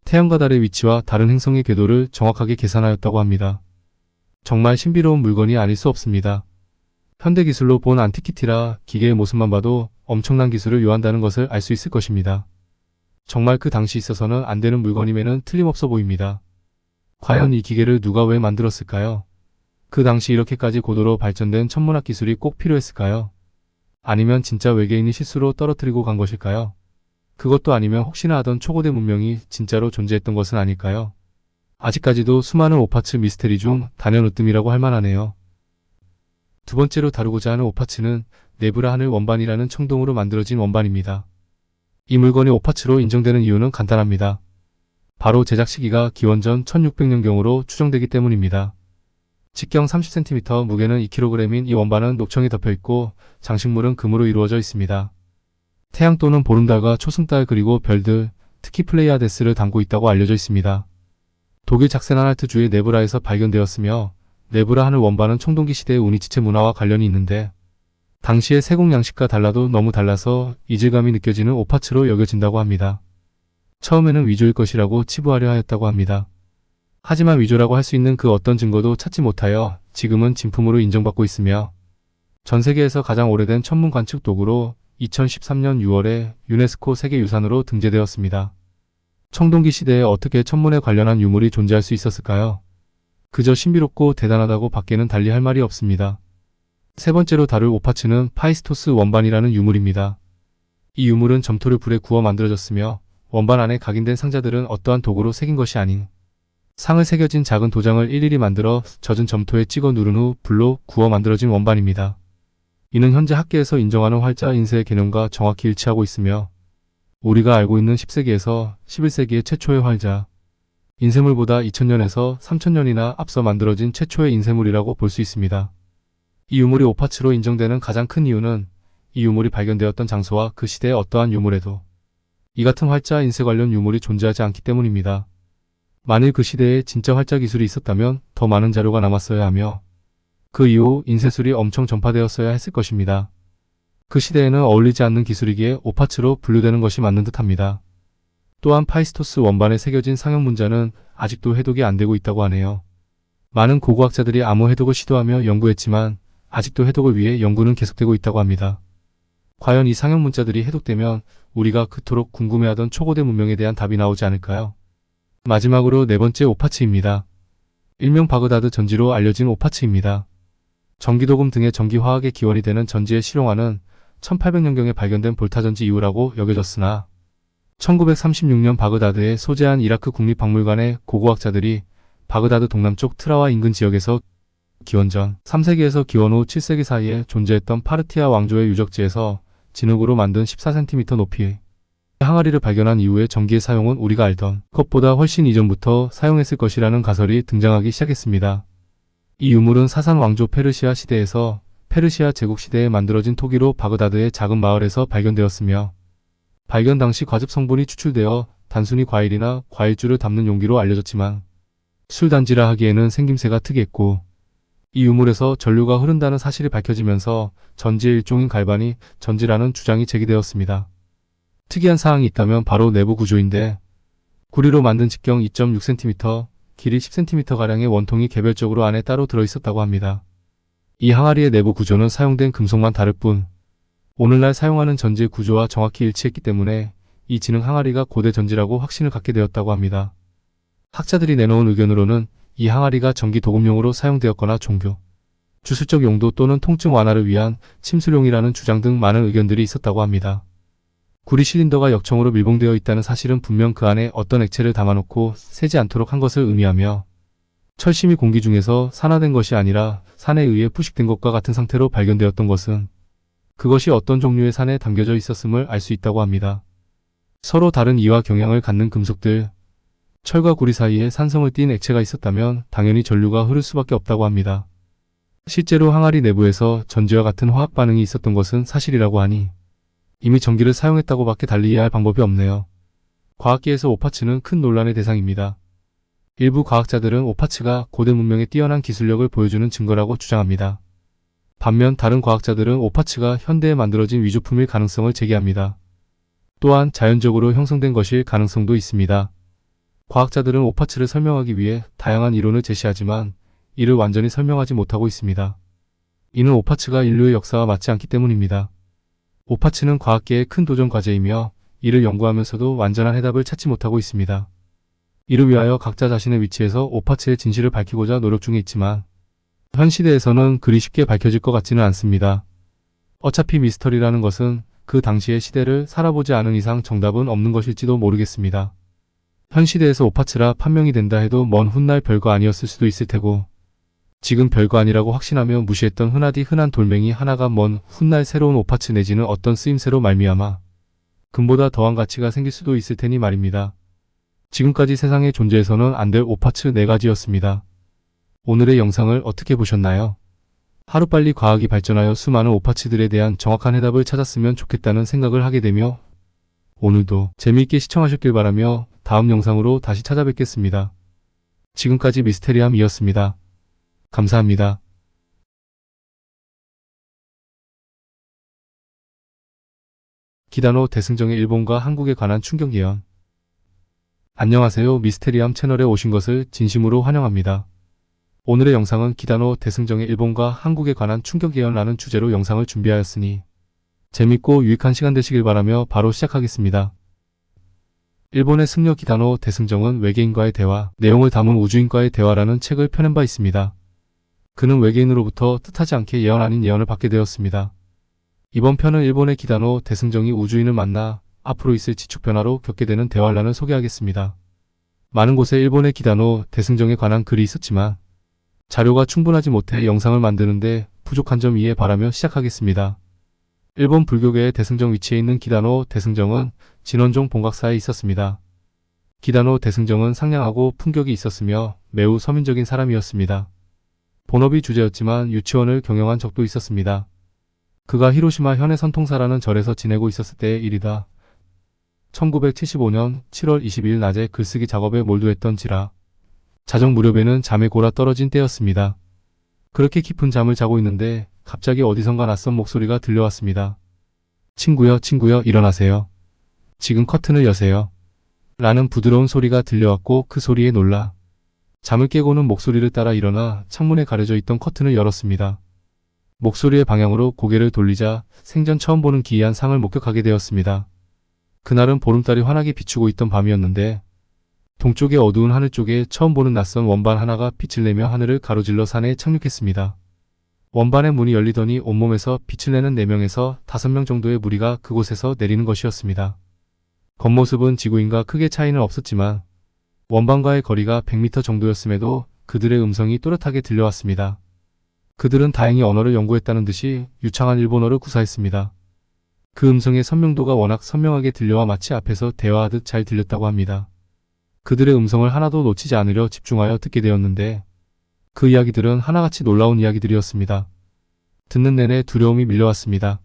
태양과 달의 위치와 다른 행성의 궤도를 정확하게 계산하였다고 합니다. 정말 신비로운 물건이 아닐 수 없습니다. 현대 기술로 본 안티키티라 기계의 모습만 봐도 엄청난 기술을 요한다는 것을 알 수 있을 것입니다. 정말 그 당시 있어서는 안 되는 물건임에는 틀림없어 보입니다. 과연 이 기계를 누가 왜 만들었을까요? 그 당시 이렇게까지 고도로 발전된 천문학 기술이 꼭 필요했을까요? 아니면 진짜 외계인이 실수로 떨어뜨리고 간 것일까요? 그것도 아니면 혹시나 하던 초고대 문명이 진짜로 존재했던 것은 아닐까요? 아직까지도 수많은 오파츠 미스테리 중 단연으뜸이라고 할 만하네요. 두 번째로 다루고자 하는 오파츠는 네브라 하늘 원반이라는 청동으로 만들어진 원반입니다. 이 물건이 오파츠로 인정되는 이유는 간단합니다. 바로 제작 시기가 기원전 1600년경으로 추정되기 때문입니다. 직경 30cm, 무게는 2kg인 이 원반은 녹청이 덮여있고 장식물은 금으로 이루어져 있습니다. 태양 또는 보름달과 초승달 그리고 별들, 특히 플레이아데스를 담고 있다고 알려져 있습니다. 독일 작센안할트주의 네브라에서 발견되었으며 네브라 하늘 원반은 청동기 시대의 우니치체 문화와 관련이 있는데 당시의 세공 양식과 달라도 너무 달라서 이질감이 느껴지는 오파츠로 여겨진다고 합니다. 처음에는 위조일 것이라고 치부하려 하였다고 합니다. 하지만 위조라고 할 수 있는 그 어떤 증거도 찾지 못하여 지금은 진품으로 인정받고 있으며 전 세계에서 가장 오래된 천문 관측 도구로 2013년 6월에 유네스코 세계유산으로 등재되었습니다. 청동기 시대에 어떻게 천문에 관련한 유물이 존재할 수 있었을까요? 그저 신비롭고 대단하다고 밖에는 달리 할 말이 없습니다. 세 번째로 다룰 오파츠는 파이스토스 원반이라는 유물입니다. 이 유물은 점토를 불에 구워 만들어졌으며 원반 안에 각인된 상자들은 어떠한 도구로 새긴 것이 아닌 상을 새겨진 작은 도장을 일일이 만들어 젖은 점토에 찍어 누른 후 불로 구워 만들어진 원반입니다. 이는 현재 학계에서 인정하는 활자 인쇄의 개념과 정확히 일치하고 있으며 우리가 알고 있는 10세기에서 11세기의 최초의 활자, 인쇄물보다 2000년에서 3000년이나 앞서 만들어진 최초의 인쇄물이라고 볼 수 있습니다. 이 유물이 오파츠로 인정되는 가장 큰 이유는 이 유물이 발견되었던 장소와 그 시대의 어떠한 유물에도 이 같은 활자 인쇄 관련 유물이 존재하지 않기 때문입니다. 만일 그 시대에 진짜 활자 기술이 있었다면 더 많은 자료가 남았어야 하며 그 이후 인쇄술이 엄청 전파되었어야 했을 것입니다. 그 시대에는 어울리지 않는 기술이기에 오파츠로 분류되는 것이 맞는 듯합니다. 또한 파이스토스 원반에 새겨진 상형 문자는 아직도 해독이 안 되고 있다고 하네요. 많은 고고학자들이 암호 해독을 시도하며 연구했지만 아직도 해독을 위해 연구는 계속되고 있다고 합니다. 과연 이 상형 문자들이 해독되면 우리가 그토록 궁금해하던 초고대 문명에 대한 답이 나오지 않을까요? 마지막으로 네 번째 오파츠입니다. 일명 바그다드 전지로 알려진 오파츠입니다. 전기도금 등의 전기화학의 기원이 되는 전지의 실용화는 1800년경에 발견된 볼타전지 이후라고 여겨졌으나 1936년 바그다드에 소재한 이라크 국립박물관의 고고학자들이 바그다드 동남쪽 트라와 인근 지역에서 기원전 3세기에서 기원 후 7세기 사이에 존재했던 파르티아 왕조의 유적지에서 진흙으로 만든 14cm 높이의 항아리를 발견한 이후에 전기의 사용은 우리가 알던 것보다 훨씬 이전부터 사용했을 것이라는 가설이 등장하기 시작했습니다. 이 유물은 사산 왕조 페르시아 시대에서 페르시아 제국 시대에 만들어진 토기로 바그다드의 작은 마을에서 발견되었으며 발견 당시 과즙 성분이 추출되어 단순히 과일이나 과일주를 담는 용기로 알려졌지만 술단지라 하기에는 생김새가 특이했고 이 유물에서 전류가 흐른다는 사실이 밝혀지면서 전지의 일종인 갈반이 전지라는 주장이 제기되었습니다. 특이한 사항이 있다면 바로 내부 구조인데 구리로 만든 직경 2.6cm, 길이 10cm가량의 원통이 개별적으로 안에 따로 들어있었다고 합니다. 이 항아리의 내부 구조는 사용된 금속만 다를 뿐 오늘날 사용하는 전지의 구조와 정확히 일치했기 때문에 이 진흙 항아리가 고대 전지라고 확신을 갖게 되었다고 합니다. 학자들이 내놓은 의견으로는 이 항아리가 전기 도금용으로 사용되었거나 종교, 주술적 용도 또는 통증 완화를 위한 침술용이라는 주장 등 많은 의견들이 있었다고 합니다. 구리 실린더가 역청으로 밀봉되어 있다는 사실은 분명 그 안에 어떤 액체를 담아놓고 새지 않도록 한 것을 의미하며 철심이 공기 중에서 산화된 것이 아니라 산에 의해 부식된 것과 같은 상태로 발견되었던 것은 그것이 어떤 종류의 산에 담겨져 있었음을 알 수 있다고 합니다. 서로 다른 이와 경향을 갖는 금속들, 철과 구리 사이에 산성을 띤 액체가 있었다면 당연히 전류가 흐를 수밖에 없다고 합니다. 실제로 항아리 내부에서 전지와 같은 화학 반응이 있었던 것은 사실이라고 하니 이미 전기를 사용했다고 밖에 달리 이해할 방법이 없네요. 과학계에서 오파츠는 큰 논란의 대상입니다. 일부 과학자들은 오파츠가 고대 문명의 뛰어난 기술력을 보여주는 증거라고 주장합니다. 반면 다른 과학자들은 오파츠가 현대에 만들어진 위조품일 가능성을 제기합니다. 또한 자연적으로 형성된 것일 가능성도 있습니다. 과학자들은 오파츠를 설명하기 위해 다양한 이론을 제시하지만 이를 완전히 설명하지 못하고 있습니다. 이는 오파츠가 인류의 역사와 맞지 않기 때문입니다. 오파츠는 과학계의 큰 도전 과제이며 이를 연구하면서도 완전한 해답을 찾지 못하고 있습니다. 이를 위하여 각자 자신의 위치에서 오파츠의 진실을 밝히고자 노력 중에 있지만 현 시대에서는 그리 쉽게 밝혀질 것 같지는 않습니다. 어차피 미스터리라는 것은 그 당시의 시대를 살아보지 않은 이상 정답은 없는 것일지도 모르겠습니다. 현 시대에서 오파츠라 판명이 된다 해도 먼 훗날 별거 아니었을 수도 있을 테고 지금 별거 아니라고 확신하며 무시했던 흔하디 흔한 돌멩이 하나가 먼 훗날 새로운 오파츠 내지는 어떤 쓰임새로 말미암아 금보다 더한 가치가 생길 수도 있을 테니 말입니다. 지금까지 세상에 존재해서는 안 될 오파츠 4가지였습니다. 오늘의 영상을 어떻게 보셨나요? 하루빨리 과학이 발전하여 수많은 오파츠들에 대한 정확한 해답을 찾았으면 좋겠다는 생각을 하게 되며 오늘도 재미있게 시청하셨길 바라며 다음 영상으로 다시 찾아뵙겠습니다. 지금까지 미스테리함이었습니다. 감사합니다. 기다노 대승정의 일본과 한국에 관한 충격 예언. 안녕하세요. 미스테리함 채널에 오신 것을 진심으로 환영합니다. 오늘의 영상은 기다노 대승정의 일본과 한국에 관한 충격 예언이라는 주제로 영상을 준비하였으니 재밌고 유익한 시간 되시길 바라며 바로 시작하겠습니다. 일본의 승려 기다노 대승정은 외계인과의 대화, 내용을 담은 우주인과의 대화라는 책을 펴낸 바 있습니다. 그는 외계인으로부터 뜻하지 않게 예언 아닌 예언을 받게 되었습니다. 이번 편은 일본의 기다노 대승정이 우주인을 만나 앞으로 있을 지축 변화로 겪게 되는 대화란을 소개하겠습니다. 많은 곳에 일본의 기다노 대승정에 관한 글이 있었지만 자료가 충분하지 못해 영상을 만드는데 부족한 점 이해 바라며 시작하겠습니다. 일본 불교계의 대승정 위치에 있는 기다노 대승정은 진원종 본각사에 있었습니다. 기다노 대승정은 상냥하고 품격이 있었으며 매우 서민적인 사람이었습니다. 본업이 주재였지만 유치원을 경영한 적도 있었습니다. 그가 히로시마 현해 선통사라는 절에서 지내고 있었을 때의 일이다. 1975년 7월 22일 낮에 글쓰기 작업에 몰두했던지라 자정 무렵에는 잠에 골아 떨어진 때였습니다. 그렇게 깊은 잠을 자고 있는데 갑자기 어디선가 낯선 목소리가 들려왔습니다. 친구여, 친구여, 일어나세요. 지금 커튼을 여세요. 라는 부드러운 소리가 들려왔고 그 소리에 놀라 잠을 깨고는 목소리를 따라 일어나 창문에 가려져 있던 커튼을 열었습니다. 목소리의 방향으로 고개를 돌리자 생전 처음 보는 기이한 상을 목격하게 되었습니다. 그날은 보름달이 환하게 비추고 있던 밤이었는데 동쪽의 어두운 하늘 쪽에 처음 보는 낯선 원반 하나가 빛을 내며 하늘을 가로질러 산에 착륙했습니다. 원반의 문이 열리더니 온몸에서 빛을 내는 4명에서 5명 정도의 무리가 그곳에서 내리는 것이었습니다. 겉모습은 지구인과 크게 차이는 없었지만 원반과의 거리가 100m 정도였음에도 그들의 음성이 또렷하게 들려왔습니다. 그들은 다행히 언어를 연구했다는 듯이 유창한 일본어를 구사했습니다. 그 음성의 선명도가 워낙 선명하게 들려와 마치 앞에서 대화하듯 잘 들렸다고 합니다. 그들의 음성을 하나도 놓치지 않으려 집중하여 듣게 되었는데 그 이야기들은 하나같이 놀라운 이야기들이었습니다. 듣는 내내 두려움이 밀려왔습니다.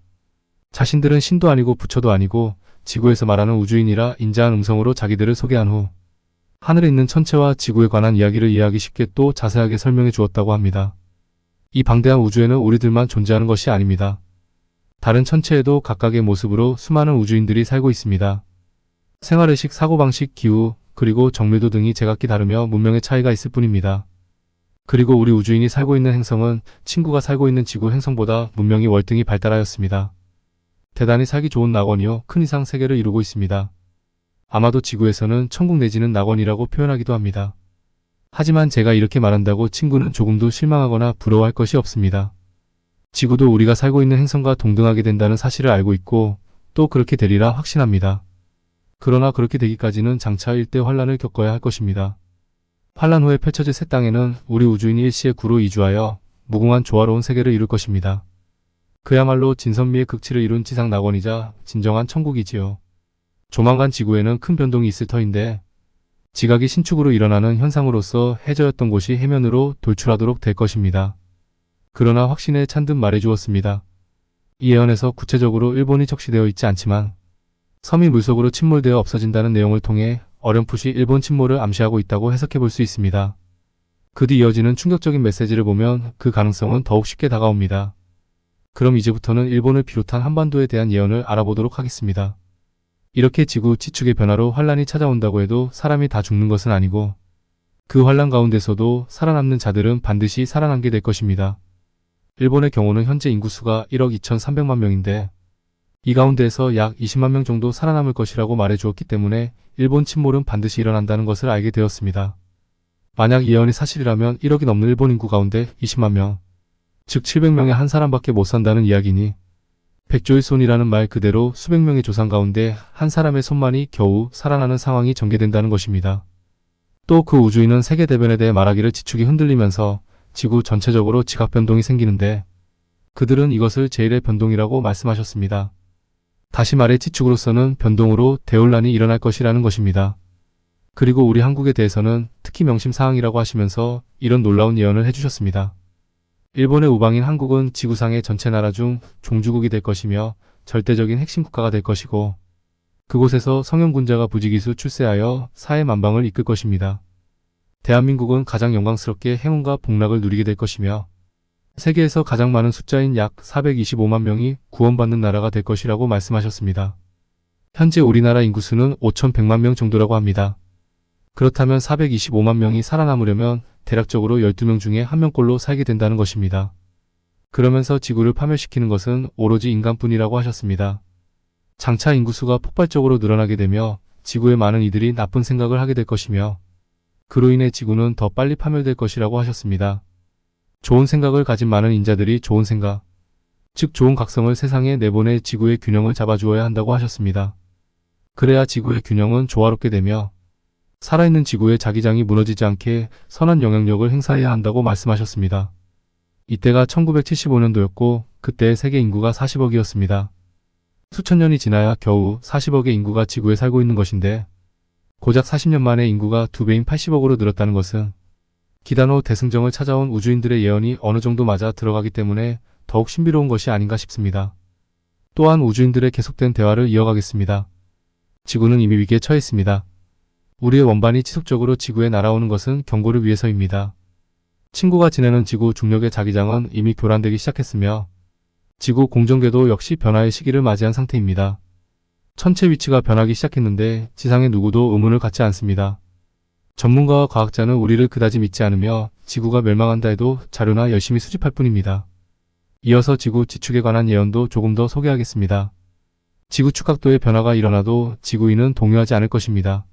자신들은 신도 아니고 부처도 아니고 지구에서 말하는 우주인이라 인자한 음성으로 자기들을 소개한 후 하늘에 있는 천체와 지구에 관한 이야기를 이해하기 쉽게 또 자세하게 설명해 주었다고 합니다. 이 방대한 우주에는 우리들만 존재하는 것이 아닙니다. 다른 천체에도 각각의 모습으로 수많은 우주인들이 살고 있습니다. 생활의식, 사고방식, 기후, 그리고 정밀도 등이 제각기 다르며 문명의 차이가 있을 뿐입니다. 그리고 우리 우주인이 살고 있는 행성은 친구가 살고 있는 지구 행성보다 문명이 월등히 발달하였습니다. 대단히 살기 좋은 낙원이요 큰 이상 세계를 이루고 있습니다. 아마도 지구에서는 천국 내지는 낙원이라고 표현하기도 합니다. 하지만 제가 이렇게 말한다고 친구는 조금도 실망하거나 부러워할 것이 없습니다. 지구도 우리가 살고 있는 행성과 동등하게 된다는 사실을 알고 있고 또 그렇게 되리라 확신합니다. 그러나 그렇게 되기까지는 장차 일대 환란을 겪어야 할 것입니다. 환란 후에 펼쳐질 새 땅에는 우리 우주인이 일시에 구로 이주하여 무궁한 조화로운 세계를 이룰 것입니다. 그야말로 진선미의 극치를 이룬 지상 낙원이자 진정한 천국이지요. 조만간 지구에는 큰 변동이 있을 터인데 지각이 신축으로 일어나는 현상으로서 해저였던 곳이 해면으로 돌출하도록 될 것입니다. 그러나 확신에 찬 듯 말해주었습니다. 이 예언에서 구체적으로 일본이 적시되어 있지 않지만 섬이 물속으로 침몰되어 없어진다는 내용을 통해 어렴풋이 일본 침몰을 암시하고 있다고 해석해 볼 수 있습니다. 그 뒤 이어지는 충격적인 메시지를 보면 그 가능성은 더욱 쉽게 다가옵니다. 그럼 이제부터는 일본을 비롯한 한반도에 대한 예언을 알아보도록 하겠습니다. 이렇게 지구 지축의 변화로 환란이 찾아온다고 해도 사람이 다 죽는 것은 아니고 그 환란 가운데서도 살아남는 자들은 반드시 살아남게 될 것입니다. 일본의 경우는 현재 인구수가 1억 2,300만 명인데 이 가운데에서 약 20만 명 정도 살아남을 것이라고 말해주었기 때문에 일본 침몰은 반드시 일어난다는 것을 알게 되었습니다. 만약 예언이 사실이라면 1억이 넘는 일본 인구 가운데 20만 명, 즉 700명의 한 사람밖에 못 산다는 이야기니 백조의 손이라는 말 그대로 수백 명의 조상 가운데 한 사람의 손만이 겨우 살아나는 상황이 전개된다는 것입니다. 또 그 우주인은 세계대변에 대해 말하기를 지축이 흔들리면서 지구 전체적으로 지각 변동이 생기는데 그들은 이것을 제1의 변동이라고 말씀하셨습니다. 다시 말해 지축으로서는 변동으로 대혼란이 일어날 것이라는 것입니다. 그리고 우리 한국에 대해서는 특히 명심사항이라고 하시면서 이런 놀라운 예언을 해주셨습니다. 일본의 우방인 한국은 지구상의 전체 나라 중 종주국이 될 것이며 절대적인 핵심 국가가 될 것이고 그곳에서 성형군자가 부지기수 출세하여 사회 만방을 이끌 것입니다. 대한민국은 가장 영광스럽게 행운과 복락을 누리게 될 것이며 세계에서 가장 많은 숫자인 약 425만 명이 구원받는 나라가 될 것이라고 말씀하셨습니다. 현재 우리나라 인구수는 5,100만 명 정도라고 합니다. 그렇다면 425만 명이 살아남으려면 대략적으로 12명 중에 1명꼴로 살게 된다는 것입니다. 그러면서 지구를 파멸시키는 것은 오로지 인간뿐이라고 하셨습니다. 장차 인구수가 폭발적으로 늘어나게 되며 지구의 많은 이들이 나쁜 생각을 하게 될 것이며 그로 인해 지구는 더 빨리 파멸될 것이라고 하셨습니다. 좋은 생각을 가진 많은 인자들이 좋은 생각, 즉 좋은 각성을 세상에 내보내 지구의 균형을 잡아주어야 한다고 하셨습니다. 그래야 지구의 균형은 조화롭게 되며 살아있는 지구의 자기장이 무너지지 않게 선한 영향력을 행사해야 한다고 말씀하셨습니다. 이때가 1975년도였고 그때 세계 인구가 40억이었습니다. 수천 년이 지나야 겨우 40억의 인구가 지구에 살고 있는 것인데 고작 40년 만에 인구가 2배인 80억으로 늘었다는 것은 기단호 대승정을 찾아온 우주인들의 예언이 어느 정도 맞아 들어가기 때문에 더욱 신비로운 것이 아닌가 싶습니다. 또한 우주인들의 계속된 대화를 이어가겠습니다. 지구는 이미 위기에 처해 있습니다. 우리의 원반이 지속적으로 지구에 날아오는 것은 경고를 위해서입니다. 친구가 지내는 지구 중력의 자기장은 이미 교란되기 시작했으며 지구 공전궤도 역시 변화의 시기를 맞이한 상태입니다. 천체 위치가 변하기 시작했는데 지상의 누구도 의문을 갖지 않습니다. 전문가와 과학자는 우리를 그다지 믿지 않으며 지구가 멸망한다 해도 자료나 열심히 수집할 뿐입니다. 이어서 지구 지축에 관한 예언도 조금 더 소개하겠습니다. 지구 축각도의 변화가 일어나도 지구인은 동요하지 않을 것입니다.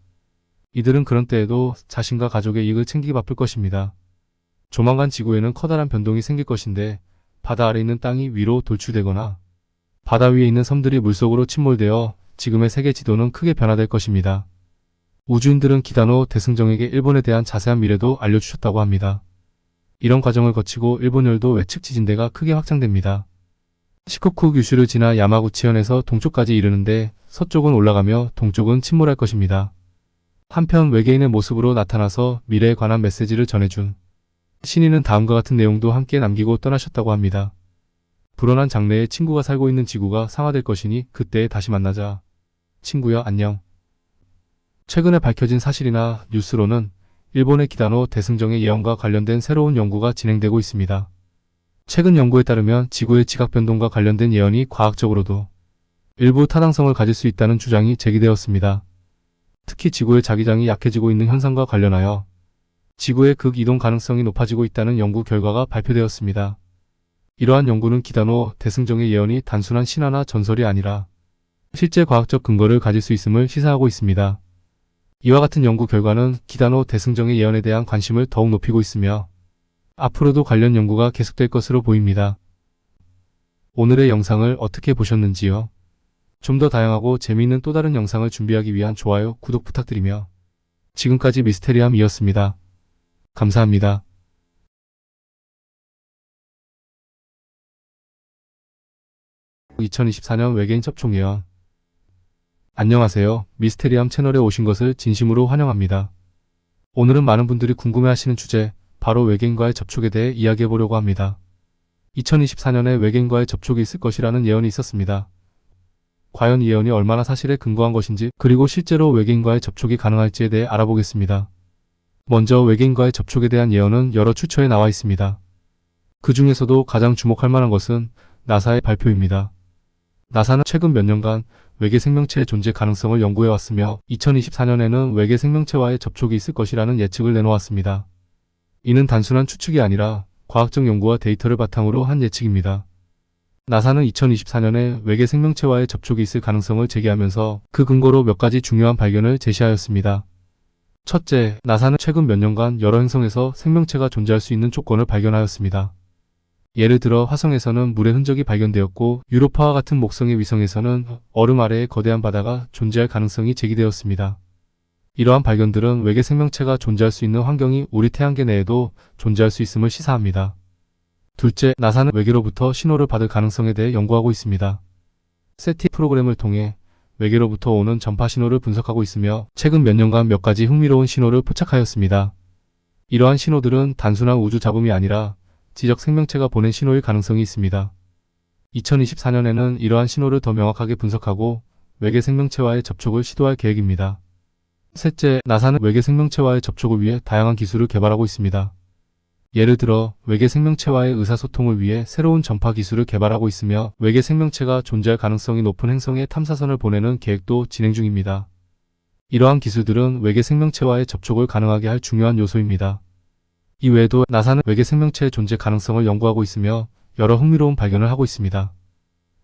이들은 그런 때에도 자신과 가족의 이익을 챙기기 바쁠 것입니다. 조만간 지구에는 커다란 변동이 생길 것인데 바다 아래 있는 땅이 위로 돌출되거나 바다 위에 있는 섬들이 물속으로 침몰되어 지금의 세계 지도는 크게 변화될 것입니다. 우주인들은 기단호 대승정에게 일본에 대한 자세한 미래도 알려주셨다고 합니다. 이런 과정을 거치고 일본열도 외측 지진대가 크게 확장됩니다. 시코쿠 규슈를 지나 야마구치현에서 동쪽까지 이르는데 서쪽은 올라가며 동쪽은 침몰할 것입니다. 한편 외계인의 모습으로 나타나서 미래에 관한 메시지를 전해준 신인은 다음과 같은 내용도 함께 남기고 떠나셨다고 합니다. 불어난 장래에 친구가 살고 있는 지구가 상화될 것이니 그때 다시 만나자. 친구야 안녕. 최근에 밝혀진 사실이나 뉴스로는 일본의 기단호 대승정의 예언과 관련된 새로운 연구가 진행되고 있습니다. 최근 연구에 따르면 지구의 지각변동과 관련된 예언이 과학적으로도 일부 타당성을 가질 수 있다는 주장이 제기되었습니다. 특히 지구의 자기장이 약해지고 있는 현상과 관련하여 지구의 극이동 가능성이 높아지고 있다는 연구 결과가 발표되었습니다. 이러한 연구는 기단호 대승정의 예언이 단순한 신화나 전설이 아니라 실제 과학적 근거를 가질 수 있음을 시사하고 있습니다. 이와 같은 연구 결과는 기단호 대승정의 예언에 대한 관심을 더욱 높이고 있으며 앞으로도 관련 연구가 계속될 것으로 보입니다. 오늘의 영상을 어떻게 보셨는지요? 좀 더 다양하고 재미있는 또 다른 영상을 준비하기 위한 좋아요, 구독 부탁드리며 지금까지 미스테리함이었습니다. 감사합니다. (2024년) 외계인 접촉 예언. 안녕하세요. 미스테리함 채널에 오신 것을 진심으로 환영합니다. 오늘은 많은 분들이 궁금해하시는 주제, 바로 외계인과의 접촉에 대해 이야기해보려고 합니다. 2024년에 외계인과의 접촉이 있을 것이라는 예언이 있었습니다. 과연 이 예언이 얼마나 사실에 근거한 것인지, 그리고 실제로 외계인과의 접촉이 가능할지에 대해 알아보겠습니다. 먼저 외계인과의 접촉에 대한 예언은 여러 출처에 나와 있습니다. 그 중에서도 가장 주목할 만한 것은 나사의 발표입니다. 나사는 최근 몇 년간 외계 생명체의 존재 가능성을 연구해왔으며 2024년에는 외계 생명체와의 접촉이 있을 것이라는 예측을 내놓았습니다. 이는 단순한 추측이 아니라 과학적 연구와 데이터를 바탕으로 한 예측입니다. 나사는 2024년에 외계 생명체와의 접촉이 있을 가능성을 제기하면서 그 근거로 몇 가지 중요한 발견을 제시하였습니다. 첫째, 나사는 최근 몇 년간 여러 행성에서 생명체가 존재할 수 있는 조건을 발견하였습니다. 예를 들어 화성에서는 물의 흔적이 발견되었고 유로파와 같은 목성의 위성에서는 얼음 아래에 거대한 바다가 존재할 가능성이 제기되었습니다. 이러한 발견들은 외계 생명체가 존재할 수 있는 환경이 우리 태양계 내에도 존재할 수 있음을 시사합니다. 둘째, 나사는 외계로부터 신호를 받을 가능성에 대해 연구하고 있습니다. 세티 프로그램을 통해 외계로부터 오는 전파 신호를 분석하고 있으며 최근 몇 년간 몇 가지 흥미로운 신호를 포착하였습니다. 이러한 신호들은 단순한 우주 잡음이 아니라 지적 생명체가 보낸 신호일 가능성이 있습니다. 2024년에는 이러한 신호를 더 명확하게 분석하고 외계 생명체와의 접촉을 시도할 계획입니다. 셋째, 나사는 외계 생명체와의 접촉을 위해 다양한 기술을 개발하고 있습니다. 예를 들어 외계 생명체와의 의사소통을 위해 새로운 전파 기술을 개발하고 있으며 외계 생명체가 존재할 가능성이 높은 행성에 탐사선을 보내는 계획도 진행 중입니다. 이러한 기술들은 외계 생명체와의 접촉을 가능하게 할 중요한 요소입니다. 이외에도 나사는 외계 생명체의 존재 가능성을 연구하고 있으며 여러 흥미로운 발견을 하고 있습니다.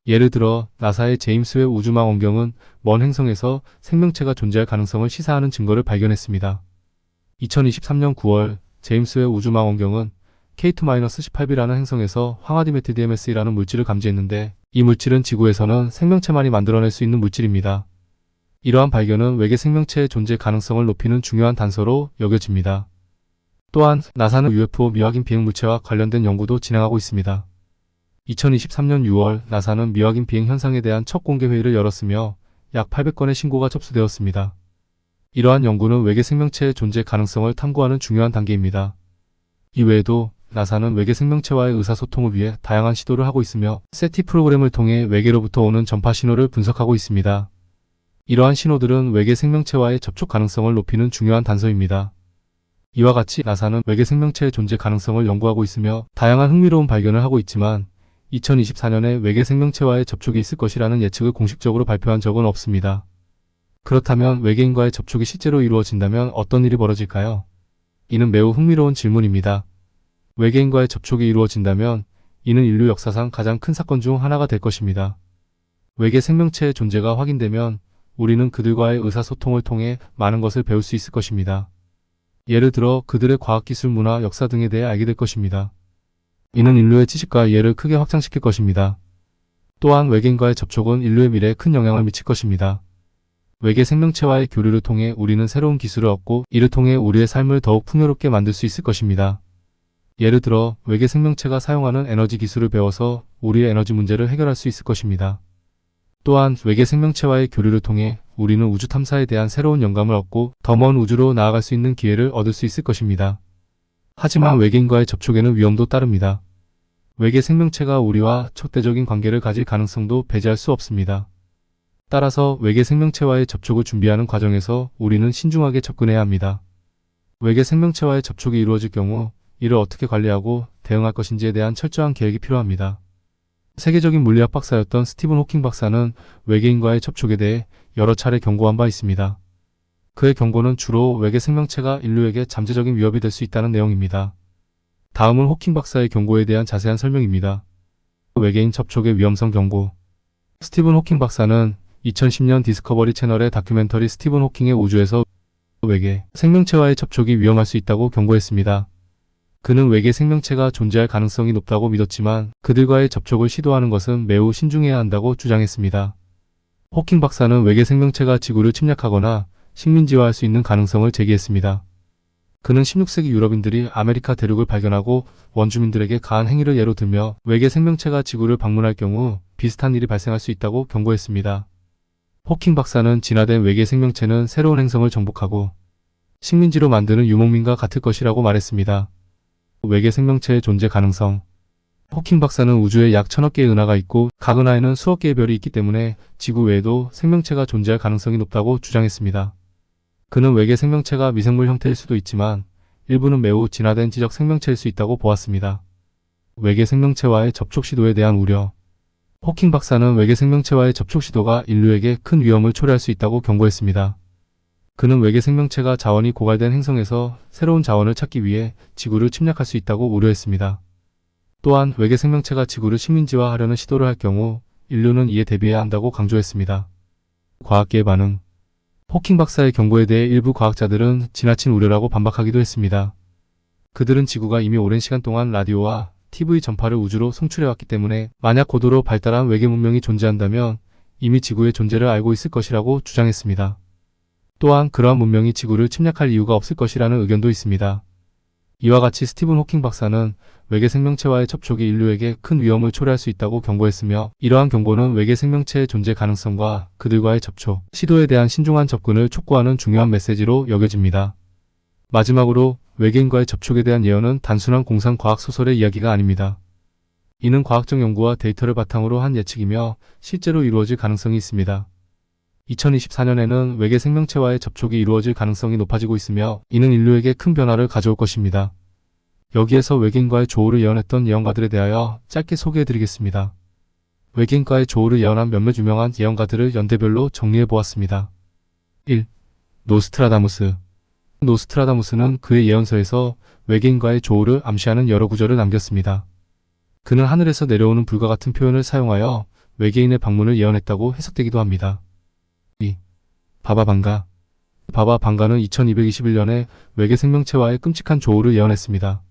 예를 들어 나사의 제임스 웹 우주망 원경은 먼 행성에서 생명체가 존재할 가능성을 시사하는 증거를 발견했습니다. 2023년 9월 제임스 웹 우주망 원경은 K2-18b라는 행성에서 황화디메틸DMS이라는 물질을 감지했는데 이 물질은 지구에서는 생명체만이 만들어낼 수 있는 물질입니다. 이러한 발견은 외계 생명체의 존재 가능성을 높이는 중요한 단서로 여겨집니다. 또한 나사는 UFO 미확인 비행 물체와 관련된 연구도 진행하고 있습니다. 2023년 6월 나사는 미확인 비행 현상에 대한 첫 공개 회의를 열었으며 약 800건의 신고가 접수되었습니다. 이러한 연구는 외계 생명체의 존재 가능성을 탐구하는 중요한 단계입니다. 이외에도 나사는 외계 생명체와의 의사소통을 위해 다양한 시도를 하고 있으며 세티 프로그램을 통해 외계로부터 오는 전파 신호를 분석하고 있습니다. 이러한 신호들은 외계 생명체와의 접촉 가능성을 높이는 중요한 단서입니다. 이와 같이 나사는 외계 생명체의 존재 가능성을 연구하고 있으며 다양한 흥미로운 발견을 하고 있지만 2024년에 외계 생명체와의 접촉이 있을 것이라는 예측을 공식적으로 발표한 적은 없습니다. 그렇다면 외계인과의 접촉이 실제로 이루어진다면 어떤 일이 벌어질까요? 이는 매우 흥미로운 질문입니다. 외계인과의 접촉이 이루어진다면 이는 인류 역사상 가장 큰 사건 중 하나가 될 것입니다. 외계 생명체의 존재가 확인되면 우리는 그들과의 의사소통을 통해 많은 것을 배울 수 있을 것입니다. 예를 들어 그들의 과학기술, 문화, 역사 등에 대해 알게 될 것입니다. 이는 인류의 지식과 이해를 크게 확장시킬 것입니다. 또한 외계인과의 접촉은 인류의 미래에 큰 영향을 미칠 것입니다. 외계 생명체와의 교류를 통해 우리는 새로운 기술을 얻고 이를 통해 우리의 삶을 더욱 풍요롭게 만들 수 있을 것입니다. 예를 들어 외계 생명체가 사용하는 에너지 기술을 배워서 우리의 에너지 문제를 해결할 수 있을 것입니다. 또한 외계 생명체와의 교류를 통해 우리는 우주 탐사에 대한 새로운 영감을 얻고 더 먼 우주로 나아갈 수 있는 기회를 얻을 수 있을 것입니다. 하지만 외계인과의 접촉에는 위험도 따릅니다. 외계 생명체가 우리와 척대적인 관계를 가질 가능성도 배제할 수 없습니다. 따라서 외계 생명체와의 접촉을 준비하는 과정에서 우리는 신중하게 접근해야 합니다. 외계 생명체와의 접촉이 이루어질 경우 이를 어떻게 관리하고 대응할 것인지에 대한 철저한 계획이 필요합니다. 세계적인 물리학 박사였던 스티븐 호킹 박사는 외계인과의 접촉에 대해 여러 차례 경고한 바 있습니다. 그의 경고는 주로 외계 생명체가 인류에게 잠재적인 위협이 될 수 있다는 내용입니다. 다음은 호킹 박사의 경고에 대한 자세한 설명입니다. 외계인 접촉의 위험성 경고. 스티븐 호킹 박사는 2010년 디스커버리 채널의 다큐멘터리 스티븐 호킹의 우주에서 외계 생명체와의 접촉이 위험할 수 있다고 경고했습니다. 그는 외계 생명체가 존재할 가능성이 높다고 믿었지만 그들과의 접촉을 시도하는 것은 매우 신중해야 한다고 주장했습니다. 호킹 박사는 외계 생명체가 지구를 침략하거나 식민지화할 수 있는 가능성을 제기했습니다. 그는 16세기 유럽인들이 아메리카 대륙을 발견하고 원주민들에게 가한 행위를 예로 들며 외계 생명체가 지구를 방문할 경우 비슷한 일이 발생할 수 있다고 경고했습니다. 호킹 박사는 진화된 외계 생명체는 새로운 행성을 정복하고 식민지로 만드는 유목민과 같을 것이라고 말했습니다. 외계 생명체의 존재 가능성. 호킹 박사는 우주에 약 1000억 개의 은하가 있고 각 은하에는 수억 개의 별이 있기 때문에 지구 외에도 생명체가 존재할 가능성이 높다고 주장했습니다. 그는 외계 생명체가 미생물 형태일 수도 있지만 일부는 매우 진화된 지적 생명체일 수 있다고 보았습니다. 외계 생명체와의 접촉 시도에 대한 우려. 호킹 박사는 외계 생명체와의 접촉 시도가 인류에게 큰 위험을 초래할 수 있다고 경고했습니다. 그는 외계 생명체가 자원이 고갈된 행성에서 새로운 자원을 찾기 위해 지구를 침략할 수 있다고 우려했습니다. 또한 외계 생명체가 지구를 식민지화하려는 시도를 할 경우 인류는 이에 대비해야 한다고 강조했습니다. 과학계의 반응. 호킹 박사의 경고에 대해 일부 과학자들은 지나친 우려라고 반박하기도 했습니다. 그들은 지구가 이미 오랜 시간 동안 라디오와 TV 전파를 우주로 송출해왔기 때문에 만약 고도로 발달한 외계 문명이 존재한다면 이미 지구의 존재를 알고 있을 것이라고 주장했습니다. 또한 그러한 문명이 지구를 침략할 이유가 없을 것이라는 의견도 있습니다. 이와 같이 스티븐 호킹 박사는 외계 생명체와의 접촉이 인류에게 큰 위험을 초래할 수 있다고 경고했으며, 이러한 경고는 외계 생명체의 존재 가능성과 그들과의 접촉, 시도에 대한 신중한 접근을 촉구하는 중요한 메시지로 여겨집니다. 마지막으로 외계인과의 접촉에 대한 예언은 단순한 공상 과학 소설의 이야기가 아닙니다. 이는 과학적 연구와 데이터를 바탕으로 한 예측이며 실제로 이루어질 가능성이 있습니다. 2024년에는 외계 생명체와의 접촉이 이루어질 가능성이 높아지고 있으며 이는 인류에게 큰 변화를 가져올 것입니다. 여기에서 외계인과의 조우를 예언했던 예언가들에 대하여 짧게 소개해드리겠습니다. 외계인과의 조우를 예언한 몇몇 유명한 예언가들을 연대별로 정리해보았습니다. 1. 노스트라다무스. 노스트라다무스는 그의 예언서에서 외계인과의 조우를 암시하는 여러 구절을 남겼습니다. 그는 하늘에서 내려오는 불과 같은 표현을 사용하여 외계인의 방문을 예언했다고 해석되기도 합니다. 2. 바바 방가. 바바 방가는 2221년에 외계 생명체와의 끔찍한 조우를 예언했습니다.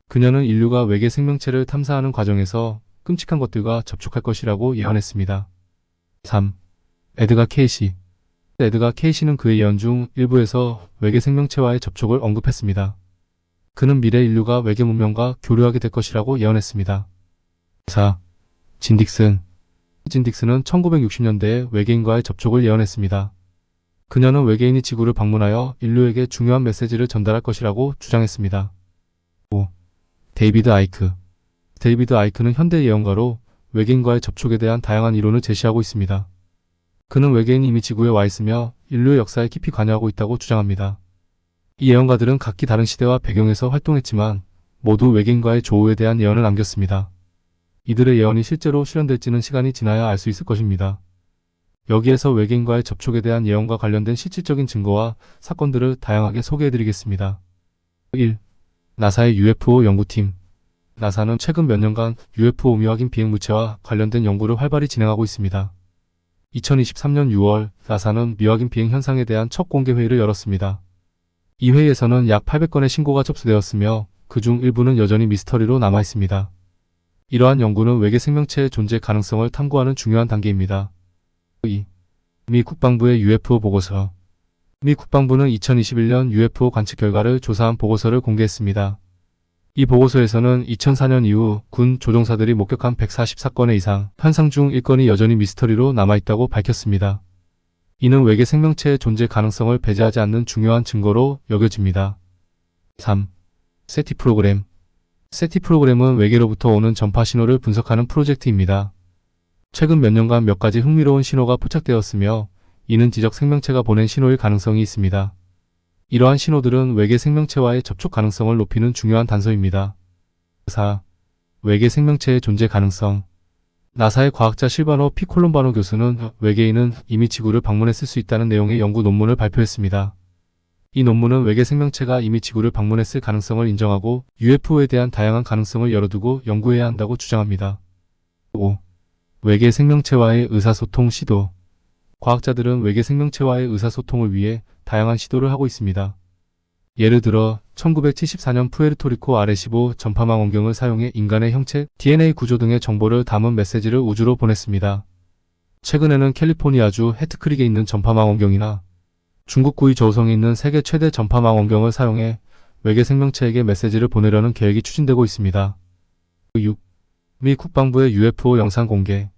그녀는 인류가 외계 생명체를 탐사하는 과정에서 끔찍한 것들과 접촉할 것이라고 예언했습니다. 3. 에드가 케이시. 에드가 케이시는 그의 예언 중 일부에서 외계 생명체와의 접촉을 언급했습니다. 그는 미래 인류가 외계 문명과 교류하게 될 것이라고 예언했습니다. 4. 진 딕슨. 진 딕슨은 1960년대에 외계인과의 접촉을 예언했습니다. 그녀는 외계인이 지구를 방문하여 인류에게 중요한 메시지를 전달할 것이라고 주장했습니다. 5. 데이비드 아이크. 데이비드 아이크는 현대 예언가로 외계인과의 접촉에 대한 다양한 이론을 제시하고 있습니다. 그는 외계인이 이미 지구에 와 있으며 인류의 역사에 깊이 관여하고 있다고 주장합니다. 이 예언가들은 각기 다른 시대와 배경에서 활동했지만 모두 외계인과의 조우에 대한 예언을 남겼습니다. 이들의 예언이 실제로 실현될지는 시간이 지나야 알 수 있을 것입니다. 여기에서 외계인과의 접촉에 대한 예언과 관련된 실질적인 증거와 사건들을 다양하게 소개해드리겠습니다. 1. 나사의 UFO 연구팀. 나사는 최근 몇 년간 UFO 미확인 비행 물체와 관련된 연구를 활발히 진행하고 있습니다. 2023년 6월 나사는 미확인 비행 현상에 대한 첫 공개 회의를 열었습니다. 이 회의에서는 약 800건의 신고가 접수되었으며 그중 일부는 여전히 미스터리로 남아 있습니다. 이러한 연구는 외계 생명체의 존재 가능성을 탐구하는 중요한 단계입니다. 2. 미 국방부의 UFO 보고서. 미 국방부는 2021년 UFO 관측 결과를 조사한 보고서를 공개했습니다. 이 보고서에서는 2004년 이후 군 조종사들이 목격한 144건의 이상 현상 중 1건이 여전히 미스터리로 남아있다고 밝혔습니다. 이는 외계 생명체의 존재 가능성을 배제하지 않는 중요한 증거로 여겨집니다. 3. 세티 프로그램. 세티 프로그램은 외계로부터 오는 전파 신호를 분석하는 프로젝트입니다. 최근 몇 년간 몇 가지 흥미로운 신호가 포착되었으며 이는 지적 생명체가 보낸 신호일 가능성이 있습니다. 이러한 신호들은 외계 생명체와의 접촉 가능성을 높이는 중요한 단서입니다. 4. 외계 생명체의 존재 가능성. 나사의 과학자 실바노 피콜롬바노 교수는 외계인은 이미 지구를 방문했을 수 있다는 내용의 연구 논문을 발표했습니다. 이 논문은 외계 생명체가 이미 지구를 방문했을 가능성을 인정하고 UFO에 대한 다양한 가능성을 열어두고 연구해야 한다고 주장합니다. 5. 외계 생명체와의 의사소통 시도. 과학자들은 외계 생명체와의 의사소통을 위해 다양한 시도를 하고 있습니다. 예를 들어 1974년 푸에르토리코 아레시보 전파망 원경을 사용해 인간의 형체, DNA 구조 등의 정보를 담은 메시지를 우주로 보냈습니다. 최근에는 캘리포니아주 해트크릭에 있는 전파망 원경이나 중국 구이 저우성에 있는 세계 최대 전파망 원경을 사용해 외계 생명체에게 메시지를 보내려는 계획이 추진되고 있습니다. 6. 미 국방부의 UFO 영상 공개.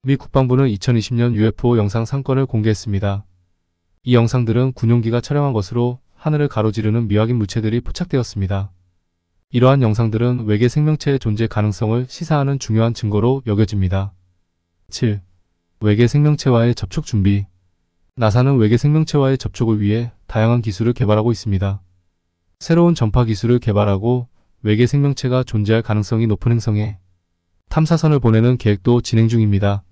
미 국방부는 2020년 UFO 영상 3건을 공개했습니다. 이 영상들은 군용기가 촬영한 것으로 하늘을 가로지르는 미확인 물체들이 포착되었습니다. 이러한 영상들은 외계 생명체의 존재 가능성을 시사하는 중요한 증거로 여겨집니다. 7. 외계 생명체와의 접촉 준비. 나사는 외계 생명체와의 접촉을 위해 다양한 기술을 개발하고 있습니다. 새로운 전파 기술을 개발하고 외계 생명체가 존재할 가능성이 높은 행성에 탐사선을 보내는 계획도 진행 중입니다.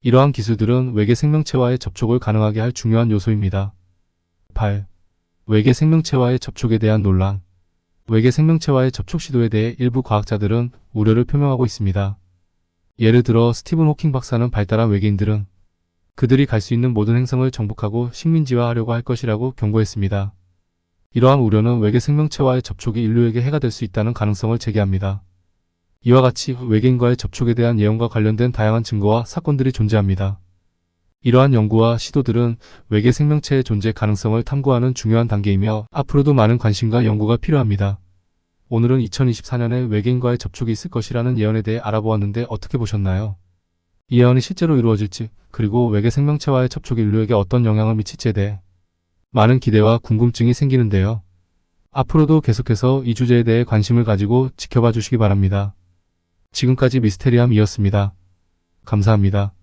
이러한 기술들은 외계 생명체와의 접촉을 가능하게 할 중요한 요소입니다. 8. 외계 생명체와의 접촉에 대한 논란. 외계 생명체와의 접촉 시도에 대해 일부 과학자들은 우려를 표명하고 있습니다. 예를 들어 스티븐 호킹 박사는 발달한 외계인들은 그들이 갈 수 있는 모든 행성을 정복하고 식민지화하려고 할 것이라고 경고했습니다. 이러한 우려는 외계 생명체와의 접촉이 인류에게 해가 될 수 있다는 가능성을 제기합니다. 이와 같이 외계인과의 접촉에 대한 예언과 관련된 다양한 증거와 사건들이 존재합니다. 이러한 연구와 시도들은 외계 생명체의 존재 가능성을 탐구하는 중요한 단계이며 앞으로도 많은 관심과 연구가 필요합니다. 오늘은 2024년에 외계인과의 접촉이 있을 것이라는 예언에 대해 알아보았는데 어떻게 보셨나요? 이 예언이 실제로 이루어질지, 그리고 외계 생명체와의 접촉이 인류에게 어떤 영향을 미칠지에 대해 많은 기대와 궁금증이 생기는데요. 앞으로도 계속해서 이 주제에 대해 관심을 가지고 지켜봐 주시기 바랍니다. 지금까지 미스테리함이었습니다. 감사합니다.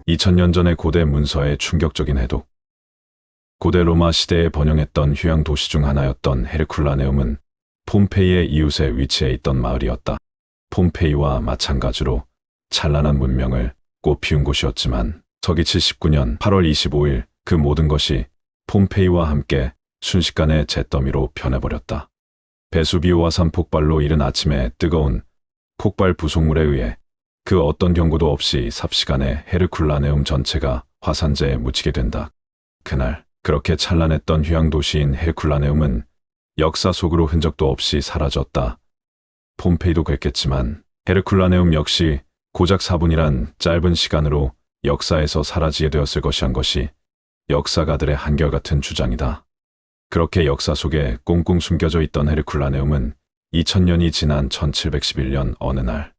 2000년 전의 고대 문서의 충격적인 해독. 고대 로마 시대에 번영했던 휴양 도시 중 하나였던 헤르쿨라네움은 폼페이의 이웃에 위치해 있던 마을이었다. 폼페이와 마찬가지로 찬란한 문명을 꽃피운 곳이었지만 서기 79년 8월 25일 그 모든 것이 폼페이와 함께 순식간에 잿더미로 변해버렸다. 베수비오 화산 폭발로 이른 아침에 뜨거운 폭발 부속물에 의해 그 어떤 경고도 없이 삽시간에 헤르쿨라네움 전체가 화산재에 묻히게 된다. 그날 그렇게 찬란했던 휴양 도시인 헤르쿨라네움은 역사 속으로 흔적도 없이 사라졌다. 폼페이도 그랬겠지만 헤르쿨라네움 역시 고작 4분이란 짧은 시간으로 역사에서 사라지게 되었을 것이란 것이 역사가들의 한결같은 주장이다. 그렇게 역사 속에 꽁꽁 숨겨져 있던 헤르쿨라네움은 2000년이 지난 1711년 어느 날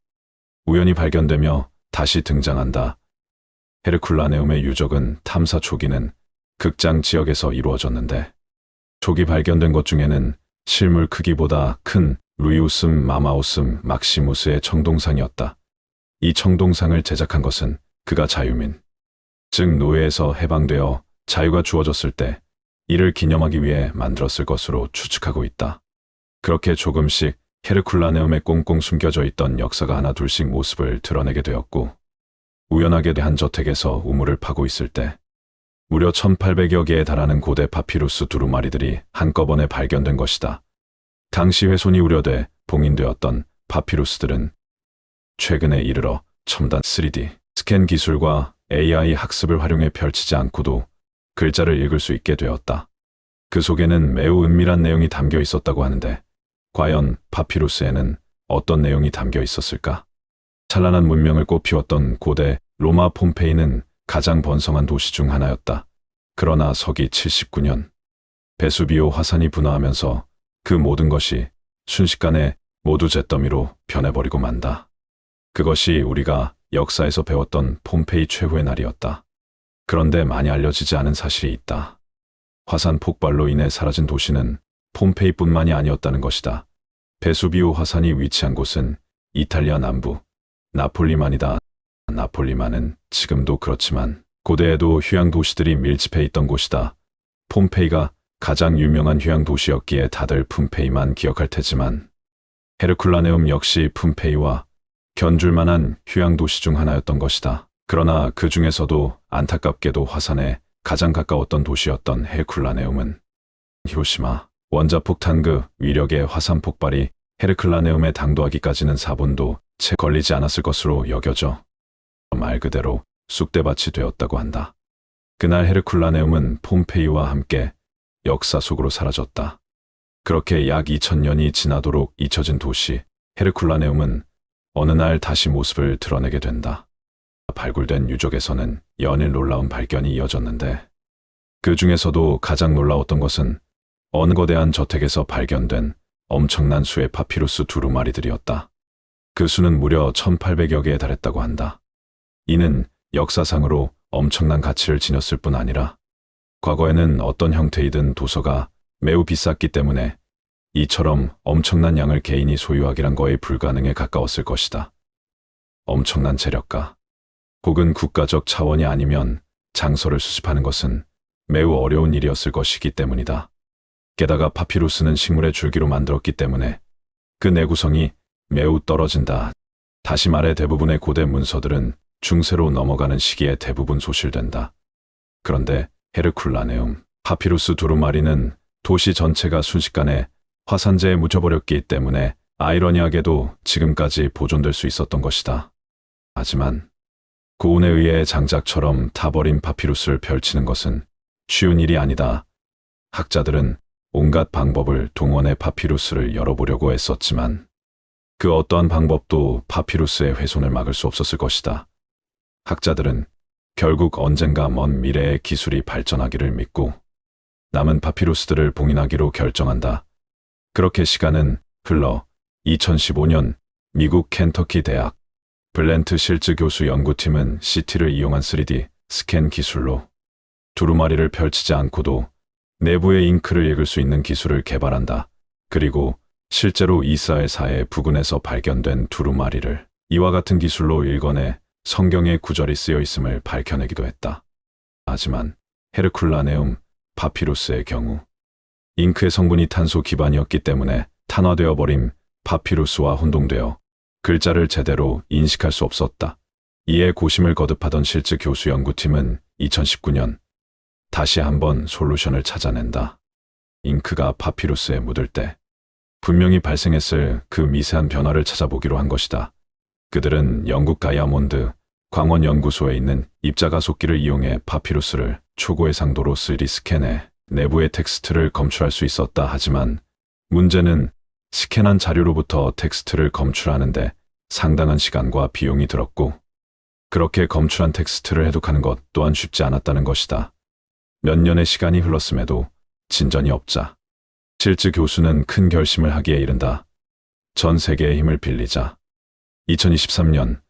우연히 발견되며 다시 등장한다. 헤르쿨라네움의 유적은 탐사 초기는 극장 지역에서 이루어졌는데 초기 발견된 것 중에는 실물 크기보다 큰 루이우슴 마마우슴 막시무스의 청동상이었다. 이 청동상을 제작한 것은 그가 자유민, 즉 노예에서 해방되어 자유가 주어졌을 때 이를 기념하기 위해 만들었을 것으로 추측하고 있다. 그렇게 조금씩 헤르쿨라네움에 꽁꽁 숨겨져 있던 역사가 하나 둘씩 모습을 드러내게 되었고 우연하게 한 저택에서 우물을 파고 있을 때 무려 1800여 개에 달하는 고대 파피루스 두루마리들이 한꺼번에 발견된 것이다. 당시 훼손이 우려돼 봉인되었던 파피루스들은 최근에 이르러 첨단 3D 스캔 기술과 AI 학습을 활용해 펼치지 않고도 글자를 읽을 수 있게 되었다. 그 속에는 매우 은밀한 내용이 담겨 있었다고 하는데 과연 파피루스에는 어떤 내용이 담겨 있었을까? 찬란한 문명을 꽃피웠던 고대 로마 폼페이는 가장 번성한 도시 중 하나였다. 그러나 서기 79년 베수비오 화산이 분화하면서 그 모든 것이 순식간에 모두 잿더미로 변해버리고 만다. 그것이 우리가 역사에서 배웠던 폼페이 최후의 날이었다. 그런데 많이 알려지지 않은 사실이 있다. 화산 폭발로 인해 사라진 도시는 폼페이뿐만이 아니었다는 것이다. 베수비오 화산이 위치한 곳은 이탈리아 남부 나폴리만이다. 나폴리만은 지금도 그렇지만 고대에도 휴양 도시들이 밀집해 있던 곳이다. 폼페이가 가장 유명한 휴양 도시였기에 다들 폼페이만 기억할 테지만 헤르쿨라네움 역시 폼페이와 견줄 만한 휴양 도시 중 하나였던 것이다. 그러나 그 중에서도 안타깝게도 화산에 가장 가까웠던 도시였던 헤르쿨라네움은 히로시마 원자폭탄 그 위력의 화산 폭발이 헤르클라네움에 당도하기까지는 4분도 채 걸리지 않았을 것으로 여겨져 말 그대로 쑥대밭이 되었다고 한다. 그날 헤르쿨라네움은 폼페이와 함께 역사 속으로 사라졌다. 그렇게 약 2000년이 지나도록 잊혀진 도시 헤르쿨라네움은 어느 날 다시 모습을 드러내게 된다. 발굴된 유적에서는 연일 놀라운 발견이 이어졌는데 그 중에서도 가장 놀라웠던 것은 어느 거대한 저택에서 발견된 엄청난 수의 파피루스 두루마리들이었다. 그 수는 무려 1800여 개에 달했다고 한다. 이는 역사상으로 엄청난 가치를 지녔을 뿐 아니라 과거에는 어떤 형태이든 도서가 매우 비쌌기 때문에 이처럼 엄청난 양을 개인이 소유하기란 거의 불가능에 가까웠을 것이다. 엄청난 재력가 혹은 국가적 차원이 아니면 장소를 수집하는 것은 매우 어려운 일이었을 것이기 때문이다. 게다가 파피루스는 식물의 줄기로 만들었기 때문에 그 내구성이 매우 떨어진다. 다시 말해 대부분의 고대 문서들은 중세로 넘어가는 시기에 대부분 소실된다. 그런데 헤르쿨라네움, 파피루스 두루마리는 도시 전체가 순식간에 화산재에 묻혀버렸기 때문에 아이러니하게도 지금까지 보존될 수 있었던 것이다. 하지만 고운에 의해 장작처럼 타버린 파피루스를 펼치는 것은 쉬운 일이 아니다. 학자들은 온갖 방법을 동원해 파피루스를 열어보려고 했었지만 그 어떠한 방법도 파피루스의 훼손을 막을 수 없었을 것이다. 학자들은 결국 언젠가 먼 미래에 기술이 발전하기를 믿고 남은 파피루스들을 봉인하기로 결정한다. 그렇게 시간은 흘러 2015년 미국 켄터키 대학 블렌트 실즈 교수 연구팀은 CT를 이용한 3D 스캔 기술로 두루마리를 펼치지 않고도 내부의 잉크를 읽을 수 있는 기술을 개발한다. 그리고 실제로 이스라엘사의 부근에서 발견된 두루마리를 이와 같은 기술로 읽어내 성경의 구절이 쓰여 있음을 밝혀내기도 했다. 하지만 헤르쿨라네움 파피루스의 경우 잉크의 성분이 탄소 기반이었기 때문에 탄화되어 버린 파피루스와 혼동되어 글자를 제대로 인식할 수 없었다. 이에 고심을 거듭하던 실즈 교수 연구팀은 2019년 다시 한번 솔루션을 찾아낸다. 잉크가 파피루스에 묻을 때 분명히 발생했을 그 미세한 변화를 찾아보기로 한 것이다. 그들은 영국 다이아몬드 광원연구소에 있는 입자가속기를 이용해 파피루스를 초고해상도로 3D 스캔해 내부의 텍스트를 검출할 수 있었다. 하지만 문제는 스캔한 자료로부터 텍스트를 검출하는데 상당한 시간과 비용이 들었고 그렇게 검출한 텍스트를 해독하는 것 또한 쉽지 않았다는 것이다. 몇 년의 시간이 흘렀음에도 진전이 없자 실즈 교수는 큰 결심을 하기에 이른다. 전 세계의 힘을 빌리자. 2023년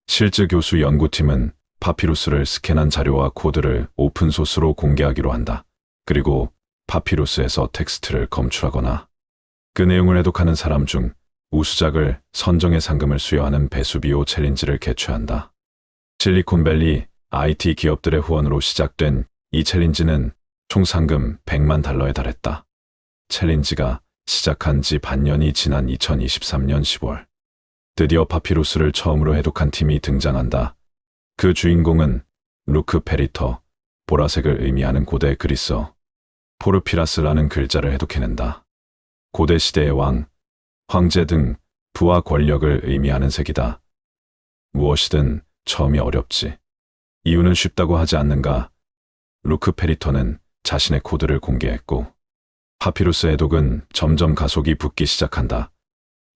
실즈 교수 연구팀은 파피루스를 스캔한 자료와 코드를 오픈소스로 공개하기로 한다. 그리고 파피루스에서 텍스트를 검출하거나 그 내용을 해독하는 사람 중 우수작을 선정해 상금을 수여하는 베수비오 챌린지를 개최한다. 실리콘밸리 IT 기업들의 후원으로 시작된 이 챌린지는 총 상금 100만 달러에 달했다. 챌린지가 시작한 지 반년이 지난 2023년 10월 드디어 파피루스를 처음으로 해독한 팀이 등장한다. 그 주인공은 루크 페리터, 보라색을 의미하는 고대 그리스어 포르피라스라는 글자를 해독해낸다. 고대 시대의 왕, 황제 등 부와 권력을 의미하는 색이다. 무엇이든 처음이 어렵지. 이유는 쉽다고 하지 않는가? 루크 페리터는 자신의 코드를 공개했고 파피루스 해독은 점점 가속이 붙기 시작한다.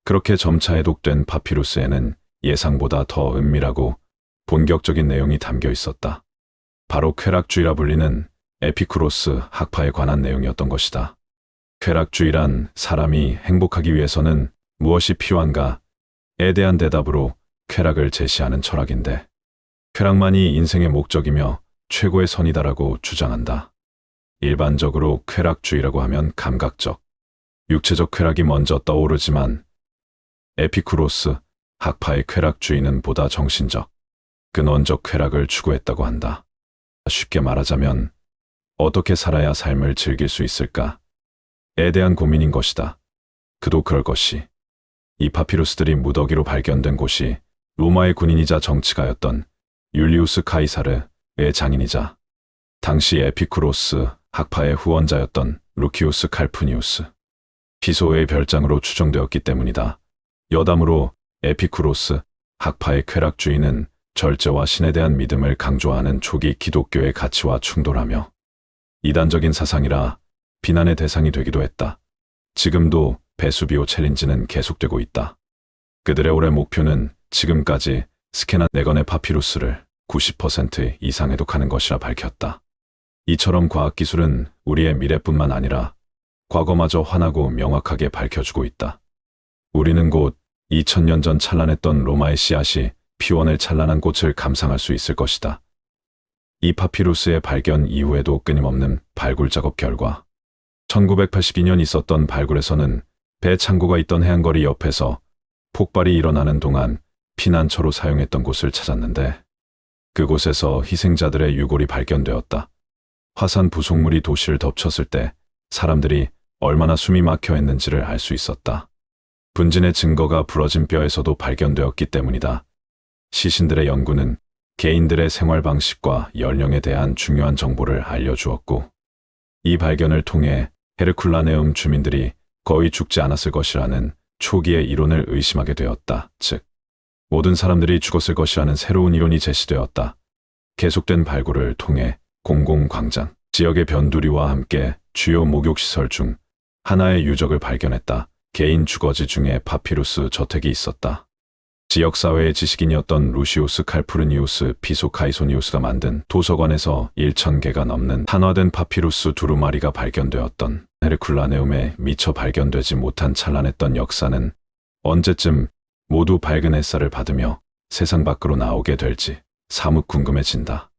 그렇게 점차 해독된 파피루스에는 예상보다 더 은밀하고 본격적인 내용이 담겨 있었다. 바로 쾌락주의라 불리는 에피쿠로스 학파에 관한 내용이었던 것이다. 쾌락주의란 사람이 행복하기 위해서는 무엇이 필요한가에 대한 대답으로 쾌락을 제시하는 철학인데 쾌락만이 인생의 목적이며 최고의 선이다라고 주장한다. 일반적으로 쾌락주의라고 하면 감각적, 육체적 쾌락이 먼저 떠오르지만 에피쿠로스 학파의 쾌락주의는 보다 정신적, 근원적 쾌락을 추구했다고 한다. 쉽게 말하자면 어떻게 살아야 삶을 즐길 수 있을까에 대한 고민인 것이다. 그도 그럴 것이 이 파피루스들이 무더기로 발견된 곳이 로마의 군인이자 정치가였던 율리우스 카이사르의 장인이자 당시 에피쿠로스 학파의 후원자였던 루키우스 칼푸니우스 피소의 별장으로 추정되었기 때문이다. 여담으로 에피쿠로스 학파의 쾌락주의는 절제와 신에 대한 믿음을 강조하는 초기 기독교의 가치와 충돌하며 이단적인 사상이라 비난의 대상이 되기도 했다. 지금도 베수비오 챌린지는 계속되고 있다. 그들의 올해 목표는 지금까지 스캔한 4건의 파피루스를 90% 이상 해독하는 것이라 밝혔다. 이처럼 과학기술은 우리의 미래뿐만 아니라 과거마저 환하고 명확하게 밝혀주고 있다. 우리는 곧 2000년 전 찬란했던 로마의 씨앗이 피워낼 찬란한 꽃을 감상할 수 있을 것이다. 이 파피루스의 발견 이후에도 끊임없는 발굴 작업 결과 1982년 있었던 발굴에서는 배 창고가 있던 해안거리 옆에서 폭발이 일어나는 동안 피난처로 사용했던 곳을 찾았는데 그곳에서 희생자들의 유골이 발견되었다. 화산 부속물이 도시를 덮쳤을 때 사람들이 얼마나 숨이 막혀 있는지를 알 수 있었다. 분진의 증거가 부러진 뼈에서도 발견되었기 때문이다. 시신들의 연구는 개인들의 생활 방식과 연령에 대한 중요한 정보를 알려주었고, 이 발견을 통해 헤르쿨라네움 주민들이 거의 죽지 않았을 것이라는 초기의 이론을 의심하게 되었다. 즉, 모든 사람들이 죽었을 것이라는 새로운 이론이 제시되었다. 계속된 발굴을 통해 공공광장, 지역의 변두리와 함께 주요 목욕시설 중 하나의 유적을 발견했다. 개인 주거지 중에 파피루스 저택이 있었다. 지역사회의 지식인이었던 루시우스 칼푸르니우스 피소카이소니우스가 만든 도서관에서 1,000개가 넘는 탄화된 파피루스 두루마리가 발견되었던 헤르쿨라네움에 미처 발견되지 못한 찬란했던 역사는 언제쯤 모두 밝은 햇살을 받으며 세상 밖으로 나오게 될지 사뭇 궁금해진다.